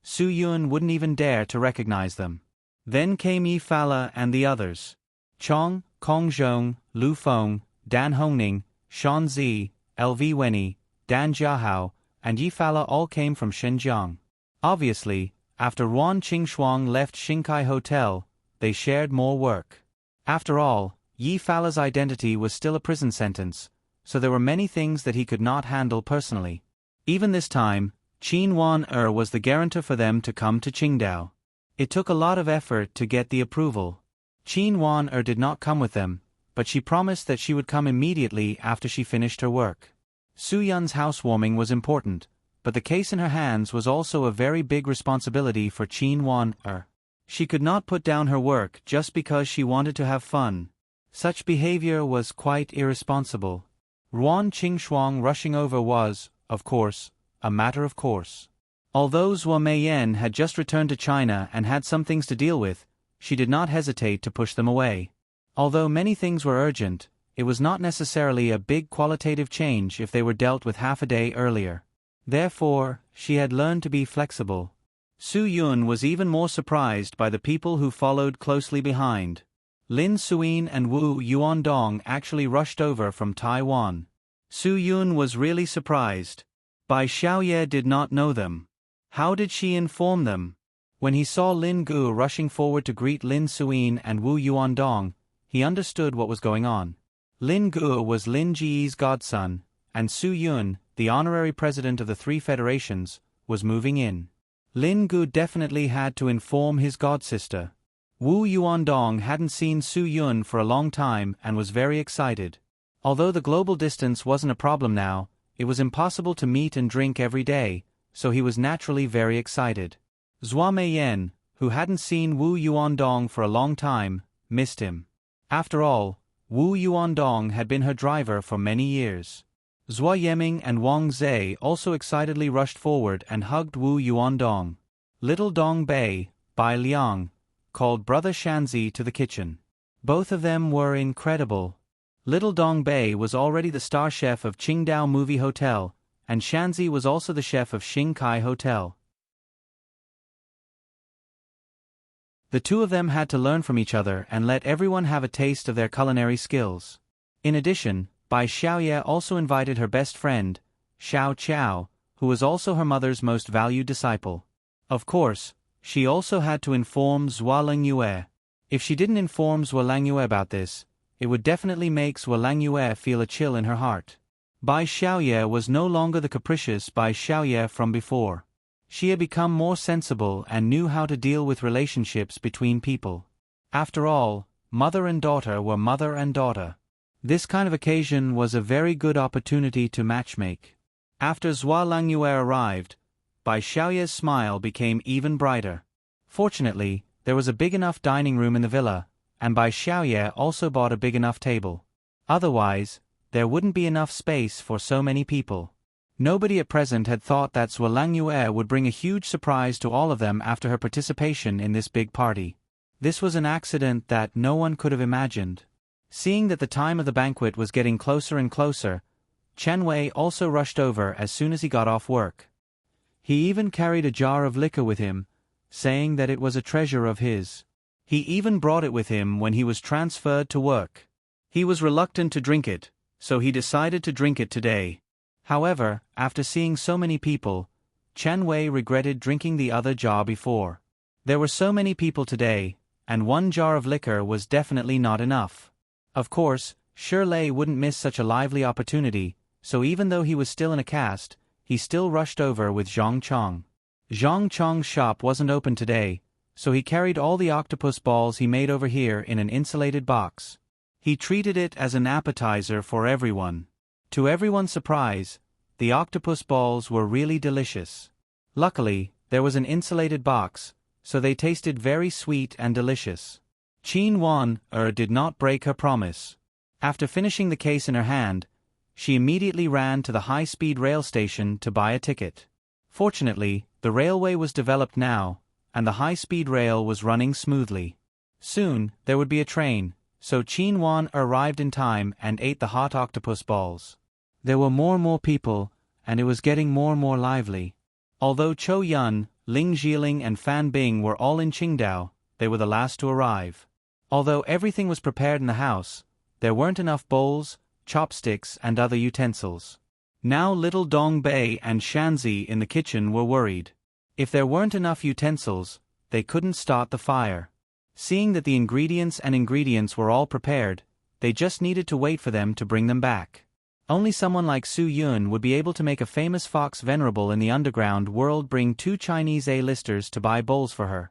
Su Yun wouldn't even dare to recognize them. Then came Yi Fala and the others. Chong, Kong Zhong, Lu Feng, Dan Hongning, Shan Zi, LV Wenyi, Dan Jiahao, and Yi Fala all came from Xinjiang. Obviously, after Ruan Qingshuang left Xinkai Hotel, they shared more work. After all, Yi Fala's identity was still a prison sentence, so there were many things that he could not handle personally. Even this time, Qin Wan was the guarantor for them to come to Qingdao. It took a lot of effort to get the approval. Qin Wan did not come with them, but she promised that she would come immediately after she finished her work. Su Yun's housewarming was important, but the case in her hands was also a very big responsibility for Qin Wan. She could not put down her work just because she wanted to have fun. Such behavior was quite irresponsible. Ruan Qingshuang rushing over was, of course, a matter of course. Although Zhua Meiyan had just returned to China and had some things to deal with, she did not hesitate to push them away. Although many things were urgent, it was not necessarily a big qualitative change if they were dealt with half a day earlier. Therefore, she had learned to be flexible. Su Yun was even more surprised by the people who followed closely behind. Lin Suyin and Wu Yuandong actually rushed over from Taiwan. Su Yun was really surprised. Bai Xiaoye did not know them. How did she inform them? When he saw Lin Gu rushing forward to greet Lin Suyin and Wu Yuandong, he understood what was going on. Lin Gu was Lin Ji's godson, and Su Yun, the honorary president of the 3 federations, was moving in. Lin Gu definitely had to inform his godsister. Wu Yuandong hadn't seen Su Yun for a long time and was very excited. Although the global distance wasn't a problem now, it was impossible to meet and drink every day, so he was naturally very excited. Zhua Meiyan, who hadn't seen Wu Yuandong for a long time, missed him. After all, Wu Yuandong had been her driver for many years. Zhua Yeming and Wang Zhe also excitedly rushed forward and hugged Wu Yuandong. Little Dong Bei, Bai Liang, called Brother Shanzi to the kitchen. Both of them were incredible. Little Dong Bei was already the star chef of Qingdao Movie Hotel, and Shanzi was also the chef of Xinkai Hotel. The two of them had to learn from each other and let everyone have a taste of their culinary skills. In addition, Bai Xiaoye also invited her best friend, Xiao Qiao, who was also her mother's most valued disciple. Of course, she also had to inform Zhua Langyue. If she didn't inform Zhua Langyue about this, it would definitely make Zhua Langyue feel a chill in her heart. Bai Xiaoye was no longer the capricious Bai Xiaoye from before. She had become more sensible and knew how to deal with relationships between people. After all, mother and daughter were mother and daughter. This kind of occasion was a very good opportunity to matchmake. After Zhuo Langyue arrived, Bai Xiaoye's smile became even brighter. Fortunately, there was a big enough dining room in the villa, and Bai Xiaoye also bought a big enough table. Otherwise, there wouldn't be enough space for so many people. Nobody at present had thought that Zhuo Langyue would bring a huge surprise to all of them after her participation in this big party. This was an accident that no one could have imagined. Seeing that the time of the banquet was getting closer and closer, Chen Wei also rushed over as soon as he got off work. He even carried a jar of liquor with him, saying that it was a treasure of his. He even brought it with him when he was transferred to work. He was reluctant to drink it, so he decided to drink it today. However, after seeing so many people, Chen Wei regretted drinking the other jar before. There were so many people today, and one jar of liquor was definitely not enough. Of course, Shirley wouldn't miss such a lively opportunity, so even though he was still in a cast, he still rushed over with Zhang Chong. Zhang Chong's shop wasn't open today, so he carried all the octopus balls he made over here in an insulated box. He treated it as an appetizer for everyone. To everyone's surprise, the octopus balls were really delicious. Luckily, there was an insulated box, so they tasted very sweet and delicious. Qin Wan did not break her promise. After finishing the case in her hand, she immediately ran to the high-speed rail station to buy a ticket. Fortunately, the railway was developed now, and the high-speed rail was running smoothly. Soon, there would be a train, so Qin Wan arrived in time and ate the hot octopus balls. There were more and more people, and it was getting more and more lively. Although Chou Yun, Ling Jiling and Fan Bing were all in Qingdao, they were the last to arrive. Although everything was prepared in the house, there weren't enough bowls, chopsticks and other utensils. Now little Dong Bei and Shanzi in the kitchen were worried. If there weren't enough utensils, they couldn't start the fire. Seeing that the ingredients were all prepared, they just needed to wait for them to bring them back. Only someone like Su Yun would be able to make a famous fox venerable in the underground world bring 2 Chinese A-listers to buy bowls for her.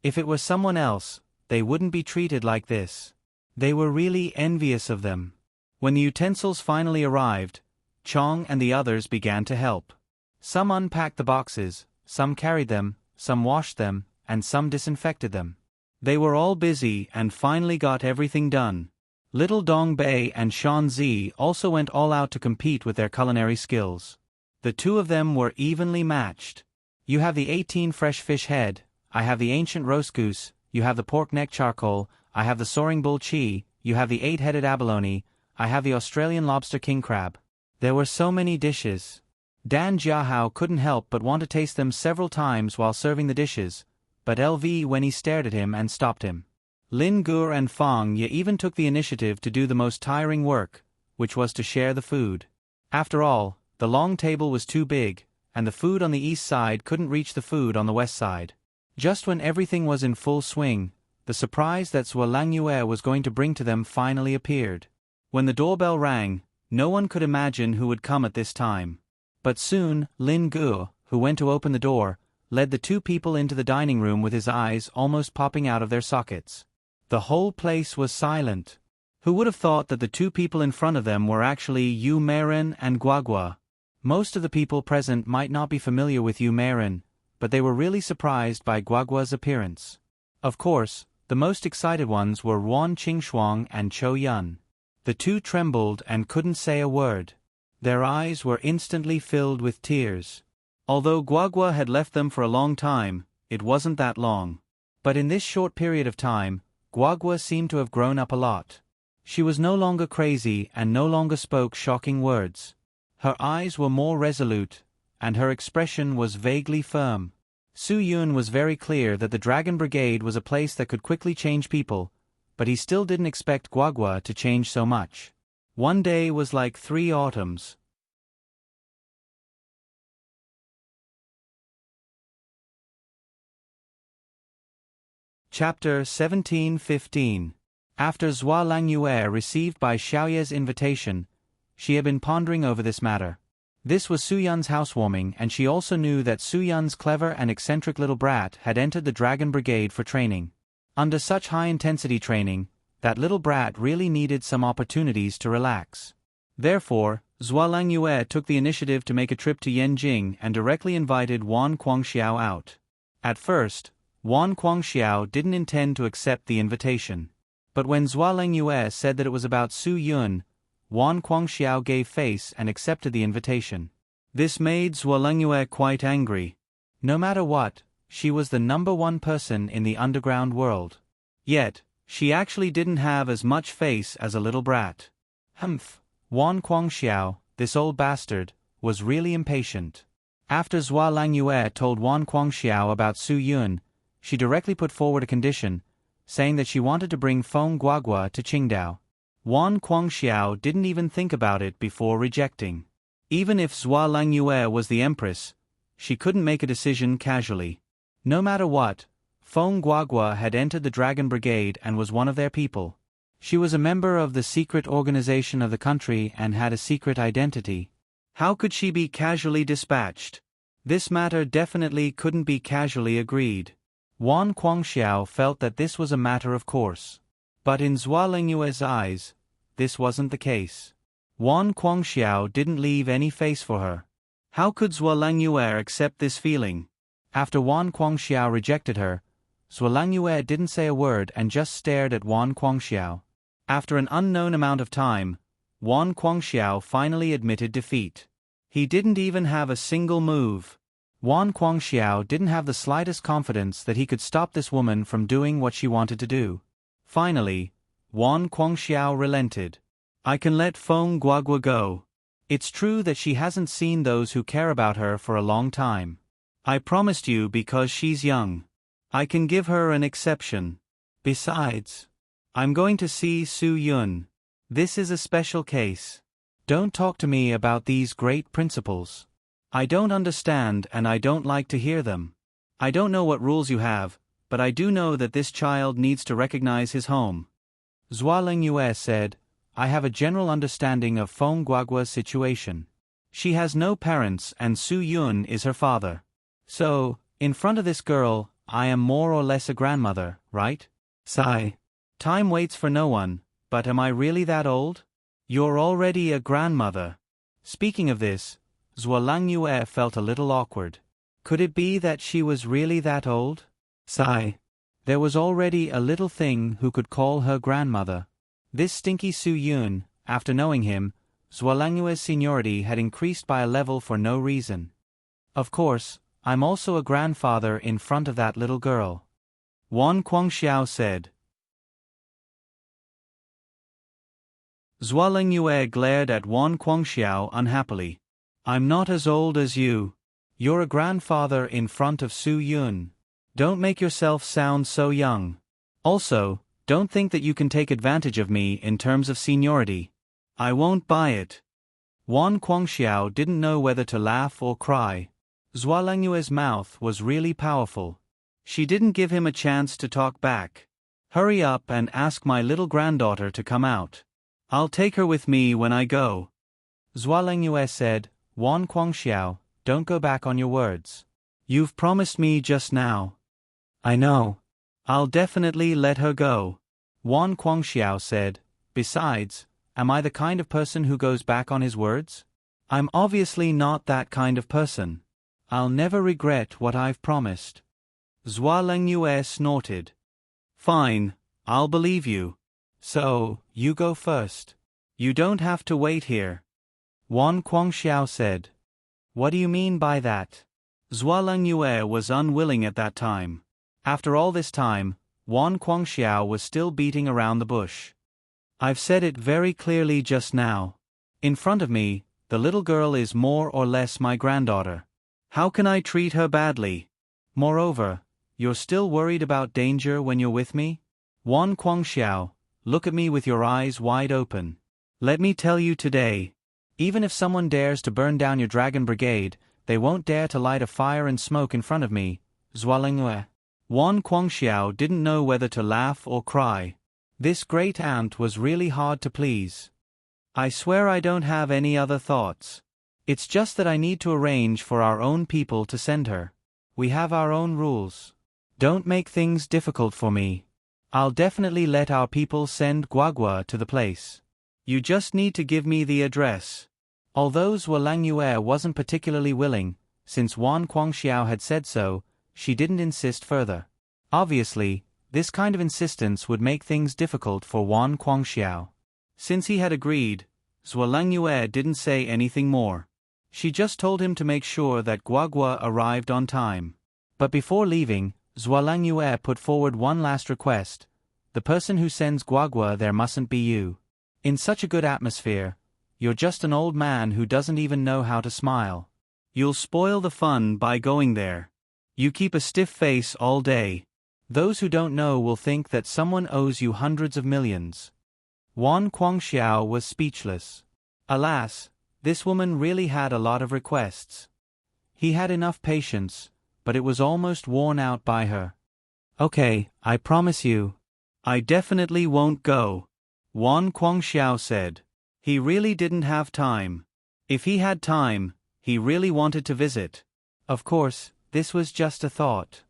If it was someone else, they wouldn't be treated like this. They were really envious of them. When the utensils finally arrived, Chong and the others began to help. Some unpacked the boxes, some carried them, some washed them, and some disinfected them. They were all busy and finally got everything done. Little Dong Bei and Shan Zi also went all out to compete with their culinary skills. The two of them were evenly matched. You have the 18 fresh fish head, I have the ancient roast goose, you have the pork neck charcoal, I have the soaring bull chi, you have the 8-headed abalone, I have the Australian lobster king crab. There were so many dishes. Dan Jiahao couldn't help but want to taste them several times while serving the dishes, but LV when he stared at him and stopped him. Lin Gur and Fang Ye even took the initiative to do the most tiring work, which was to share the food. After all, the long table was too big, and the food on the east side couldn't reach the food on the west side. Just when everything was in full swing, the surprise that Zhuo Langyue was going to bring to them finally appeared. When the doorbell rang, no one could imagine who would come at this time. But soon, Lin Gu, who went to open the door, led the 2 people into the dining room with his eyes almost popping out of their sockets. The whole place was silent. Who would have thought that the 2 people in front of them were actually Yu Meiren and Guagua? Most of the people present might not be familiar with Yu Meiren, but they were really surprised by Guagua's appearance. Of course, the most excited ones were Wan Qingshuang and Chou Yun. The 2 trembled and couldn't say a word. Their eyes were instantly filled with tears. Although Guagua had left them for a long time, it wasn't that long. But in this short period of time, Guagua seemed to have grown up a lot. She was no longer crazy and no longer spoke shocking words. Her eyes were more resolute, and her expression was vaguely firm. Su Yun was very clear that the Dragon Brigade was a place that could quickly change people, but he still didn't expect Guagua to change so much. One day was like 3 autumns. Chapter 17:15. After Zhuo Langyue received Bai Xiaoye's invitation, she had been pondering over this matter. This was Su Yun's housewarming, and she also knew that Su Yun's clever and eccentric little brat had entered the Dragon Brigade for training. Under such high-intensity training, that little brat really needed some opportunities to relax. Therefore, Zhuo Langyue took the initiative to make a trip to Yanjing and directly invited Wan Guangxiao out. At first, Wan Guangxiao didn't intend to accept the invitation. But when Zhuo Langyue said that it was about Su Yun, Wan Guangxiao gave face and accepted the invitation. This made Zhuo Langyue quite angry. No matter what, she was the #1 person in the underground world. Yet, she actually didn't have as much face as a little brat. Humph! Wan Guangxiao, this old bastard, was really impatient. After Zhuo Langyue told Wan Guangxiao about Su Yun, she directly put forward a condition, saying that she wanted to bring Feng Guagua to Qingdao. Wan Guangxiao didn't even think about it before rejecting. Even if Zhuo Langyue was the empress, she couldn't make a decision casually. No matter what, Feng Guagua had entered the Dragon Brigade and was one of their people. She was a member of the secret organization of the country and had a secret identity. How could she be casually dispatched? This matter definitely couldn't be casually agreed. Wan Guangxiao felt that this was a matter of course. But in Zhuo Langyue's eyes, this wasn't the case. Wan Guangxiao didn't leave any face for her. How could Zhuo Langyue accept this feeling? After Wan Guangxiao rejected her, Zhuo Langyue didn't say a word and just stared at Wan Guangxiao. After an unknown amount of time, Wan Guangxiao finally admitted defeat. He didn't even have a single move. Wan Guangxiao didn't have the slightest confidence that he could stop this woman from doing what she wanted to do. Finally, Wan Guangxiao relented. I can let Feng Guagua go. It's true that she hasn't seen those who care about her for a long time. I promised you because she's young. I can give her an exception. Besides, I'm going to see Su Yun. This is a special case. Don't talk to me about these great principles. I don't understand and I don't like to hear them. I don't know what rules you have, but I do know that this child needs to recognize his home. Zhuo Langyue said, I have a general understanding of Feng Guagua's situation. She has no parents and Su Yun is her father. So, in front of this girl, I am more or less a grandmother, right? Sigh. Time waits for no one, but am I really that old? You're already a grandmother. Speaking of this, Zhuo Langyue felt a little awkward. Could it be that she was really that old? Sigh. There was already a little thing who could call her grandmother. This stinky Su Yun, after knowing him, Zhuo Langyue's seniority had increased by a level for no reason. Of course, I'm also a grandfather in front of that little girl. Wan Guangxiao said. Zhuo Langyue glared at Wan Guangxiao unhappily. I'm not as old as you. You're a grandfather in front of Su Yun. Don't make yourself sound so young. Also, don't think that you can take advantage of me in terms of seniority. I won't buy it. Wan Guangxiao didn't know whether to laugh or cry. Zhuo Langyue's mouth was really powerful. She didn't give him a chance to talk back. Hurry up and ask my little granddaughter to come out. I'll take her with me when I go. Zhuo Langyue said, Wan Guangxiao, don't go back on your words. You've promised me just now. I know. I'll definitely let her go. Wan Guangxiao said, besides, am I the kind of person who goes back on his words? I'm obviously not that kind of person. I'll never regret what I've promised. Zhuo Langyue snorted. Fine, I'll believe you. So, you go first. You don't have to wait here. Wan Guangxiao said. What do you mean by that? Zhuo Langyue was unwilling at that time. After all this time, Wan Guangxiao was still beating around the bush. I've said it very clearly just now. In front of me, the little girl is more or less my granddaughter. How can I treat her badly? Moreover, you're still worried about danger when you're with me? Wan Guangxiao, look at me with your eyes wide open. Let me tell you today, even if someone dares to burn down your Dragon Brigade, they won't dare to light a fire and smoke in front of me, Zhuo Langyue. Wan Guangxiao didn't know whether to laugh or cry. This great aunt was really hard to please. I swear I don't have any other thoughts. It's just that I need to arrange for our own people to send her. We have our own rules. Don't make things difficult for me. I'll definitely let our people send Guagua to the place. You just need to give me the address. Although Zhuo Langyue wasn't particularly willing, since Wan Guangxiao had said so, she didn't insist further. Obviously, this kind of insistence would make things difficult for Wan Guangxiao. Since he had agreed, Zhuo Langyue didn't say anything more. She just told him to make sure that Guagua arrived on time. But before leaving, Zhuo Langyue put forward one last request. The person who sends Guagua there mustn't be you. In such a good atmosphere, you're just an old man who doesn't even know how to smile. You'll spoil the fun by going there. You keep a stiff face all day. Those who don't know will think that someone owes you hundreds of millions. Wan Guangxiao was speechless. Alas, this woman really had a lot of requests. He had enough patience, but it was almost worn out by her. Okay, I promise you. I definitely won't go, Wan Guangxiao said. He really didn't have time. If he had time, he really wanted to visit. Of course, this was just a thought.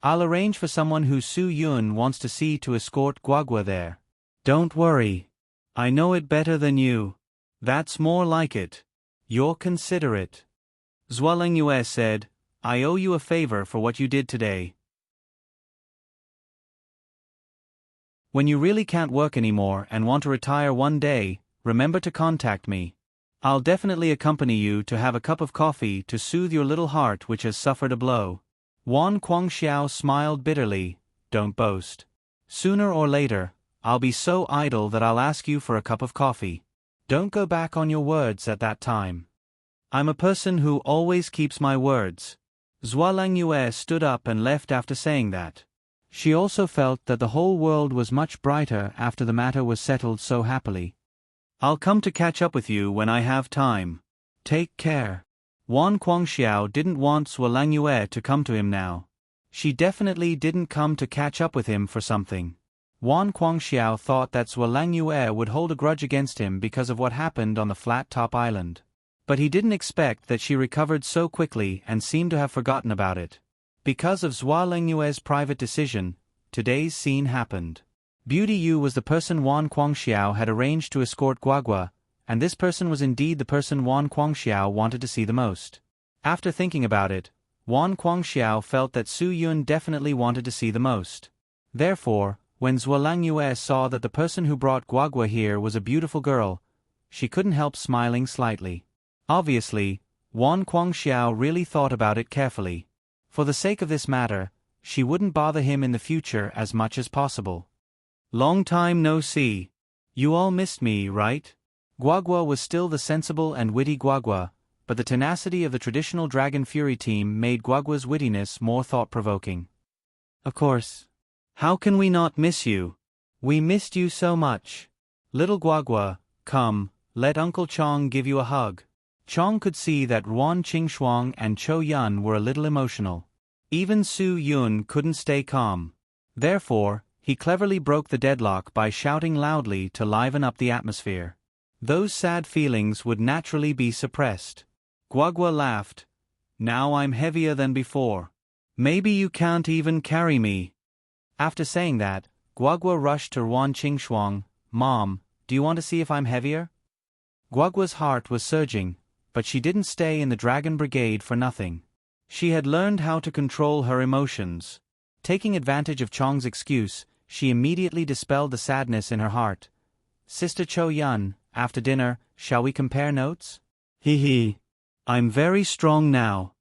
I'll arrange for someone who Su Yun wants to see to escort Guagua there. Don't worry. I know it better than you. That's more like it. You're considerate. Zhuo Langyue said, I owe you a favor for what you did today. When you really can't work anymore and want to retire one day, remember to contact me. I'll definitely accompany you to have a cup of coffee to soothe your little heart which has suffered a blow. Wan Guangxiao smiled bitterly. Don't boast. Sooner or later, I'll be so idle that I'll ask you for a cup of coffee. Don't go back on your words at that time. I'm a person who always keeps my words. Zhuo Langyue stood up and left after saying that. She also felt that the whole world was much brighter after the matter was settled so happily. I'll come to catch up with you when I have time. Take care. Wan Guangxiao didn't want Zhuo Langyue to come to him now. She definitely didn't come to catch up with him for something. Wan Guangxiao thought that Zhuo Langyue would hold a grudge against him because of what happened on the flat top island. But he didn't expect that she recovered so quickly and seemed to have forgotten about it. Because of Zhuo Langyue's private decision, today's scene happened. Beauty Yu was the person Wan Guangxiao had arranged to escort Guagua, and this person was indeed the person Wan Guangxiao wanted to see the most. After thinking about it, Wan Guangxiao felt that Su Yun definitely wanted to see the most. Therefore, when Zhuo Langyue saw that the person who brought Guagua here was a beautiful girl, she couldn't help smiling slightly. Obviously, Wan Guangxiao really thought about it carefully. For the sake of this matter, she wouldn't bother him in the future as much as possible. Long time no see. You all missed me, right? Guagua was still the sensible and witty Guagua, but the tenacity of the traditional Dragon Fury team made Guagua's wittiness more thought-provoking. Of course. How can we not miss you? We missed you so much. Little Guagua, come, let Uncle Chong give you a hug. Chong could see that Ruan Qingxuang and Chou Yun were a little emotional. Even Su Yun couldn't stay calm. Therefore, he cleverly broke the deadlock by shouting loudly to liven up the atmosphere. Those sad feelings would naturally be suppressed. Guagua laughed. Now I'm heavier than before. Maybe you can't even carry me. After saying that, Guagua rushed to Ruan Qingxuang. Mom, do you want to see if I'm heavier? Guagua's heart was surging, but she didn't stay in the Dragon Brigade for nothing. She had learned how to control her emotions. Taking advantage of Chong's excuse, she immediately dispelled the sadness in her heart. Sister Chou Yun, after dinner, shall we compare notes? Hee hee. I'm very strong now.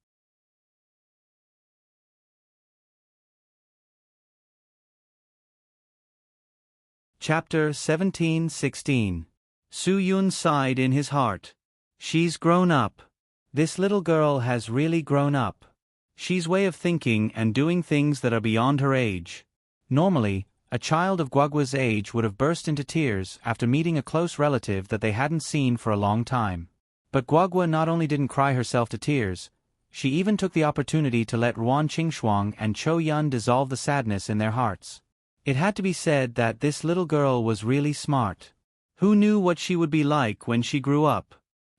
Chapter 17-16. Su Yun sighed in his heart. She's grown up. This little girl has really grown up. She's way of thinking and doing things that are beyond her age. Normally, a child of Guagua's age would have burst into tears after meeting a close relative that they hadn't seen for a long time. But Guagua not only didn't cry herself to tears, she even took the opportunity to let Ruan Qingxuang and Chou Yun dissolve the sadness in their hearts. It had to be said that this little girl was really smart. Who knew what she would be like when she grew up?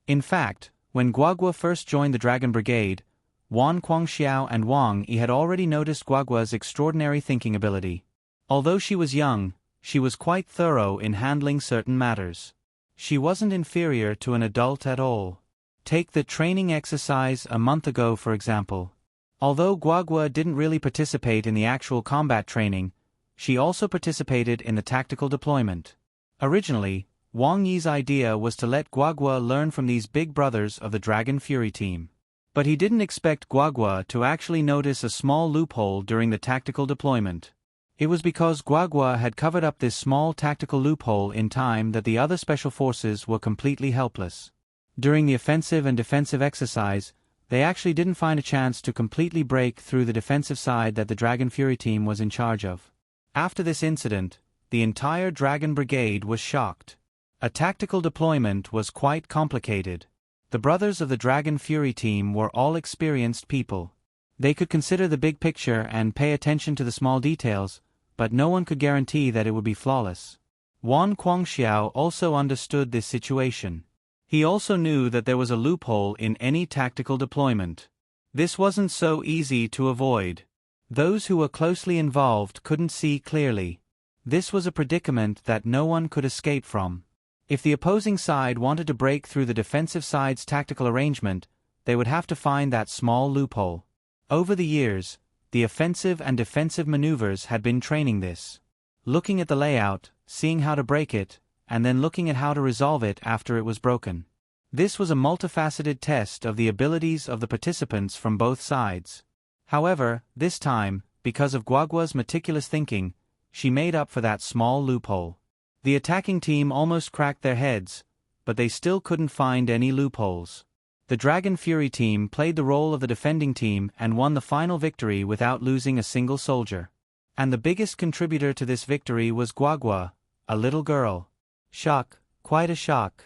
In fact, When Guagua first joined the Dragon Brigade, Wan Guangxiao and Wang Yi had already noticed Guagua's extraordinary thinking ability. Although she was young, she was quite thorough in handling certain matters. She wasn't inferior to an adult at all. Take the training exercise a month ago for example. Although Guagua didn't really participate in the actual combat training, she also participated in the tactical deployment. Originally, Wang Yi's idea was to let Guagua learn from these big brothers of the Dragon Fury team. But he didn't expect Guagua to actually notice a small loophole during the tactical deployment. It was because Guagua had covered up this small tactical loophole in time that the other special forces were completely helpless. During the offensive and defensive exercise, they actually didn't find a chance to completely break through the defensive side that the Dragon Fury team was in charge of. After this incident, the entire Dragon Brigade was shocked. A tactical deployment was quite complicated. The brothers of the Dragon Fury team were all experienced people. They could consider the big picture and pay attention to the small details, but no one could guarantee that it would be flawless. Wan Guangxiao also understood this situation. He also knew that there was a loophole in any tactical deployment. This wasn't so easy to avoid. Those who were closely involved couldn't see clearly. This was a predicament that no one could escape from. If the opposing side wanted to break through the defensive side's tactical arrangement, they would have to find that small loophole. Over the years, the offensive and defensive maneuvers had been training this. Looking at the layout, seeing how to break it, and then looking at how to resolve it after it was broken. This was a multifaceted test of the abilities of the participants from both sides. However, this time, because of Guagua's meticulous thinking, she made up for that small loophole. The attacking team almost cracked their heads, but they still couldn't find any loopholes. The Dragon Fury team played the role of the defending team and won the final victory without losing a single soldier. And the biggest contributor to this victory was Guagua, a little girl. Shock, quite a shock.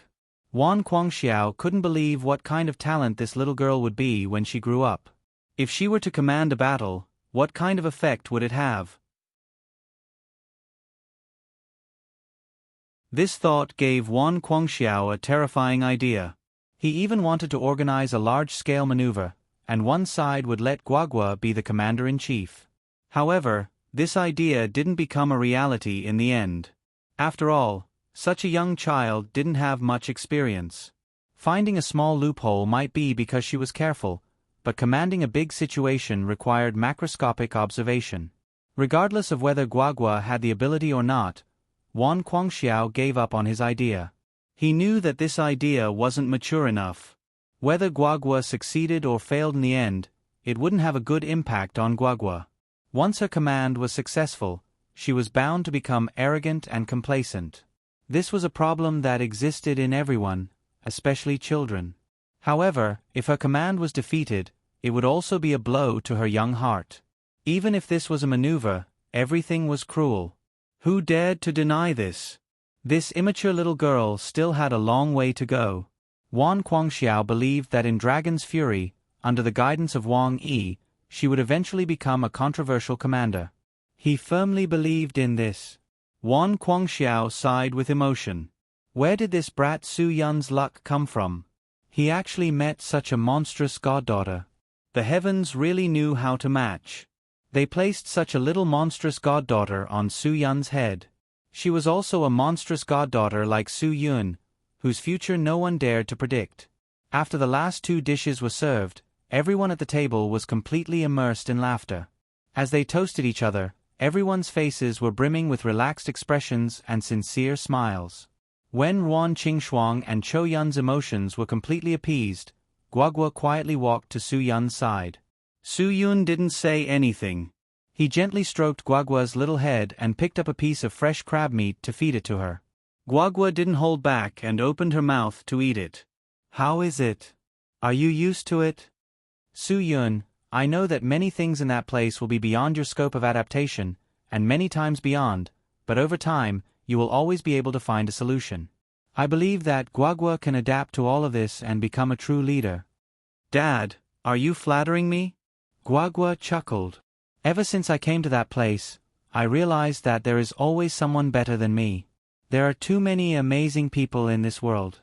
Wan Guangxiao couldn't believe what kind of talent this little girl would be when she grew up. If she were to command a battle, what kind of effect would it have? This thought gave Wan Guangxiao a terrifying idea. He even wanted to organize a large-scale maneuver, and one side would let Guagua be the commander-in-chief. However, this idea didn't become a reality in the end. After all, such a young child didn't have much experience. Finding a small loophole might be because she was careful, but commanding a big situation required macroscopic observation. Regardless of whether Guagua had the ability or not, Wan Guangxiao gave up on his idea. He knew that this idea wasn't mature enough. Whether Guagua succeeded or failed in the end, it wouldn't have a good impact on Guagua. Once her command was successful, she was bound to become arrogant and complacent. This was a problem that existed in everyone, especially children. However, if her command was defeated, it would also be a blow to her young heart. Even if this was a maneuver, everything was cruel. Who dared to deny this? This immature little girl still had a long way to go. Wan Guangxiao believed that in Dragon's Fury, under the guidance of Wang Yi, she would eventually become a controversial commander. He firmly believed in this. Wan Guangxiao sighed with emotion. Where did this brat Su Yun's luck come from? He actually met such a monstrous goddaughter. The heavens really knew how to match. They placed such a little monstrous goddaughter on Su Yun's head. She was also a monstrous goddaughter like Su Yun, whose future no one dared to predict. After the last two dishes were served, everyone at the table was completely immersed in laughter. As they toasted each other, everyone's faces were brimming with relaxed expressions and sincere smiles. When Ruan Qingxuang and Chou Yun's emotions were completely appeased, Guagua quietly walked to Su Yun's side. Su Yun didn't say anything. He gently stroked Guagua's little head and picked up a piece of fresh crab meat to feed it to her. Guagua didn't hold back and opened her mouth to eat it. How is it? Are you used to it? Su Yun, I know that many things in that place will be beyond your scope of adaptation, and many times beyond, but over time, you will always be able to find a solution. I believe that Guagua can adapt to all of this and become a true leader. Dad, are you flattering me? Guagua chuckled. Ever since I came to that place, I realized that there is always someone better than me. There are too many amazing people in this world.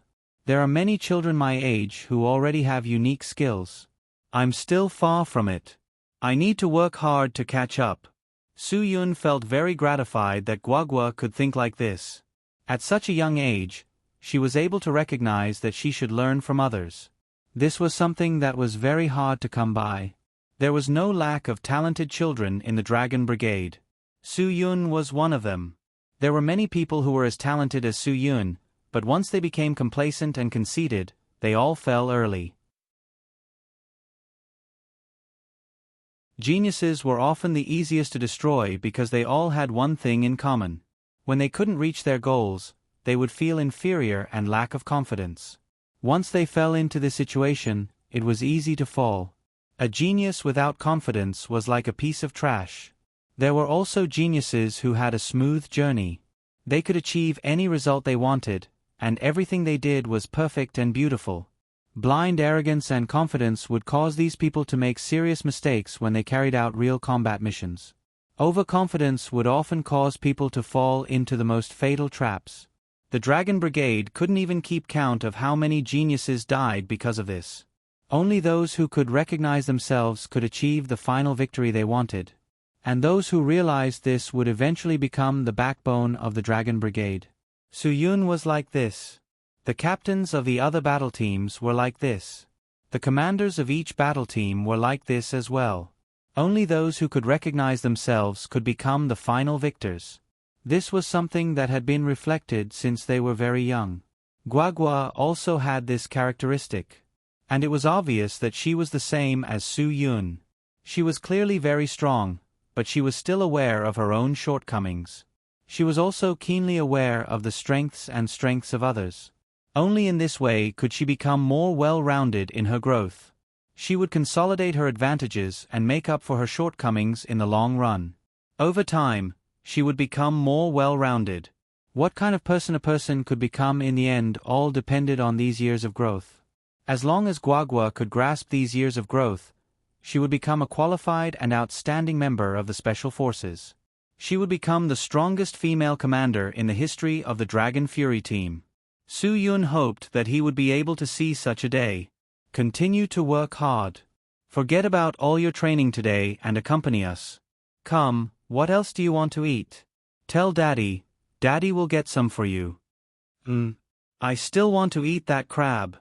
There are many children my age who already have unique skills. I'm still far from it. I need to work hard to catch up. Su Yun felt very gratified that Guagua could think like this. At such a young age, she was able to recognize that she should learn from others. This was something that was very hard to come by. There was no lack of talented children in the Dragon Brigade. Su Yun was one of them. There were many people who were as talented as Su Yun, but once they became complacent and conceited, they all fell early. Geniuses were often the easiest to destroy because they all had one thing in common. When they couldn't reach their goals, they would feel inferior and lack of confidence. Once they fell into this situation, it was easy to fall. A genius without confidence was like a piece of trash. There were also geniuses who had a smooth journey. They could achieve any result they wanted, and everything they did was perfect and beautiful. Blind arrogance and confidence would cause these people to make serious mistakes when they carried out real combat missions. Overconfidence would often cause people to fall into the most fatal traps. The Dragon Brigade couldn't even keep count of how many geniuses died because of this. Only those who could recognize themselves could achieve the final victory they wanted. And those who realized this would eventually become the backbone of the Dragon Brigade. Su Yun was like this. The captains of the other battle teams were like this. The commanders of each battle team were like this as well. Only those who could recognize themselves could become the final victors. This was something that had been reflected since they were very young. Guagua also had this characteristic. And it was obvious that she was the same as Su Yun. She was clearly very strong, but she was still aware of her own shortcomings. She was also keenly aware of the strengths of others. Only in this way could she become more well-rounded in her growth. She would consolidate her advantages and make up for her shortcomings in the long run. Over time, she would become more well-rounded. What kind of person a person could become in the end all depended on these years of growth. As long as Guagua could grasp these years of growth, she would become a qualified and outstanding member of the Special Forces. She would become the strongest female commander in the history of the Dragon Fury team. Su Yun hoped that he would be able to see such a day. Continue to work hard. Forget about all your training today and accompany us. Come, what else do you want to eat? Tell Daddy. Daddy will get some for you. I still want to eat that crab.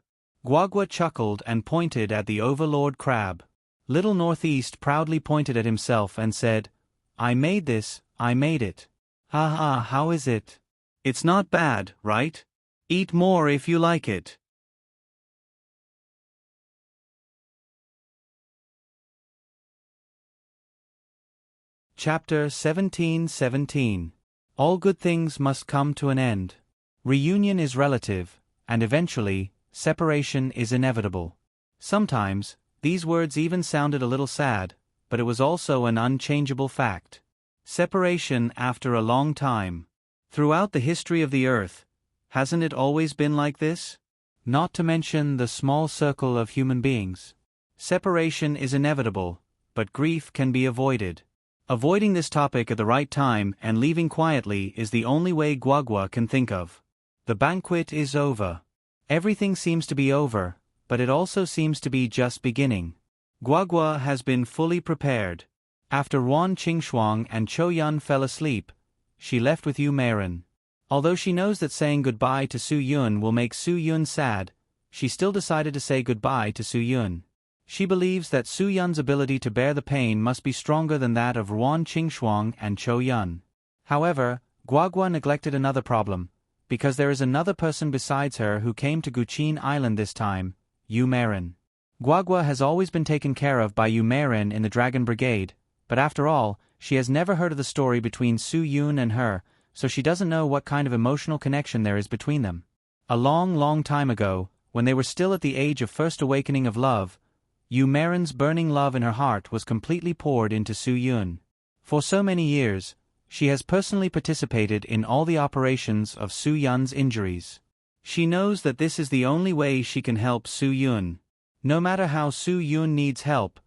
Guagua chuckled and pointed at the Overlord crab. Little Northeast proudly pointed at himself and said, I made this, I made it. Ha, how is it? It's not bad, right? Eat more if you like it. Chapter 17:17. All good things must come to an end. Reunion is relative, and eventually, separation is inevitable. Sometimes, these words even sounded a little sad, but it was also an unchangeable fact. Separation after a long time. Throughout the history of the earth, hasn't it always been like this? Not to mention the small circle of human beings. Separation is inevitable, but grief can be avoided. Avoiding this topic at the right time and leaving quietly is the only way Guagua can think of. The banquet is over. Everything seems to be over, but it also seems to be just beginning. Guagua has been fully prepared. After Ruan Qingxuang and Chou Yun fell asleep, she left with Yu Meiren. Although she knows that saying goodbye to Su Yun will make Su Yun sad, she still decided to say goodbye to Su Yun. She believes that Su Yun's ability to bear the pain must be stronger than that of Ruan Qingxuang and Chou Yun. However, Guagua neglected another problem, because there is another person besides her who came to Guqin Island this time, Yu Meiren. Guagua has always been taken care of by Yu Meiren in the Dragon Brigade, but after all, she has never heard of the story between Su Yun and her, so she doesn't know what kind of emotional connection there is between them. A long time ago, when they were still at the age of first awakening of love, Yu Meiren's burning love in her heart was completely poured into Su Yun. For so many years, she has personally participated in all the operations of Su Yun's injuries. She knows that this is the only way she can help Su Yun. No matter how Su Yun needs help,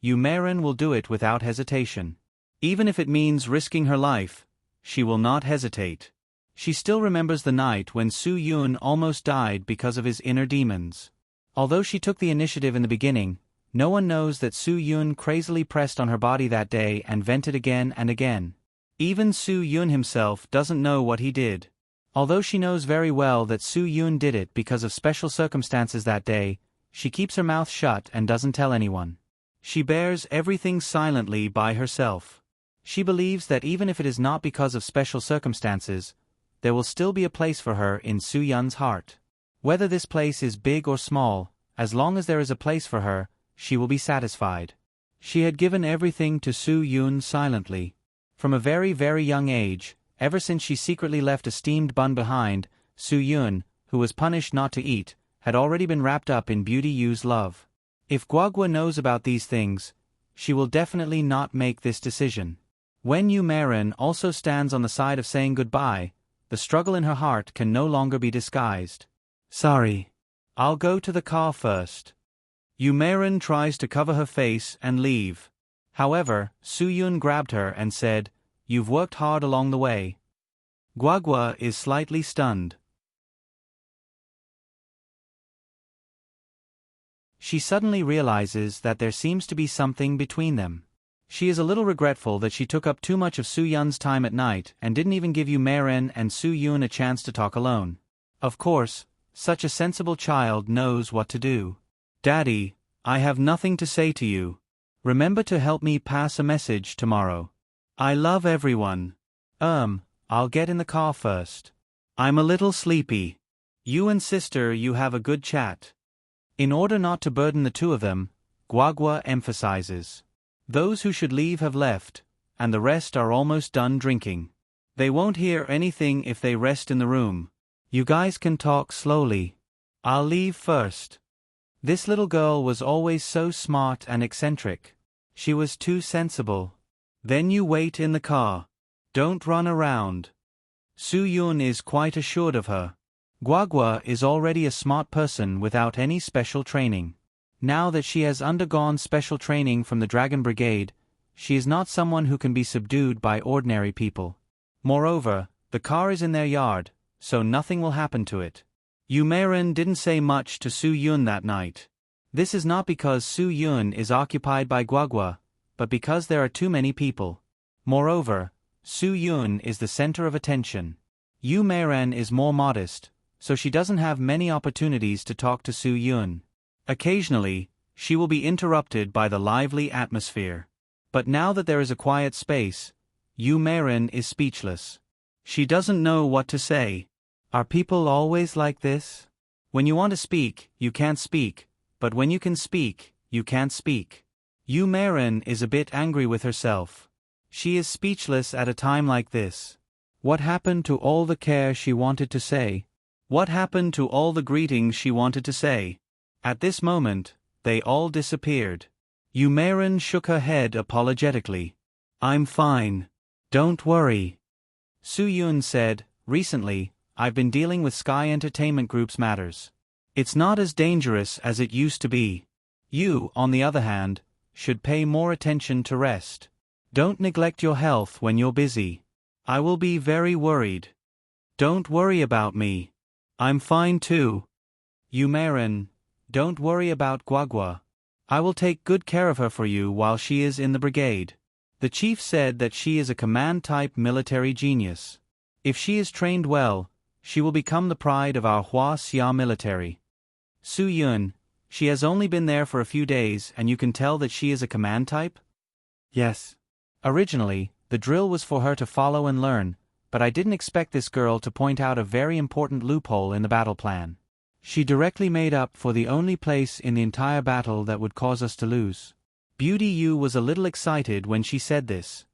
Yu Meiren will do it without hesitation. Even if it means risking her life, she will not hesitate. She still remembers the night when Su Yun almost died because of his inner demons. Although she took the initiative in the beginning, no one knows that Su Yun crazily pressed on her body that day and vented again and again. Even Su Yun himself doesn't know what he did. Although she knows very well that Su Yun did it because of special circumstances that day, she keeps her mouth shut and doesn't tell anyone. She bears everything silently by herself. She believes that even if it is not because of special circumstances, there will still be a place for her in Su Yun's heart. Whether this place is big or small, as long as there is a place for her, she will be satisfied. She had given everything to Su Yun silently. From a very, very young age, ever since she secretly left a steamed bun behind, Su Yun, who was punished not to eat, had already been wrapped up in Beauty Yu's love. If Guagua knows about these things, she will definitely not make this decision. When Yu Meren also stands on the side of saying goodbye, the struggle in her heart can no longer be disguised. Sorry. I'll go to the car first. Yu Meren tries to cover her face and leave. However, Su Yun grabbed her and said, "You've worked hard along the way." Guagua is slightly stunned. She suddenly realizes that there seems to be something between them. She is a little regretful that she took up too much of Su Yun's time at night and didn't even give Yu Meren and Su Yun a chance to talk alone. Of course, such a sensible child knows what to do. Daddy, I have nothing to say to you. Remember to help me pass a message tomorrow. I love everyone. I'll get in the car first. I'm a little sleepy. You and sister, you have a good chat. In order not to burden the two of them, Guagua emphasizes. Those who should leave have left, and the rest are almost done drinking. They won't hear anything if they rest in the room. You guys can talk slowly. I'll leave first. This little girl was always so smart and eccentric. She was too sensible. Then you wait in the car. Don't run around. Su Yun is quite assured of her. Guagua is already a smart person without any special training. Now that she has undergone special training from the Dragon Brigade, she is not someone who can be subdued by ordinary people. Moreover, the car is in their yard, so nothing will happen to it. Yu Meren didn't say much to Su Yun that night. This is not because Su Yun is occupied by Guagua, but because there are too many people. Moreover, Su Yun is the center of attention. Yu Meren is more modest, so she doesn't have many opportunities to talk to Su Yun. Occasionally, she will be interrupted by the lively atmosphere. But now that there is a quiet space, Yu Meren is speechless. She doesn't know what to say. Are people always like this? When you want to speak, you can't speak, but when you can speak, you can't speak. Yu Meren is a bit angry with herself. She is speechless at a time like this. What happened to all the care she wanted to say? What happened to all the greetings she wanted to say? At this moment, they all disappeared. Yu Meren shook her head apologetically. I'm fine. Don't worry. Su Yun said, recently, I've been dealing with Sky Entertainment Group's matters. It's not as dangerous as it used to be. You, on the other hand, should pay more attention to rest. Don't neglect your health when you're busy. I will be very worried. Don't worry about me. I'm fine too. Yu Meren, don't worry about Guagua. I will take good care of her for you while she is in the brigade. The chief said that she is a command-type military genius. If she is trained well, she will become the pride of our Hua Xia military. Su Yun, she has only been there for a few days and you can tell that she is a command type? Yes. Originally, the drill was for her to follow and learn, but I didn't expect this girl to point out a very important loophole in the battle plan. She directly made up for the only place in the entire battle that would cause us to lose. Beauty Yu was a little excited when she said this.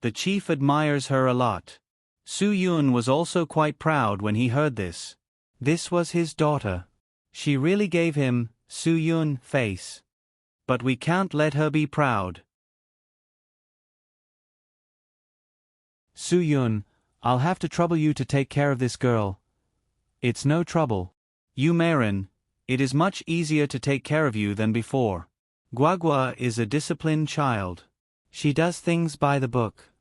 The chief admires her a lot. Su Yun was also quite proud when he heard this. This was his daughter. She really gave him, Su Yun, face. But we can't let her be proud. Su Yun, I'll have to trouble you to take care of this girl. It's no trouble. Yu Meren, it is much easier to take care of you than before. Guagua is a disciplined child. She does things by the book.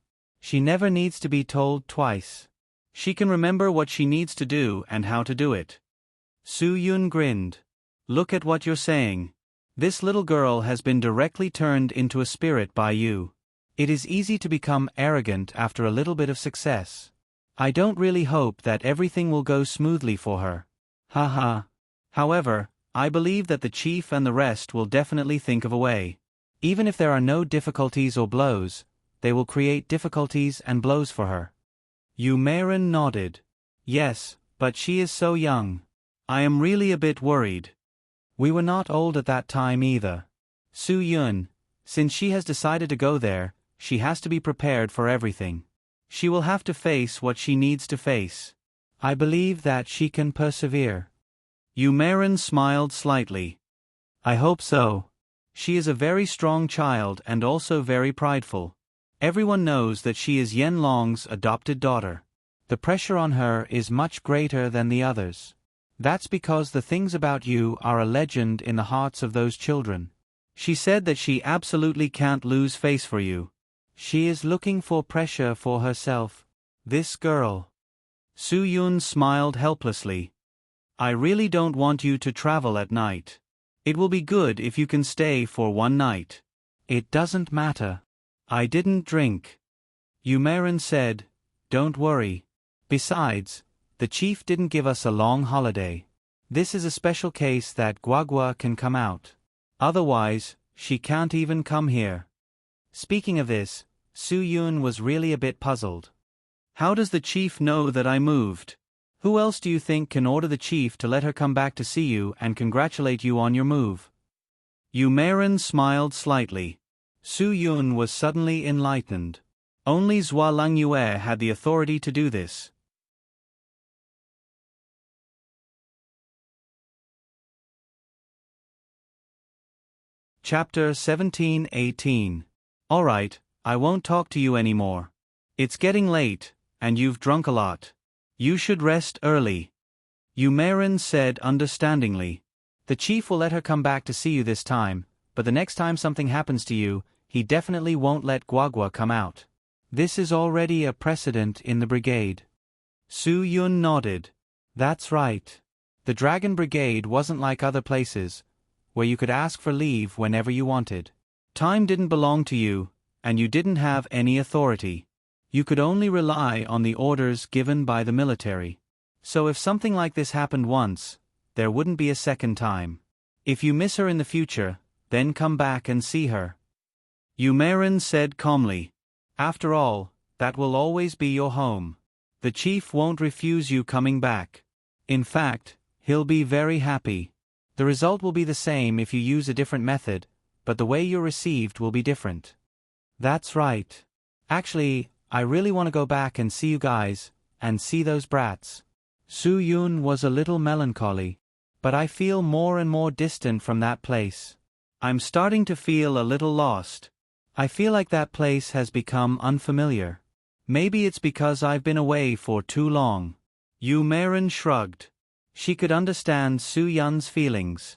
She never needs to be told twice. She can remember what she needs to do and how to do it. Su Yun grinned. Look at what you're saying. This little girl has been directly turned into a spirit by you. It is easy to become arrogant after a little bit of success. I don't really hope that everything will go smoothly for her. Haha. However, I believe that the chief and the rest will definitely think of a way. Even if there are no difficulties or blows, they will create difficulties and blows for her. Yumerin nodded. Yes, but she is so young. I am really a bit worried. We were not old at that time either. Su Yun, since she has decided to go there, she has to be prepared for everything. She will have to face what she needs to face. I believe that she can persevere. Yumerin smiled slightly. I hope so. She is a very strong child and also very prideful. Everyone knows that she is Yanlong's adopted daughter. The pressure on her is much greater than the others. That's because the things about you are a legend in the hearts of those children. She said that she absolutely can't lose face for you. She is looking for pressure for herself. This girl. Su Yun smiled helplessly. I really don't want you to travel at night. It will be good if you can stay for one night. It doesn't matter. I didn't drink. Yumerin said, don't worry. Besides, the chief didn't give us a long holiday. This is a special case that Guagua can come out. Otherwise, she can't even come here. Speaking of this, Su Yun was really a bit puzzled. How does the chief know that I moved? Who else do you think can order the chief to let her come back to see you and congratulate you on your move? Yumerin smiled slightly. Su Yun was suddenly enlightened. Only Zhua Langyue had the authority to do this. Chapter 17-18. Alright, I won't talk to you anymore. It's getting late, and you've drunk a lot. You should rest early. Yumerin said understandingly. The chief will let her come back to see you this time, but the next time something happens to you, he definitely won't let Guagua come out. This is already a precedent in the brigade. Su Yun nodded. That's right. The Dragon Brigade wasn't like other places, where you could ask for leave whenever you wanted. Time didn't belong to you, and you didn't have any authority. You could only rely on the orders given by the military. So if something like this happened once, there wouldn't be a second time. If you miss her in the future, then come back and see her. Yumerin said calmly. After all, that will always be your home. The chief won't refuse you coming back. In fact, he'll be very happy. The result will be the same if you use a different method, but the way you're received will be different. That's right. Actually, I really want to go back and see you guys, and see those brats. Su Yun was a little melancholy. But I feel more and more distant from that place. I'm starting to feel a little lost. I feel like that place has become unfamiliar. Maybe it's because I've been away for too long. Yumerin shrugged. She could understand Su Yun's feelings.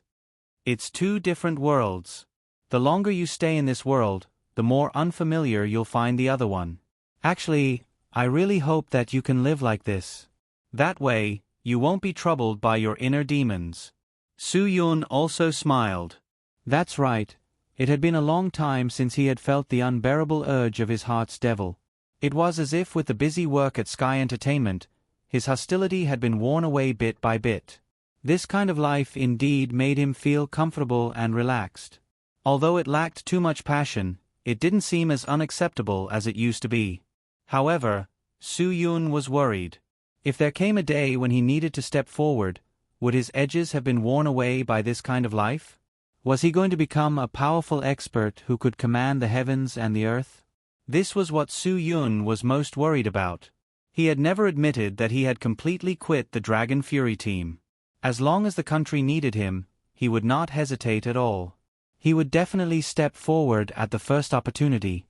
It's two different worlds. The longer you stay in this world, the more unfamiliar you'll find the other one. Actually, I really hope that you can live like this. That way, you won't be troubled by your inner demons. Su Yun also smiled. That's right. It had been a long time since he had felt the unbearable urge of his heart's devil. It was as if with the busy work at Sky Entertainment, his hostility had been worn away bit by bit. This kind of life indeed made him feel comfortable and relaxed. Although it lacked too much passion, it didn't seem as unacceptable as it used to be. However, Su Yun was worried. If there came a day when he needed to step forward, would his edges have been worn away by this kind of life? Was he going to become a powerful expert who could command the heavens and the earth? This was what Su Yun was most worried about. He had never admitted that he had completely quit the Dragon Fury team. As long as the country needed him, he would not hesitate at all. He would definitely step forward at the first opportunity.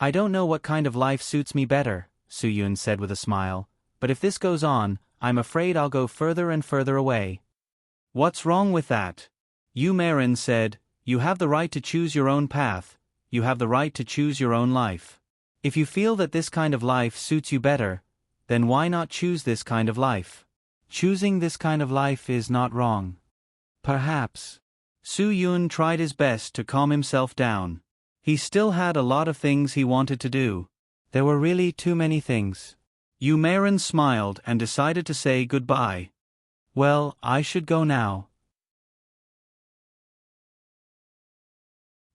I don't know what kind of life suits me better, Su Yun said with a smile, but if this goes on, I'm afraid I'll go further and further away. What's wrong with that? Yumerin said, you have the right to choose your own path, you have the right to choose your own life. If you feel that this kind of life suits you better, then why not choose this kind of life? Choosing this kind of life is not wrong. Perhaps. Su Yun tried his best to calm himself down. He still had a lot of things he wanted to do. There were really too many things. Yu Meiren smiled and decided to say goodbye. Well, I should go now.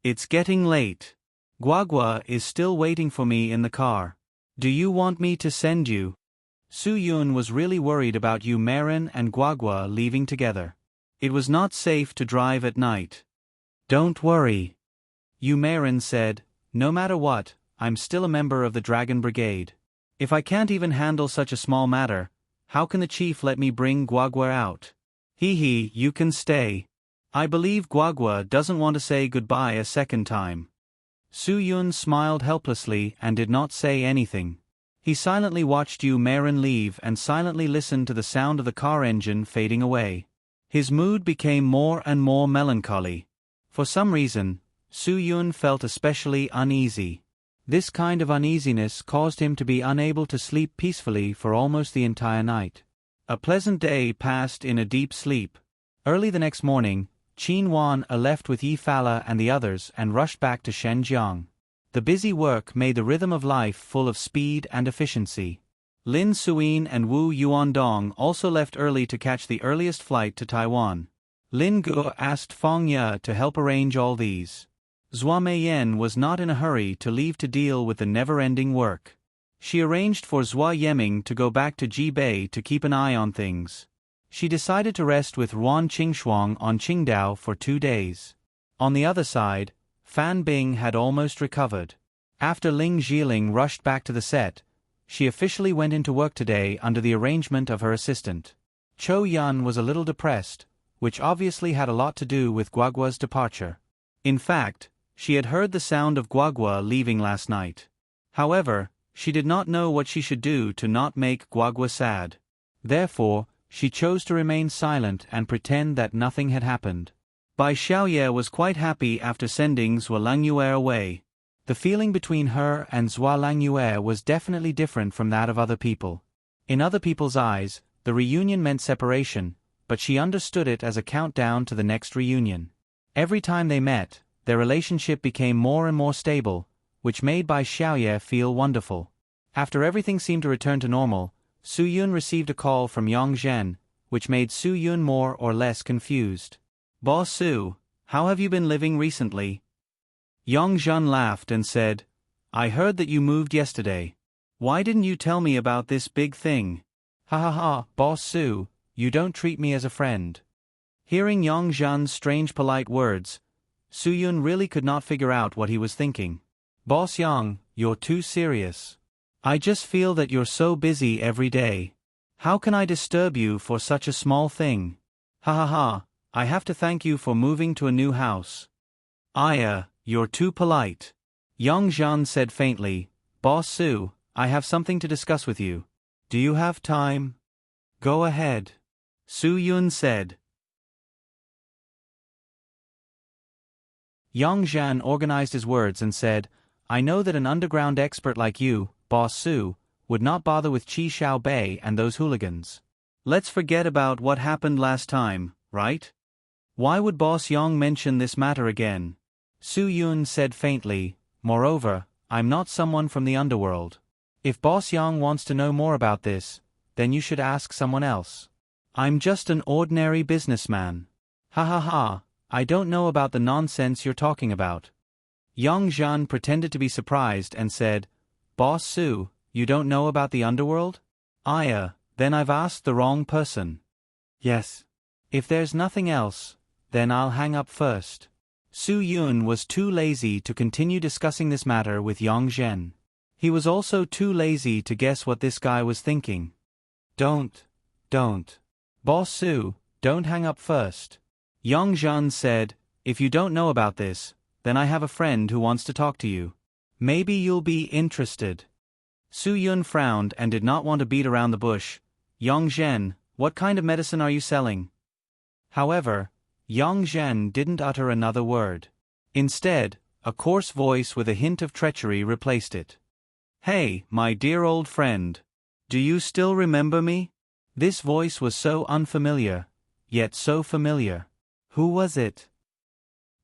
It's getting late. Guagua is still waiting for me in the car. Do you want me to send you? Su Yun was really worried about Yu Meiren and Guagua leaving together. It was not safe to drive at night. Don't worry. Yu Meiren said, no matter what, I'm still a member of the Dragon Brigade. If I can't even handle such a small matter, how can the chief let me bring Guagua out? Hee, you can stay. I believe Guagua doesn't want to say goodbye a second time. Su Yun smiled helplessly and did not say anything. He silently watched Yu Meiren leave and silently listened to the sound of the car engine fading away. His mood became more and more melancholy. For some reason, Su Yun felt especially uneasy. This kind of uneasiness caused him to be unable to sleep peacefully for almost the entire night. A pleasant day passed in a deep sleep. Early the next morning, Qin Wan left with Yi Fala and the others and rushed back to Shenzhen. The busy work made the rhythm of life full of speed and efficiency. Lin Suyin and Wu Yuandong also left early to catch the earliest flight to Taiwan. Lin Guo asked Feng Ye to help arrange all these. Zhua Meiyan was not in a hurry to leave to deal with the never-ending work. She arranged for Zhua Yeming to go back to Jibei to keep an eye on things. She decided to rest with Ruan Qingshuang on Qingdao for 2 days. On the other side, Fan Bing had almost recovered. After Ling Zhiling rushed back to the set, she officially went into work today under the arrangement of her assistant. Chou Yun was a little depressed, which obviously had a lot to do with Guagua's departure. In fact, she had heard the sound of Guagua leaving last night. However, she did not know what she should do to not make Guagua sad. Therefore, she chose to remain silent and pretend that nothing had happened. Bai Xiaoye was quite happy after sending Zhuo Langyue away. The feeling between her and Zhuo Langyue was definitely different from that of other people. In other people's eyes, the reunion meant separation, but she understood it as a countdown to the next reunion. Every time they met, their relationship became more and more stable, which made Bai Xiaoye feel wonderful. After everything seemed to return to normal, Su Yun received a call from Yang Zhen, which made Su Yun more or less confused. Boss Su, how have you been living recently? Yang Zhen laughed and said, I heard that you moved yesterday. Why didn't you tell me about this big thing? Ha ha ha, Boss Su, you don't treat me as a friend. Hearing Yang Zhen's strange polite words, Su Yun really could not figure out what he was thinking. Boss Yang, you're too serious. I just feel that you're so busy every day. How can I disturb you for such a small thing? Ha ha ha, I have to thank you for moving to a new house. You're too polite. Yang Zhen said faintly, Boss Su, I have something to discuss with you. Do you have time? Go ahead. Su Yun said. Yang Zhen organized his words and said, I know that an underground expert like you, Boss Su, would not bother with Qi Xiaobei and those hooligans. Let's forget about what happened last time, right? Why would Boss Yang mention this matter again? Su Yun said faintly, moreover, I'm not someone from the underworld. If Boss Yang wants to know more about this, then you should ask someone else. I'm just an ordinary businessman. Ha ha ha, I don't know about the nonsense you're talking about. Yang Zhen pretended to be surprised and said, Boss Su, you don't know about the underworld? Then I've asked the wrong person. Yes. If there's nothing else, then I'll hang up first. Su Yun was too lazy to continue discussing this matter with Yang Zhen. He was also too lazy to guess what this guy was thinking. Don't. Boss Su, don't hang up first. Yang Zhen said, if you don't know about this, then I have a friend who wants to talk to you. Maybe you'll be interested. Su Yun frowned and did not want to beat around the bush. Yang Zhen, what kind of medicine are you selling? However, Yang Zhen didn't utter another word. Instead, a coarse voice with a hint of treachery replaced it. Hey, my dear old friend. Do you still remember me? This voice was so unfamiliar, yet so familiar. Who was it?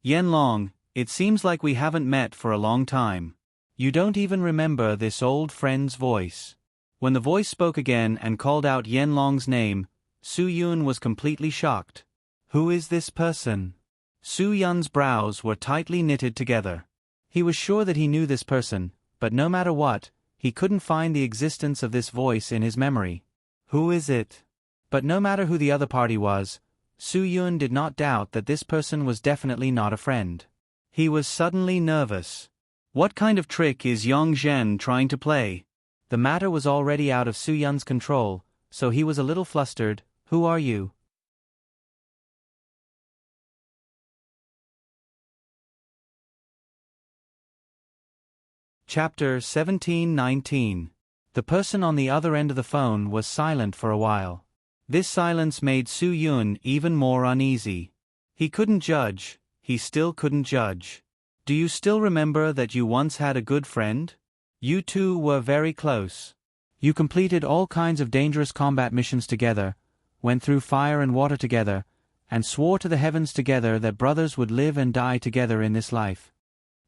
Yanlong, it seems like we haven't met for a long time. You don't even remember this old friend's voice. When the voice spoke again and called out Yanlong's name, Su Yun was completely shocked. Who is this person? Su Yun's brows were tightly knitted together. He was sure that he knew this person, but no matter what, he couldn't find the existence of this voice in his memory. Who is it? But no matter who the other party was, Su Yun did not doubt that this person was definitely not a friend. He was suddenly nervous. What kind of trick is Yong Zhen trying to play? The matter was already out of Su Yun's control, so he was a little flustered. Who are you? Chapter 17-19. The person on the other end of the phone was silent for a while. This silence made Su Yun even more uneasy. He couldn't judge, he still couldn't judge. Do you still remember that you once had a good friend? You two were very close. You completed all kinds of dangerous combat missions together, went through fire and water together, and swore to the heavens together that brothers would live and die together in this life.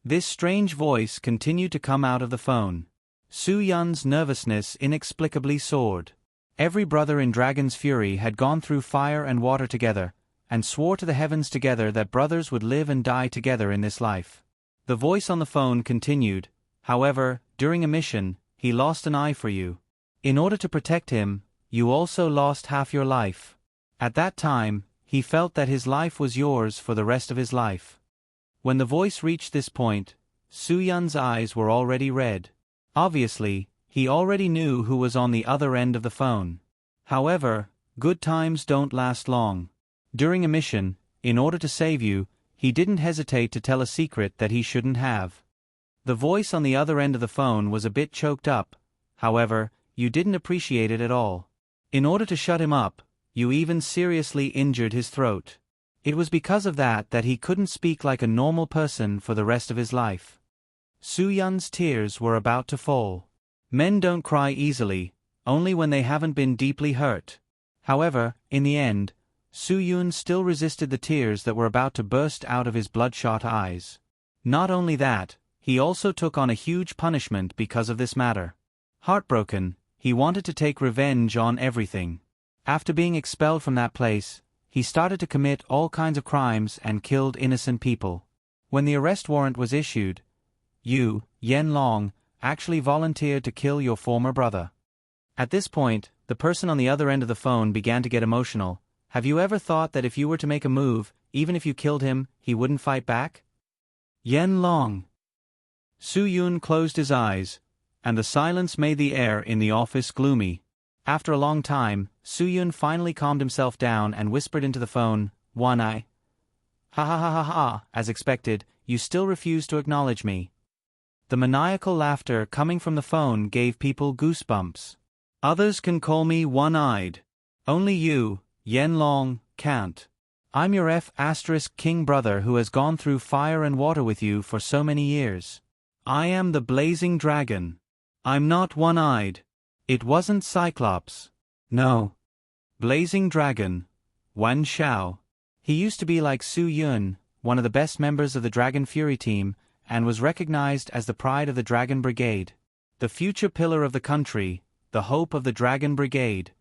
This strange voice continued to come out of the phone. Su Yun's nervousness inexplicably soared. Every brother in Dragon's Fury had gone through fire and water together, and swore to the heavens together that brothers would live and die together in this life. The voice on the phone continued, however, during a mission, he lost an eye for you. In order to protect him, you also lost half your life. At that time, he felt that his life was yours for the rest of his life. When the voice reached this point, Su Yun's eyes were already red. Obviously, he already knew who was on the other end of the phone. However, good times don't last long. During a mission, in order to save you, he didn't hesitate to tell a secret that he shouldn't have. The voice on the other end of the phone was a bit choked up, however, you didn't appreciate it at all. In order to shut him up, you even seriously injured his throat. It was because of that he couldn't speak like a normal person for the rest of his life. Su Yun's tears were about to fall. Men don't cry easily, only when they haven't been deeply hurt. However, in the end, Su Yun still resisted the tears that were about to burst out of his bloodshot eyes. Not only that, he also took on a huge punishment because of this matter. Heartbroken, he wanted to take revenge on everything. After being expelled from that place, he started to commit all kinds of crimes and killed innocent people. When the arrest warrant was issued, you, Yanlong, actually volunteered to kill your former brother. At this point, the person on the other end of the phone began to get emotional. Have you ever thought that if you were to make a move, even if you killed him, he wouldn't fight back? Yanlong. Su Yun closed his eyes, and the silence made the air in the office gloomy. After a long time, Su Yun finally calmed himself down and whispered into the phone, "One eye." Ha ha ha ha ha, as expected, you still refuse to acknowledge me. The maniacal laughter coming from the phone gave people goosebumps. Others can call me one-eyed. Only you, Yanlong, can't. I'm your King brother who has gone through fire and water with you for so many years. I am the blazing dragon. I'm not one-eyed. It wasn't Cyclops. No. Blazing Dragon. Wan Xiao. He used to be like Su Yun, one of the best members of the Dragon Fury team, and was recognized as the pride of the Dragon Brigade. The future pillar of the country, the hope of the Dragon Brigade.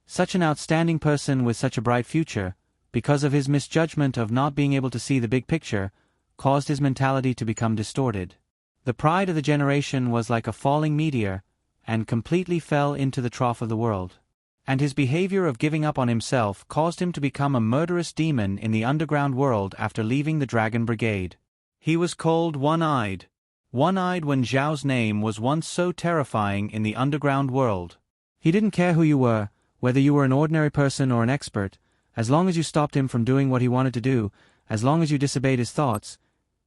Such an outstanding person with such a bright future, because of his misjudgment of not being able to see the big picture, caused his mentality to become distorted. The pride of the generation was like a falling meteor, and completely fell into the trough of the world. And his behavior of giving up on himself caused him to become a murderous demon in the underground world after leaving the Dragon Brigade. He was called One-Eyed. One-Eyed when Zhao's name was once so terrifying in the underground world. He didn't care who you were, whether you were an ordinary person or an expert, as long as you stopped him from doing what he wanted to do, as long as you disobeyed his thoughts.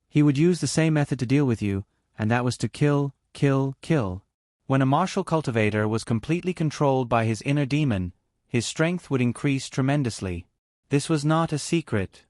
He would use the same method to deal with you, and that was to kill, kill, kill. When a martial cultivator was completely controlled by his inner demon, his strength would increase tremendously. This was not a secret.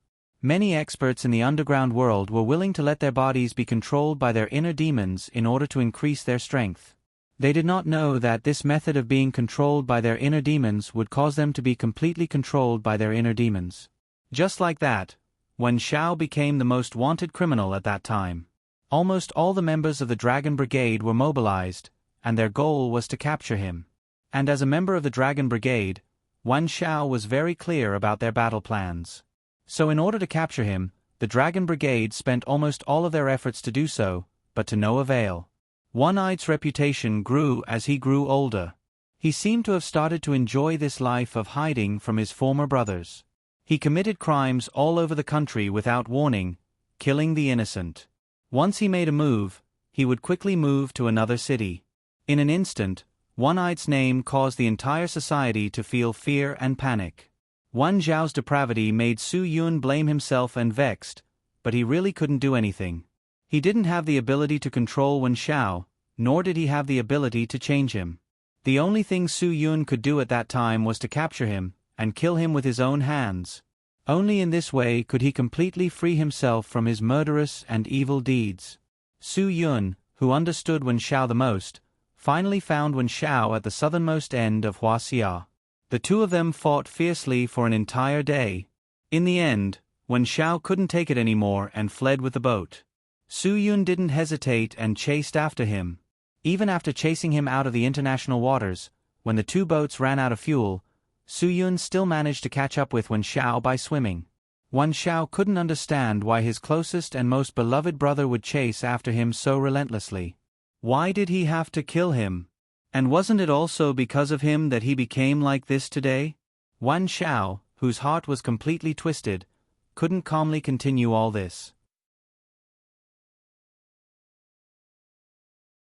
Many experts in the underground world were willing to let their bodies be controlled by their inner demons in order to increase their strength. They did not know that this method of being controlled by their inner demons would cause them to be completely controlled by their inner demons. Just like that, Wen Xiao became the most wanted criminal at that time. Almost all the members of the Dragon Brigade were mobilized, and their goal was to capture him. And as a member of the Dragon Brigade, Wen Xiao was very clear about their battle plans. So in order to capture him, the Dragon Brigade spent almost all of their efforts to do so, but to no avail. One-Eye's reputation grew as he grew older. He seemed to have started to enjoy this life of hiding from his former brothers. He committed crimes all over the country without warning, killing the innocent. Once he made a move, he would quickly move to another city. In an instant, One-Eye's name caused the entire society to feel fear and panic. Wan Zhao's depravity made Su Yun blame himself and vexed, but he really couldn't do anything. He didn't have the ability to control Wen Xiao, nor did he have the ability to change him. The only thing Su Yun could do at that time was to capture him, and kill him with his own hands. Only in this way could he completely free himself from his murderous and evil deeds. Su Yun, who understood Wen Xiao the most, finally found Wen Xiao at the southernmost end of Huaxia. The two of them fought fiercely for an entire day. In the end, Wen Xiao couldn't take it anymore and fled with the boat. Su Yun didn't hesitate and chased after him. Even after chasing him out of the international waters, when the two boats ran out of fuel, Su Yun still managed to catch up with Wen Xiao by swimming. Wen Xiao couldn't understand why his closest and most beloved brother would chase after him so relentlessly. Why did he have to kill him? And wasn't it also because of him that he became like this today? Wen Xiao, whose heart was completely twisted, couldn't calmly continue all this.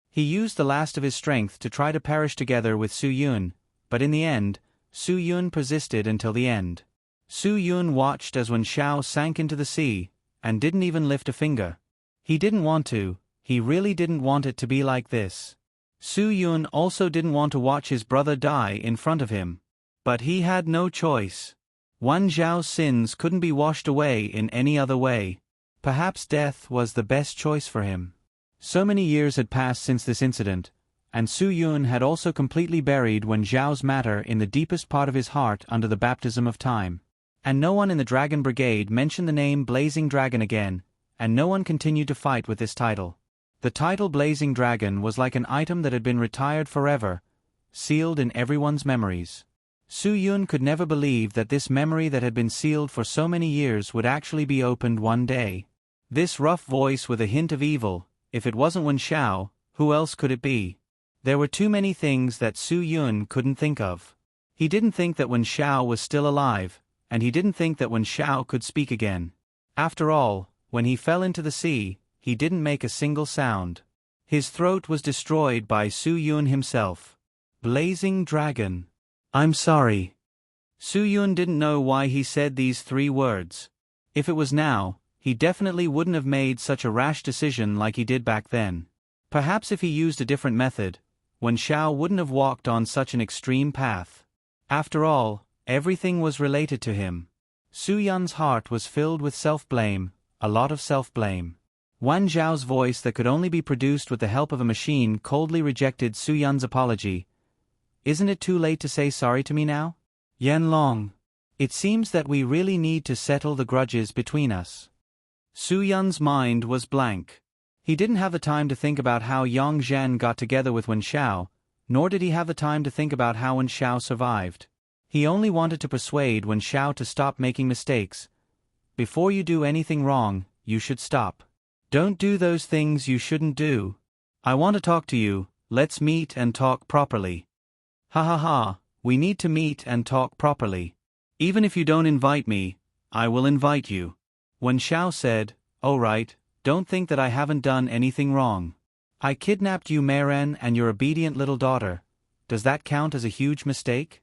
He used the last of his strength to try to perish together with Su Yun, but in the end, Su Yun persisted until the end. Su Yun watched as Wen Xiao sank into the sea, and didn't even lift a finger. He didn't want to, he really didn't want it to be like this. Su Yun also didn't want to watch his brother die in front of him. But he had no choice. Wan Zhao's sins couldn't be washed away in any other way. Perhaps death was the best choice for him. So many years had passed since this incident, and Su Yun had also completely buried Wen Zhao's matter in the deepest part of his heart under the baptism of time. And no one in the Dragon Brigade mentioned the name Blazing Dragon again, and no one continued to fight with this title. The title Blazing Dragon was like an item that had been retired forever, sealed in everyone's memories. Su Yun could never believe that this memory that had been sealed for so many years would actually be opened one day. This rough voice with a hint of evil, if it wasn't Wen Xiao, who else could it be? There were too many things that Su Yun couldn't think of. He didn't think that Wen Xiao was still alive, and he didn't think that Wen Xiao could speak again. After all, when he fell into the sea, he didn't make a single sound. His throat was destroyed by Su Yun himself. Blazing Dragon. I'm sorry. Su Yun didn't know why he said these 3 words. If it was now, he definitely wouldn't have made such a rash decision like he did back then. Perhaps if he used a different method, Wen Xiao wouldn't have walked on such an extreme path. After all, everything was related to him. Su Yun's heart was filled with self-blame, a lot of self-blame. Wan Zhao's voice that could only be produced with the help of a machine coldly rejected Su Yun's apology. Isn't it too late to say sorry to me now? Yan Long. It seems that we really need to settle the grudges between us. Su Yun's mind was blank. He didn't have the time to think about how Yang Zhen got together with Wen Xiao, nor did he have the time to think about how Wen Xiao survived. He only wanted to persuade Wen Xiao to stop making mistakes. Before you do anything wrong, you should stop. Don't do those things you shouldn't do. I want to talk to you, let's meet and talk properly. Ha ha ha, we need to meet and talk properly. Even if you don't invite me, I will invite you. Wen Xiao said, "Oh right, don't think that I haven't done anything wrong. I kidnapped you Meiren and your obedient little daughter. Does that count as a huge mistake?"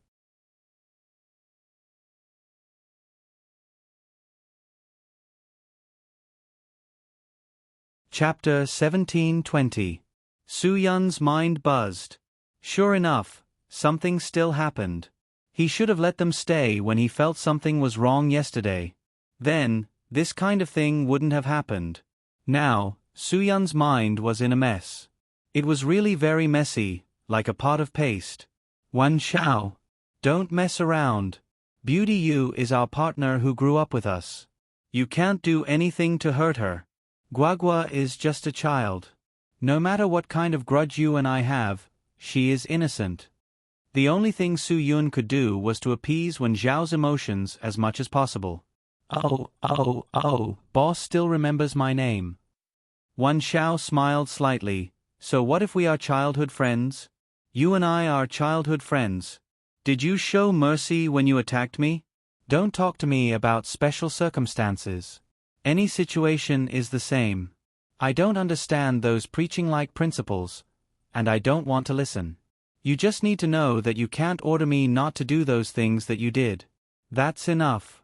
Chapter 17:20. Su Yun's mind buzzed. Sure enough, something still happened. He should have let them stay when he felt something was wrong yesterday. Then, this kind of thing wouldn't have happened. Now, Suyun's mind was in a mess. It was really very messy, like a pot of paste. Wan Xiao. Don't mess around. Beauty Yu is our partner who grew up with us. You can't do anything to hurt her. Guagua is just a child. No matter what kind of grudge you and I have, she is innocent. The only thing Su Yun could do was to appease Wen Zhao's emotions as much as possible. Oh, boss still remembers my name. Wan Xiao smiled slightly. So what if we are childhood friends? You and I are childhood friends. Did you show mercy when you attacked me? Don't talk to me about special circumstances. Any situation is the same. I don't understand those preaching-like principles, and I don't want to listen. You just need to know that you can't order me not to do those things that you did. That's enough.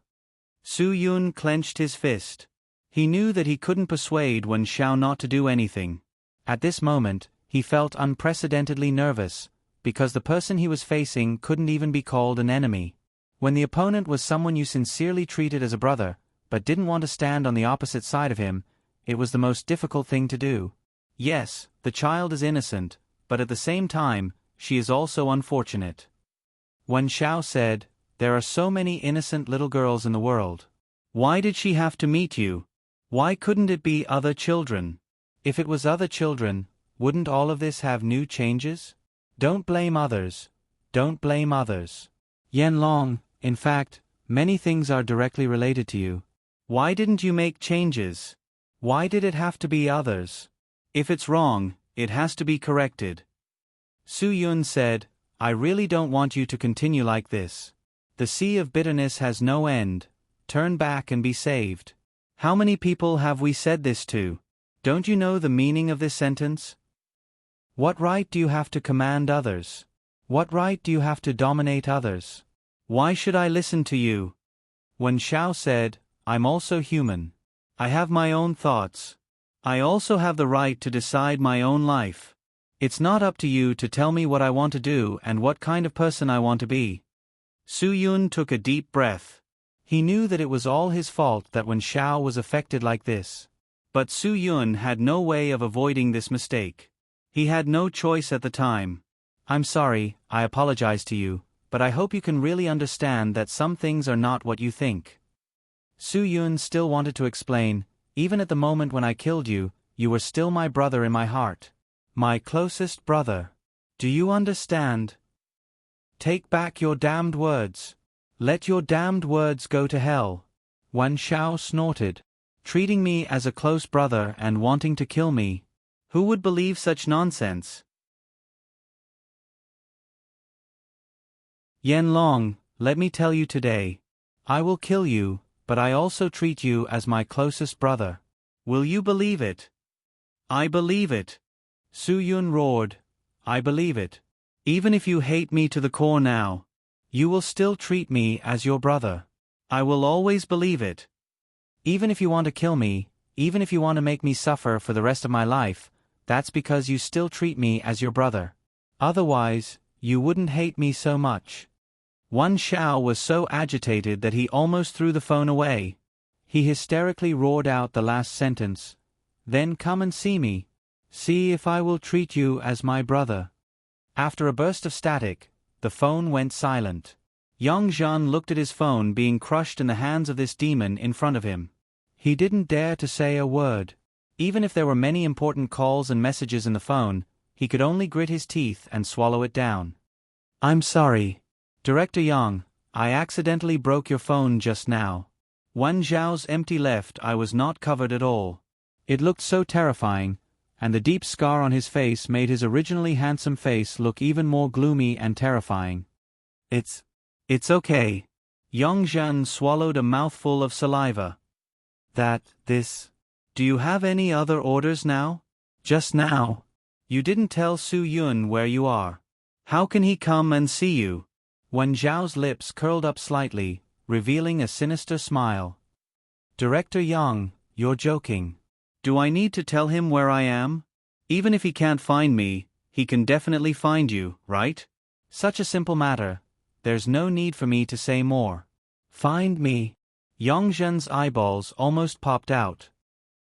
Su Yun clenched his fist. He knew that he couldn't persuade Wen Xiao not to do anything. At this moment, he felt unprecedentedly nervous, because the person he was facing couldn't even be called an enemy. When the opponent was someone you sincerely treated as a brother, but didn't want to stand on the opposite side of him, it was the most difficult thing to do. Yes, the child is innocent, but at the same time, she is also unfortunate. Wen Xiao said, "There are so many innocent little girls in the world. Why did she have to meet you? Why couldn't it be other children? If it was other children, wouldn't all of this have new changes? Don't blame others. Don't blame others. Yanlong, in fact, many things are directly related to you. Why didn't you make changes? Why did it have to be others? If it's wrong, it has to be corrected." Su Yun said, "I really don't want you to continue like this. The sea of bitterness has no end. Turn back and be saved." How many people have we said this to? Don't you know the meaning of this sentence? What right do you have to command others? What right do you have to dominate others? Why should I listen to you? Wen Xiao said, "I'm also human. I have my own thoughts. I also have the right to decide my own life. It's not up to you to tell me what I want to do and what kind of person I want to be." Su Yun took a deep breath. He knew that it was all his fault that Wen Xiao was affected like this. But Su Yun had no way of avoiding this mistake. He had no choice at the time. "I'm sorry, I apologize to you, but I hope you can really understand that some things are not what you think." Su Yun still wanted to explain, "Even at the moment when I killed you, you were still my brother in my heart. My closest brother. Do you understand? Take back your damned words. Let your damned words go to hell." Wan Xiao snorted. "Treating me as a close brother and wanting to kill me. Who would believe such nonsense?" Yanlong, let me tell you today. I will kill you, but I also treat you as my closest brother. Will you believe it? I believe it. Su Yun roared. I believe it. Even if you hate me to the core now, you will still treat me as your brother. I will always believe it. Even if you want to kill me, even if you want to make me suffer for the rest of my life, that's because you still treat me as your brother. Otherwise, you wouldn't hate me so much. Wan Xiao was so agitated that he almost threw the phone away. He hysterically roared out the last sentence. "Then come and see me. See if I will treat you as my brother." After a burst of static, the phone went silent. Yang Zhan looked at his phone being crushed in the hands of this demon in front of him. He didn't dare to say a word. Even if there were many important calls and messages in the phone, he could only grit his teeth and swallow it down. "I'm sorry. Director Yang, I accidentally broke your phone just now. Wan Zhao's empty left eye was not covered at all. It looked so terrifying, and the deep scar on his face made his originally handsome face look even more gloomy and terrifying. It's okay." Yang Zhan swallowed a mouthful of saliva. Do you have any other orders now? Just now. You didn't tell Su Yun where you are. How can he come and see you? Wen Zhao's lips curled up slightly, revealing a sinister smile. Director Yang, you're joking. Do I need to tell him where I am? Even if he can't find me, he can definitely find you, right? Such a simple matter. There's no need for me to say more. Find me? Yongzhen's eyeballs almost popped out.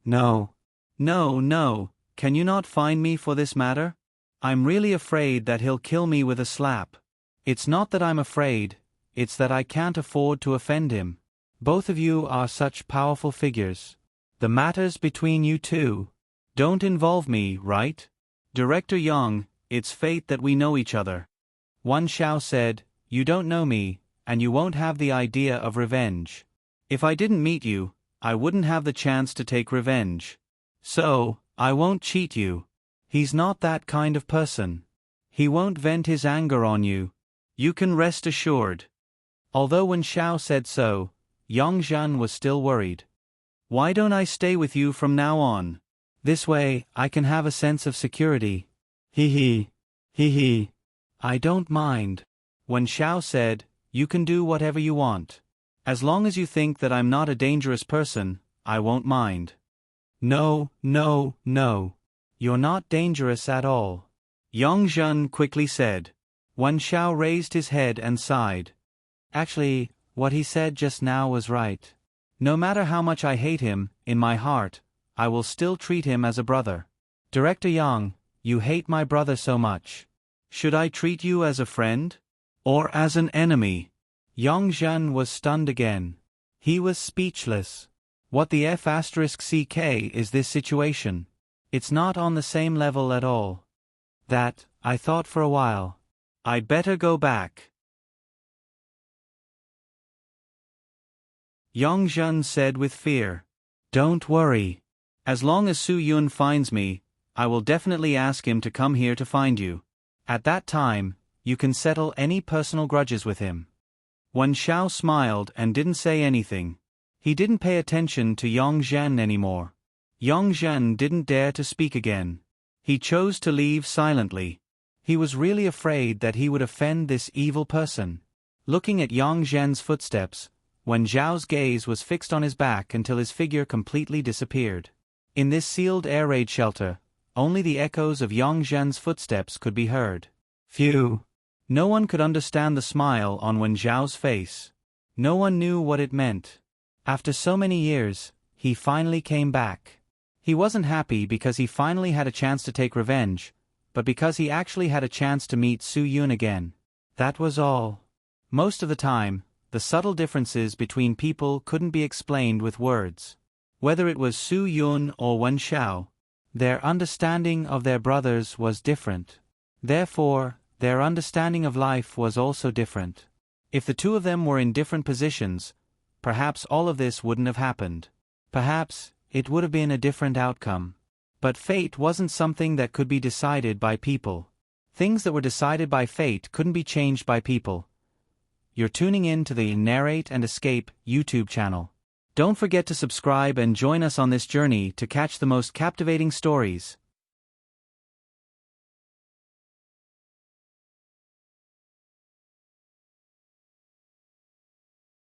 No. No, can you not find me for this matter? I'm really afraid that he'll kill me with a slap. It's not that I'm afraid, it's that I can't afford to offend him. Both of you are such powerful figures. The matters between you two don't involve me, right? Director Yang, it's fate that we know each other. Wan Xiao said, you don't know me, and you won't have the idea of revenge. If I didn't meet you, I wouldn't have the chance to take revenge. So, I won't cheat you. He's not that kind of person. He won't vent his anger on you. You can rest assured. Although Wan Xiao said so, Yongzhen was still worried. Why don't I stay with you from now on? This way, I can have a sense of security. Hee hee. I don't mind. Wan Xiao said, you can do whatever you want. As long as you think that I'm not a dangerous person, I won't mind. No. You're not dangerous at all. Yongzhen quickly said. Wan Xiao raised his head and sighed. Actually, what he said just now was right. No matter how much I hate him, in my heart, I will still treat him as a brother. Director Yang, you hate my brother so much. Should I treat you as a friend? Or as an enemy? Yongzhen was stunned again. He was speechless. What the F***ck is this situation? It's not on the same level at all. That, I thought for a while. I'd better go back. Yongzhen said with fear. Don't worry. As long as Su Yun finds me, I will definitely ask him to come here to find you. At that time, you can settle any personal grudges with him. Wan Xiao smiled and didn't say anything. He didn't pay attention to Yongzhen anymore. Yongzhen didn't dare to speak again. He chose to leave silently. He was really afraid that he would offend this evil person. Looking at Yongzhen's footsteps, Wan Zhao's gaze was fixed on his back until his figure completely disappeared. In this sealed air raid shelter, only the echoes of Yongzhen's footsteps could be heard. Phew! No one could understand the smile on Wan Zhao's face. No one knew what it meant. After so many years, he finally came back. He wasn't happy because he finally had a chance to take revenge, but because he actually had a chance to meet Su Yun again. That was all. Most of the time, the subtle differences between people couldn't be explained with words. Whether it was Su Yun or Wan Xiao, their understanding of their brothers was different. Therefore, their understanding of life was also different. If the two of them were in different positions, perhaps all of this wouldn't have happened. Perhaps, it would have been a different outcome. But fate wasn't something that could be decided by people. Things that were decided by fate couldn't be changed by people. You're tuning in to the Narrate and Escape YouTube channel. Don't forget to subscribe and join us on this journey to catch the most captivating stories.